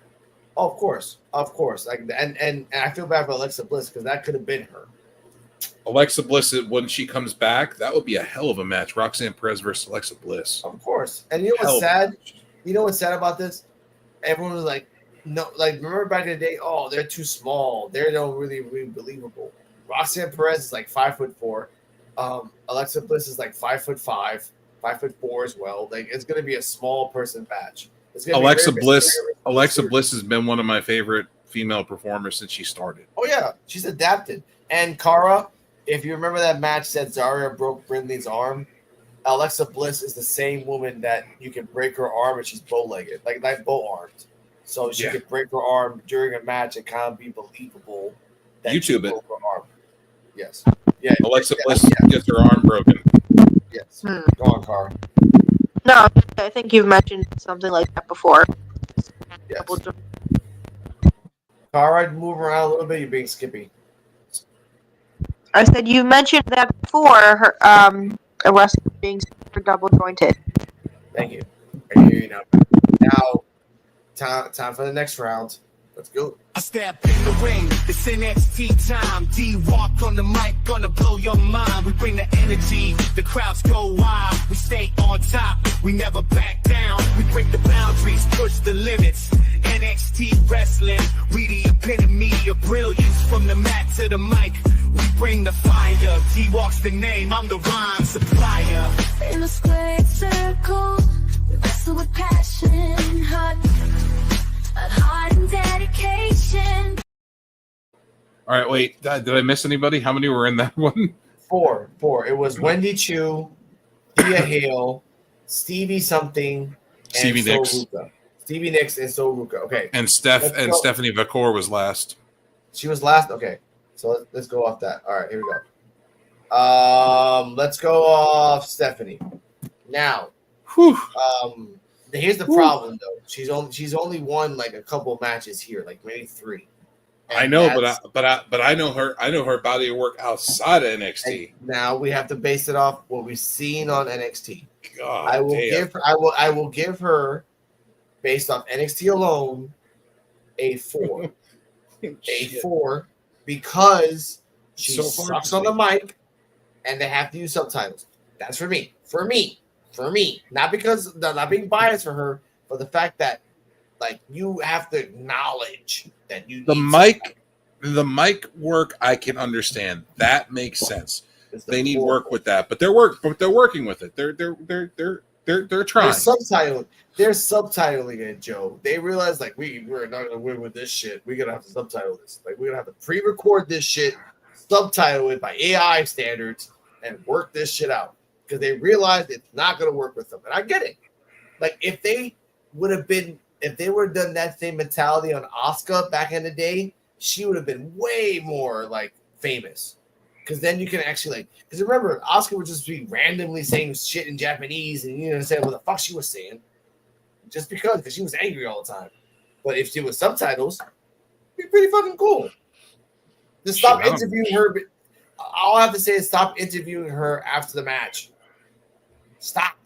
Oh, of course. Like, and I feel bad for Alexa Bliss because that could have been her. Alexa Bliss, when she comes back, that would be a hell of a match. Roxanne Perez versus Alexa Bliss. Of course. And you know what's sad? You know what's sad about this? Everyone was like, no, like remember back in the day, oh, they're too small. They don't really believable. Roxanne Perez is like 5'4". Alexa Bliss is like 5'5", 5'4" as well. Like it's gonna be a small person match. Alexa Bliss has been one of my favorite female performers since she started. Oh yeah, she's adapted. And Cara, if you remember that match that Zarya broke Brindley's arm, Alexa Bliss is the same woman that you can break her arm and she's bow-legged, like bow-armed. So she could break her arm during a match and kind of be believable. That YouTube it. Her arm. Yes. Yeah. Alexa Bliss gets her arm broken. Yes. Go on, Cara. No, I think you've mentioned something like that before. Yes. Cara, move around a little bit. You're being skippy. I said you mentioned that before. Her a wrestler being super double jointed. Thank you. I can hear you now. Now, time for the next round. Let's go. I step in the ring, it's NXT time. D-Walk on the mic, gonna blow your mind. We bring the energy, the crowds go wild. We stay on top, we never back down. We break the boundaries, push the limits. NXT wrestling, we the epitome of brilliance. From the mat to the mic, we bring the fire. D-Walk's the name, I'm the rhyme supplier. In a square circle, we wrestle with passion, heart and dedication. All right, wait. Did I miss anybody? How many were in that one? Four. It was Wendy Chu, Thea Hale, Stevie something, Stevie and Nicks. Soruka. Stevie Nicks and Soruka. Okay. And Stephanie Vakor was last. She was last. Okay. So let's go off that. All right, here we go. Let's go off Stephanie. Now, here's the problem though. She's only won like a couple matches here, like maybe 3. And I know, but I know her. I know her body of work outside of NXT. Now we have to base it off what we've seen on NXT. God, I will give her based off NXT alone a 4. A 4 because she sucks on the mic and they have to use subtitles. That's for me. For me. Not because not being biased for her, but the fact that like you have to acknowledge that you the mic work I can understand. That makes sense. They need work with that, but they're working with it. They're trying. They're subtitling it, Joe. They realize like we're not gonna win with this shit. We're gonna have to subtitle this. Like we're gonna have to pre-record this shit, subtitle it by AI standards, and work this shit out. Because they realized it's not gonna work with them. And I get it. Like if they would have done that same mentality on Asuka back in the day, she would have been way more like famous. Because then you can actually like, because remember, Asuka would just be randomly saying shit in Japanese and you understand what the fuck she was saying. Just because she was angry all the time. But if she was subtitles, it'd be pretty fucking cool. Just stop interviewing her. All I have to say is stop interviewing her after the match. Stop.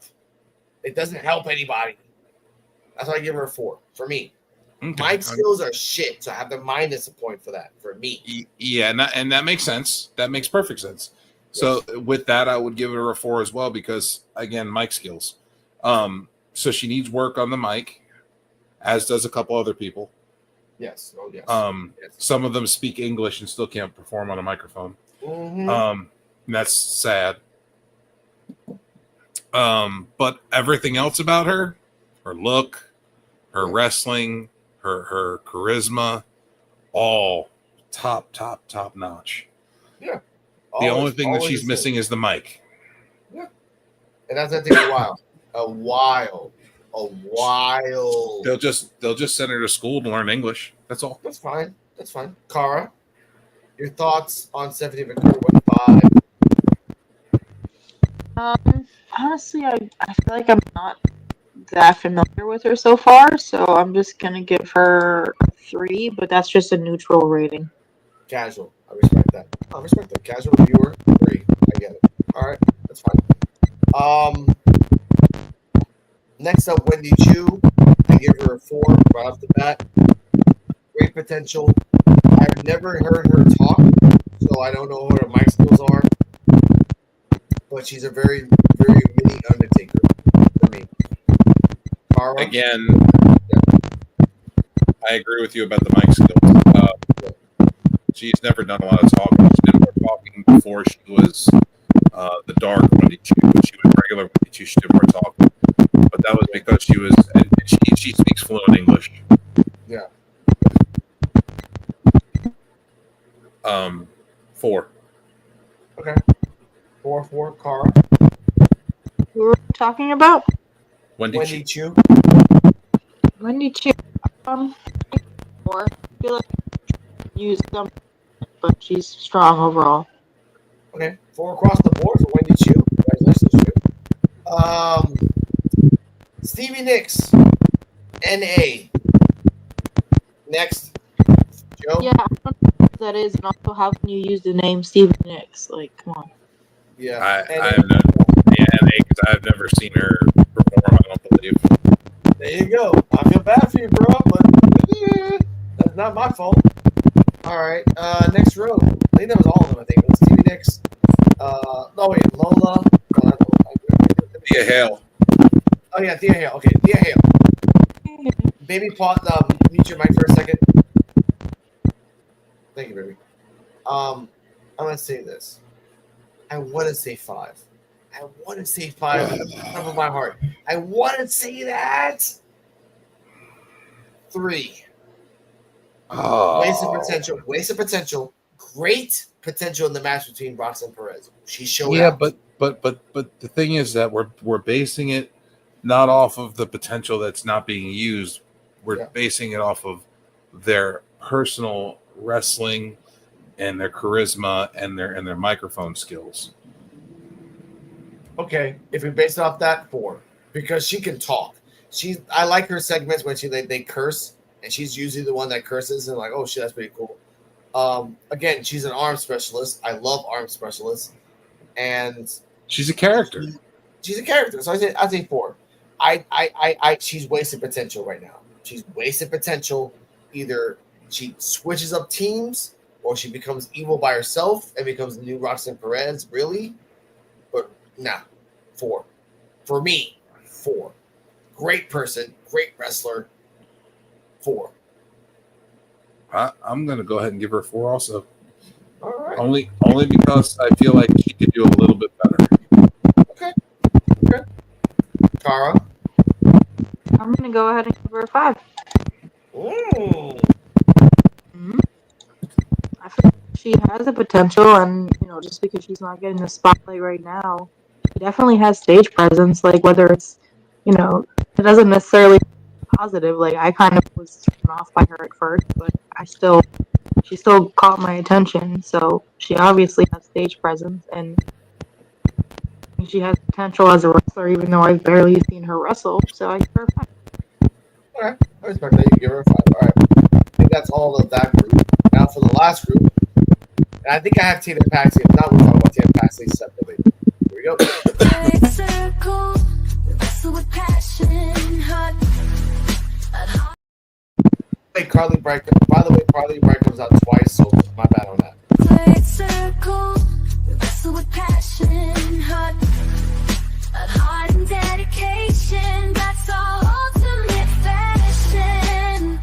It doesn't help anybody. That's why I give her a 4 for me. Okay. My skills are shit, so I have to minus a point for that for me. Yeah, and that makes sense. That makes perfect sense. Yes. So with that, I would give her a 4 as well because again, mic skills. So she needs work on the mic, as does a couple other people. Yes. Oh yes. Yes. Some of them speak English and still can't perform on a microphone. Mm-hmm. And that's sad. But everything else about her look, her wrestling, her charisma, all top notch. Yeah. The only thing that she's missing is the mic. Yeah. And that's gonna take a while. A while. They'll just send her to school to learn English. That's all. That's fine. Cara, your thoughts on Stephanie McCurry 1-5? Honestly, I feel like I'm not that familiar with her so far, so I'm just gonna give her a 3, but that's just a neutral rating. Casual. I respect that. Casual viewer 3. I get it. All right, that's fine. Next up, Wendy Chu. I give her a 4 right off the bat. Great potential. I've never heard her talk, so so I don't know what her mic skills are. But she's a very, very mini Undertaker for me. Cara? Again, I agree with you about the mic skills. She's never done a lot of talking. She did more talking before she was the dark Wendy Chu. When she was regular Wendy Chu, she did more talking. But that was because she was, and she speaks fluent English. Yeah. 4. Okay. 4, Cara. Who were we talking about? Wendy Chu. Chu. Wendy Chu. 4. I feel like use some, but she's strong overall. Okay. 4 across the board for Wendy Chu. Congratulations, Chu. Stevie Nicks. NA. Next. Joe? Yeah, I don't know what that is, and also how can you use the name Stevie Nicks? Like, come on. Yeah. I've never seen her perform, I don't believe. There you go. I feel bad for you, bro, but that's not my fault. All right. Next row. I think that was all of them. I think it was Stevie Nicks. Lola. Thea Hale. Oh yeah, Thea Hale. Okay, Thea Hale. Baby pot. Mute your mic for a second. Thank you, baby. I'm gonna say this. I want to say 5. I want to say 5 at the top of my heart. I want to say that. 3. Oh. Waste of potential. Great potential in the match between Roxanne and Perez. She showed Yeah, out. but the thing is that we're basing it not off of the potential that's not being used. We're basing it off of their personal wrestling and their charisma and their microphone skills. Okay, if we base it off that, 4, because she can talk. I like her segments when they curse, and she's usually the one that curses, and like, oh shit, that's pretty cool. Again, she's an arm specialist. I love arm specialists, and she's a character. She's a character, so I say 4. She's wasted potential right now. She's wasted potential. Either she switches up teams, or she becomes evil by herself and becomes the new Roxanne Perez. Really, but nah. 4. For me, 4. Great person, great wrestler. 4. I'm gonna go ahead and give her a 4 also. All right. Only because I feel like she could do a little bit better. Okay. Cara. I'm gonna go ahead and give her a 5. Ooh. I feel like she has the potential, and just because she's not getting the spotlight right now, she definitely has stage presence. Like whether it's, it doesn't necessarily positive. Like I kind of was turned off by her at first, but she still caught my attention. So she obviously has stage presence, and she has potential as a wrestler, even though I've barely seen her wrestle. So I give her a 5. All right. I respect that. You give her a 5. All right. I think that's all of that group. Now for the last group. And I think I have Tatum Paxley. If not, we'll talk about Tatum Paxley separately. Here we go. Great circle, wrestle with passion, hot. Hey, Carly Bright. By the way, Carly Bright comes out twice, so my bad on that. Great circle, wrestle with passion, hot. Heart and dedication, that's our ultimate fashion.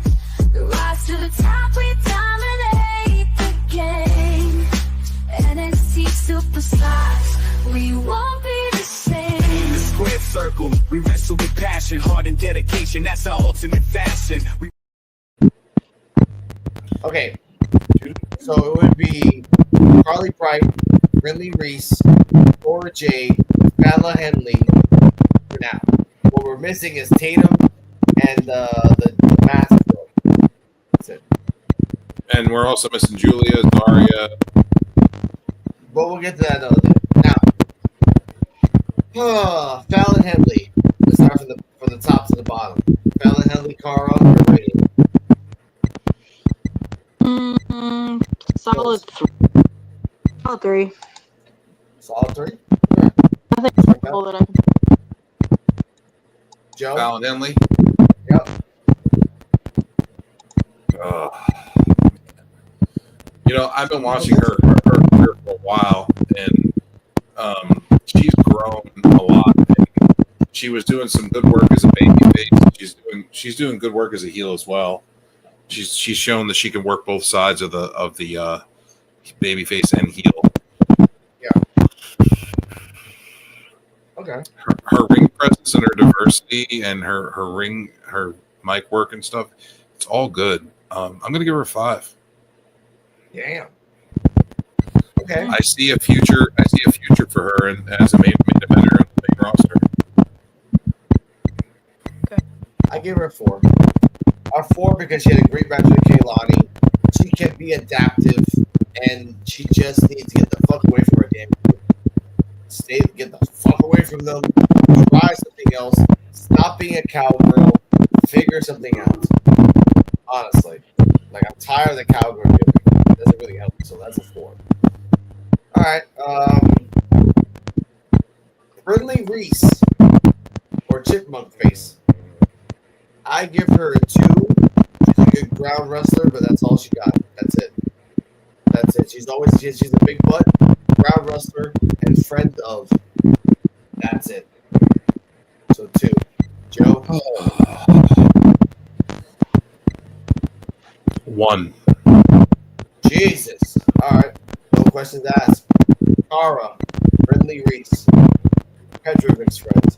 The rise to the top, we dominate the game. NXT superstars, we won't be the same. The square circle, we wrestle with passion, heart and dedication, that's our ultimate fashion. Okay. So it would be Carly Bright, Brinley Reese, Cora Jade, Pamela Henley for now. What we're missing is Tatum and the mask girl. That's it. And we're also missing Julia, Daria. But we'll get to that another day. Now, Fallon Henley. Let's start from the top to the bottom. Fallon Henley, Cara, or rating? Solid 3. Solid 3. Solid 3? I think it's cool that I can. Joe? Fallon Henley. Yep. I've been watching her while, and she's grown a lot. And she was doing some good work as a babyface. She's doing good work as a heel as well. She's shown that she can work both sides of the babyface and heel. Okay. Her ring presence and her diversity and her mic work and stuff, it's all good. I'm gonna give her a 5. Damn. Okay. I see a future for her and as a main eventer on the main roster. I give her a 4. A 4 because she had a great match with Kaylani. She can be adaptive, and she just needs to get the fuck away from her damn. Get the fuck away from them. Try something else. Stop being a cowgirl. Figure something out. Honestly, like I'm tired of the cowgirl gimmick. It doesn't really help. So that's a 4. All right. Friendly Reese or Chipmunk Face. I give her a 2. She's a good ground wrestler, but that's all she got. That's it. She's a big butt, ground wrestler, and friend of. That's it. So 2. Joe? 1. Jesus. All right. No questions asked. Cara, Friendly Reese, Petrovic's friend.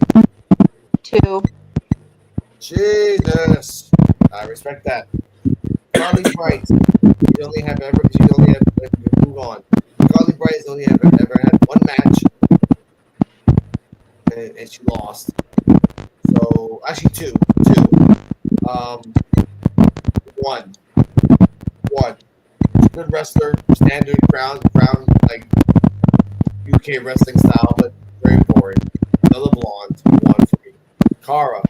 2. Jesus. I respect that. Carly Bright. Move on. Carly Bright has only ever had one match, and she lost. So actually 2. 1. Good wrestler, standard ground like UK wrestling style, but very boring. Another blonde. 1 for me. Cara.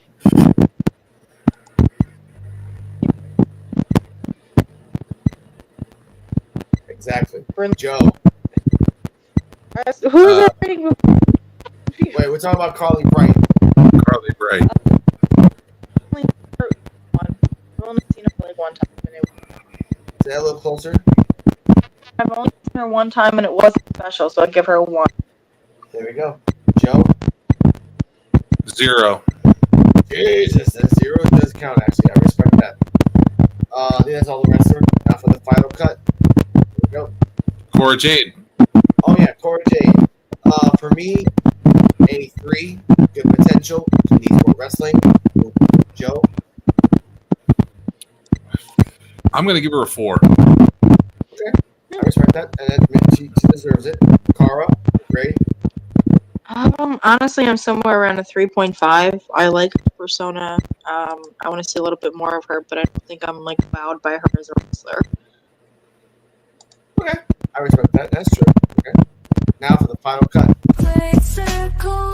Exactly. Joe. Who was that rating? Wait, we're talking about Carly Bright. Carly Bright. Only one. I've only seen her like one time. And Is that a little closer? I've only seen her one time and it wasn't special, so I'd give her a 1. There we go. Joe? 0. Jesus, that 0 does count, actually. I respect that. I think that's all the wrestler. Now for the final cut. Here we go. Cora Jade. Oh, yeah, Cora Jade. For me, a 3. Good potential. She needs more wrestling. Joe? I'm going to give her a 4. Okay. I respect that. And then she deserves it. Cara, great. Honestly, I'm somewhere around a 3.5. I like her persona. I want to see a little bit more of her, but I don't think I'm like wowed by her as a wrestler. Okay. I respect that. That's true. Okay. Now for the final cut. Great circle,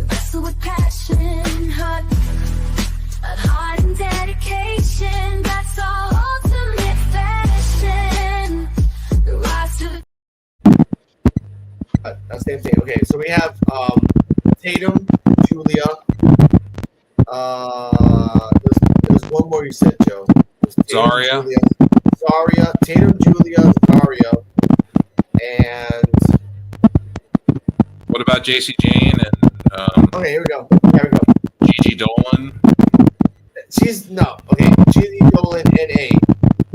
wrestle with passion, heart and dedication. That's all ultimate fashion. The rise to That's the same thing. Okay, so we have Tatum, Julia. There's one more you said, Joe. Zaria. Zaria, Tatum, Julia, Zaria, and What about JC Jane and okay, here we go. Gigi Dolan? She's Gigi Dolan, NA.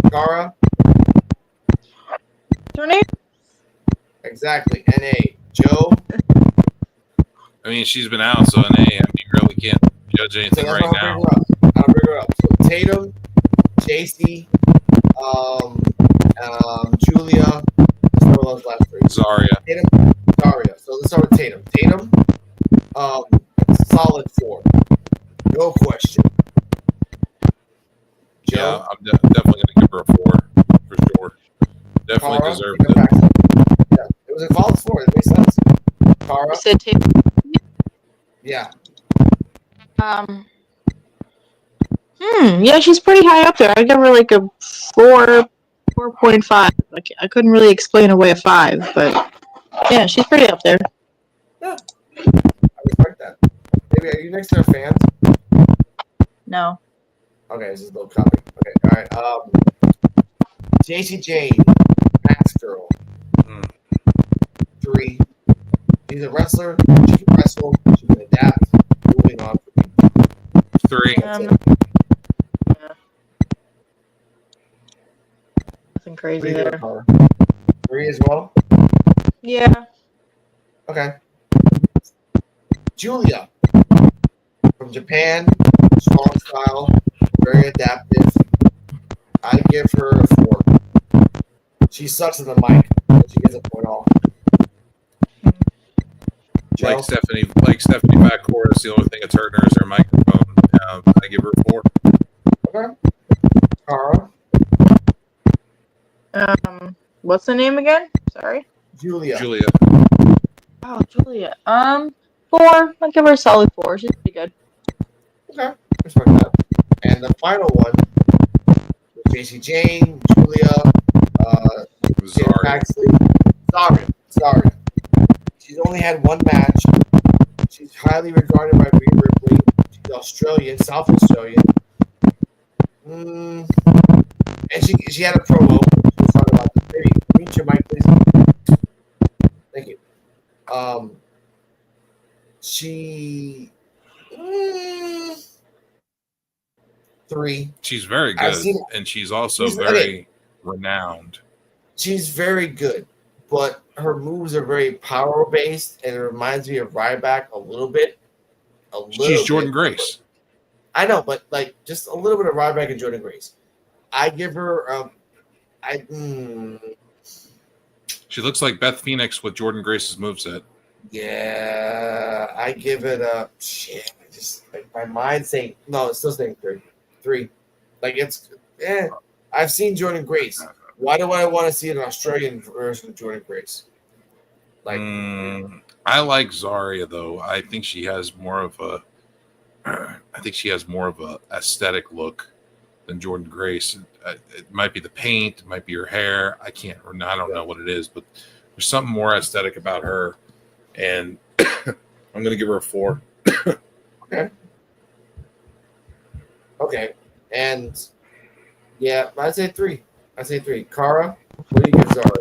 Cara, Her name? exactly, NA. Joe. I mean, she's been out, so NA. I mean, you really can't judge anything right now. I'll bring her up. So Tatum, JC, Julia. Let's those last 3. Zaria. Tatum, Zaria. So let's start with Tatum. Tatum, solid 4. No question. Joe? Yeah, I'm definitely going to give her a 4 for sure. Definitely Cara, deserves take it. it back. Yeah, it was a solid 4. It makes sense. Cara? You said Tatum. Yeah. Yeah, she's pretty high up there. I'd give her like a 4.5. Like, I couldn't really explain away a 5, but yeah, she's pretty up there. Yeah. I respect that. Maybe are you next to her fans? No. Okay, this is a little copy. Okay, alright. JC Jane, Max Girl. 3. She's a wrestler. She can wrestle. She can adapt. Moving on. 3. Yeah. Nothing crazy Pretty good, there. Cara. 3 as well. Yeah. Okay. Julia from Japan, strong style, very adaptive. I give her a 4. She sucks in the mic, but she gets a point off. Joe? Like Stephanie Backcourt is the only thing that's hurting her is her microphone. I give her a 4. Okay. Cara, What's the name again? Sorry. Julia. Julia. Oh, Julia. 4. I'll give her a solid 4. She's pretty good. Okay, respect that. And the final one, JC Jane, Julia, Jane Sorry. Paxley, Sorry. She's only had one match. She's highly regarded by Rhea Ripley. She's Australian, South Australian. And she had a promo. She was talking about this. Maybe reach your mic, please. Thank you. She 3. She's very I've good, seen- and she's also she's- very renowned. She's very good, but her moves are very power based, and it reminds me of Ryback a little bit. She's Jordan Grace. I know, but like just a little bit of Ryback and Jordan Grace. I give her She looks like Beth Phoenix with Jordan Grace's moveset. yeah, I give it a shit. I just like my mind saying no, it's still saying 3. 3. Like it's I've seen Jordan Grace. Why do I want to see an Australian version of Jordan Grace? Like I like Zarya though. I think she has more of a aesthetic look than Jordan Grace. It might be the paint, it might be her hair. I don't know what it is, but there's something more aesthetic about her. And I'm going to give her a 4. Okay. And yeah, I'd say 3. Cara, what do you give Zara?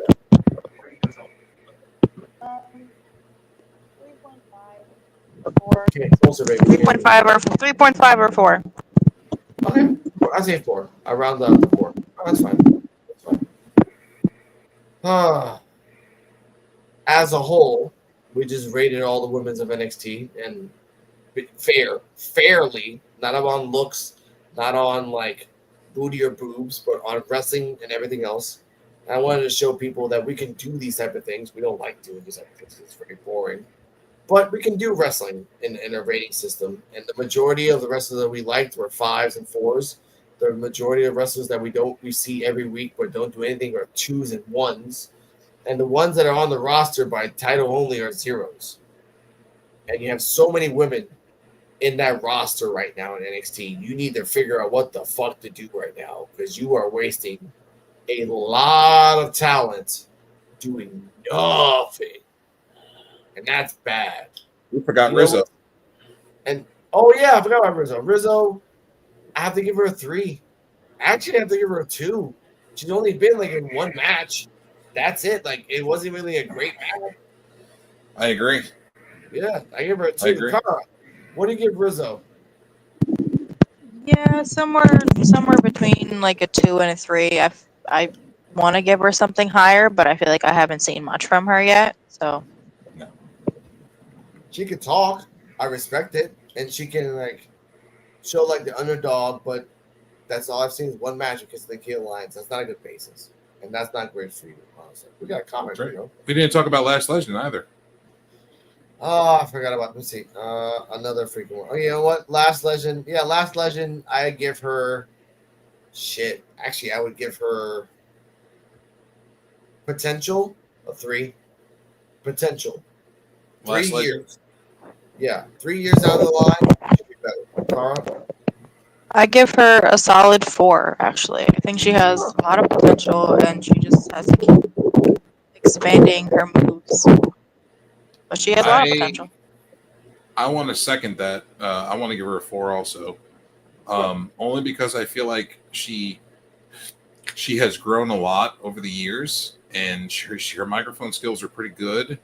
4. Okay, closer, baby. 3.5 or 4. Okay, I'd say 4. I round up to 4. Oh, that's fine. As a whole, we just rated all the women's of NXT and fairly, not on looks, not on like booty or boobs, but on wrestling and everything else. And I wanted to show people that we can do these type of things. We don't like doing these type of things. It's very boring. But we can do wrestling in a rating system. And the majority of the wrestlers that we liked were 5s and 4s. The majority of wrestlers that we see every week but don't do anything are 2s and 1s. And the ones that are on the roster by title only are 0s. And you have so many women in that roster right now in NXT. You need to figure out what the fuck to do right now because you are wasting a lot of talent doing nothing. And that's bad. We forgot You know Rizzo. what? And oh yeah, I forgot about Rizzo. Rizzo, I have to give her a 3. Actually, I have to give her a 2. She's only been like in one match. That's it. Like it wasn't really a great match. I agree. Yeah, I give her a 2. I agree. Cara, what do you give Rizzo? Yeah, somewhere between like a 2 and a 3. I want to give her something higher, but I feel like I haven't seen much from her yet. So She can talk. I respect it, and she can like show like the underdog. But that's all I've seen is one match against the Key Alliance. That's not a good basis, and that's not great for you. Honestly, we got a comment. Right. You know? We didn't talk about Last Legend either. Oh, I forgot about. Let's see. Another freaking one. Oh, you know what? Last Legend. Yeah, Last Legend. I give her. Shit. Actually, I would give her potential a 3. Potential. 3 Last Legend. years. Yeah, 3 years down the line, she'll be better. Cara? I give her a solid 4. Actually, I think she has a lot of potential, and she just has to keep expanding her moves. But she has a lot of potential. I want to second that. I want to give her a 4 also. Only because I feel like she has grown a lot over the years, and her microphone skills are pretty good.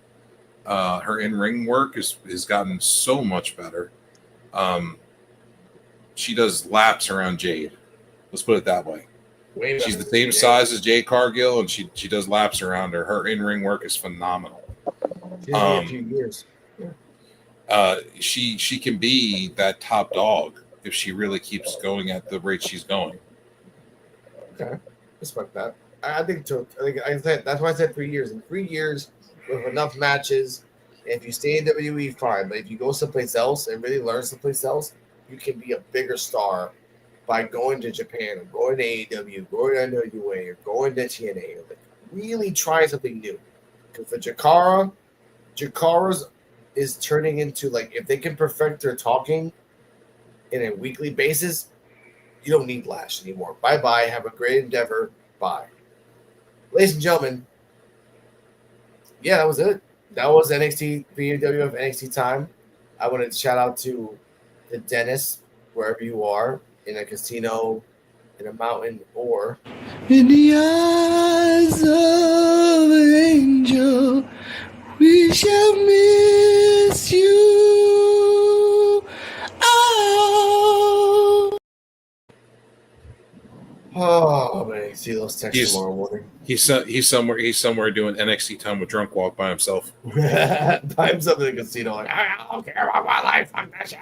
Her in-ring work is gotten so much better. She does laps around Jade. Let's put it that way. She's the same size as Jade Cargill, and she does laps around her. Her in-ring work is phenomenal. A few years. She can be that top dog if she really keeps going at the rate she's going. Okay, respect that. I think I said that's why I said 3 years. In 3 years, with enough matches, if you stay in WWE, fine. But if you go someplace else and really learn someplace else, you can be a bigger star by going to Japan or going to AEW, going to NWA, or going to TNA. Like, really try something new. Because for Jakara's is turning into, like, if they can perfect their talking in a weekly basis, you don't need Lash anymore. Bye-bye. Have a great endeavor. Bye. Ladies and gentlemen, yeah, that was it. That was NXT, BWF NXT time. I wanted to shout out to the dentist, wherever you are, in a casino, in a mountain, or In the eyes of an angel, we shall miss you. oh man, see those texts tomorrow morning. He's somewhere doing NXT time with Drunk Walk by himself. By himself in the casino, like, I don't care about my life. I'm that shit.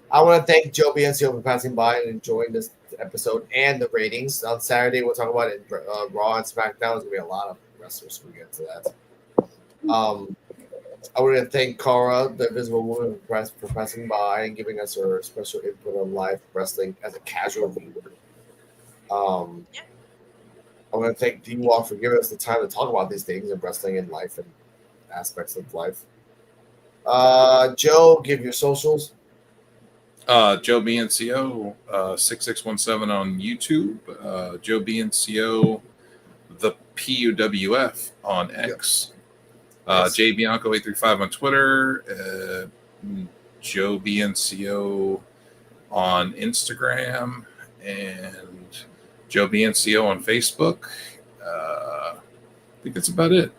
I want to thank Joe BNCO for passing by and enjoying this episode and the ratings. On Saturday, we'll talk about it. Raw and SmackDown. There's gonna be a lot of wrestlers. We'll get to that. I want to thank Cara, the Invisible Woman, for passing by and giving us her special input on live wrestling as a casual viewer. I want to thank D-Walk for giving us the time to talk about these things and wrestling and life and aspects of life. Joe, give your socials. Joe BNCO 6617 on YouTube. Joe BNCO the PUWF on X. J Bianco 835 on Twitter. Joe BNCO on Instagram and Joe BNCO on Facebook. I think that's about it.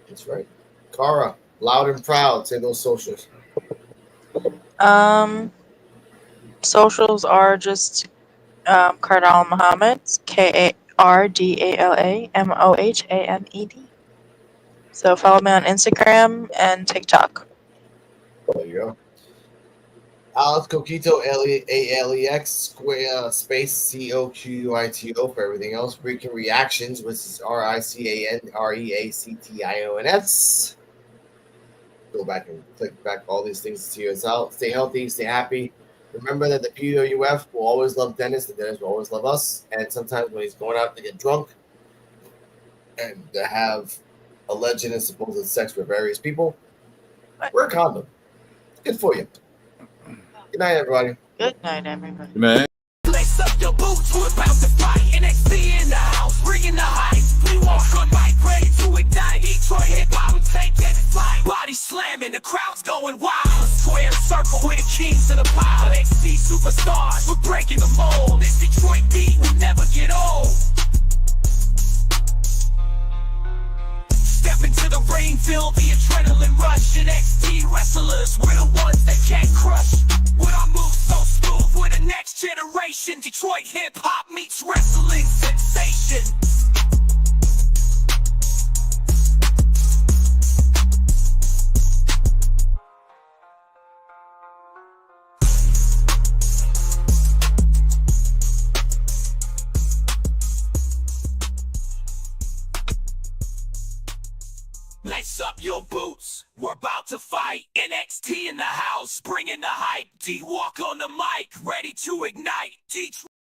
That's right. Cara, loud and proud. Say those socials. Socials are just Cardal Muhammad, KARDALAMOHAMED. So follow me on Instagram and TikTok. There you go. Alex Coquito, ALEX, square space COQUITO for everything else. Rican Reactions, which is RICANREACTIONS. Go back and click back all these things to see us out. Stay healthy, stay happy. Remember that the PWF will always love Dennis, the Dennis will always love us. And sometimes when he's going out to get drunk and to have alleged and supposed sex with various people, wear a condom. Good for you. Good night, everybody. Good night, everybody. Man. Lace up your boots, we're about to fight. NXT in the house, bringing the hype. We walk on mic, ready to ignite. Detroit hip-hop, we take it flight. Body slamming, the crowd's going wild. Square circle with the keys to the pile. NXT superstars, we're breaking the mold. This Detroit beat will never get old. Step into the ring, feel the adrenaline rush. NXT wrestlers, we're the ones that can't crush. With our moves so smooth, we're the next generation. Detroit hip-hop meets wrestling sensation. Lace up your boots, we're about to fight. NXT in the house, bringing the hype. D-Walk on the mic, ready to ignite. Detroit.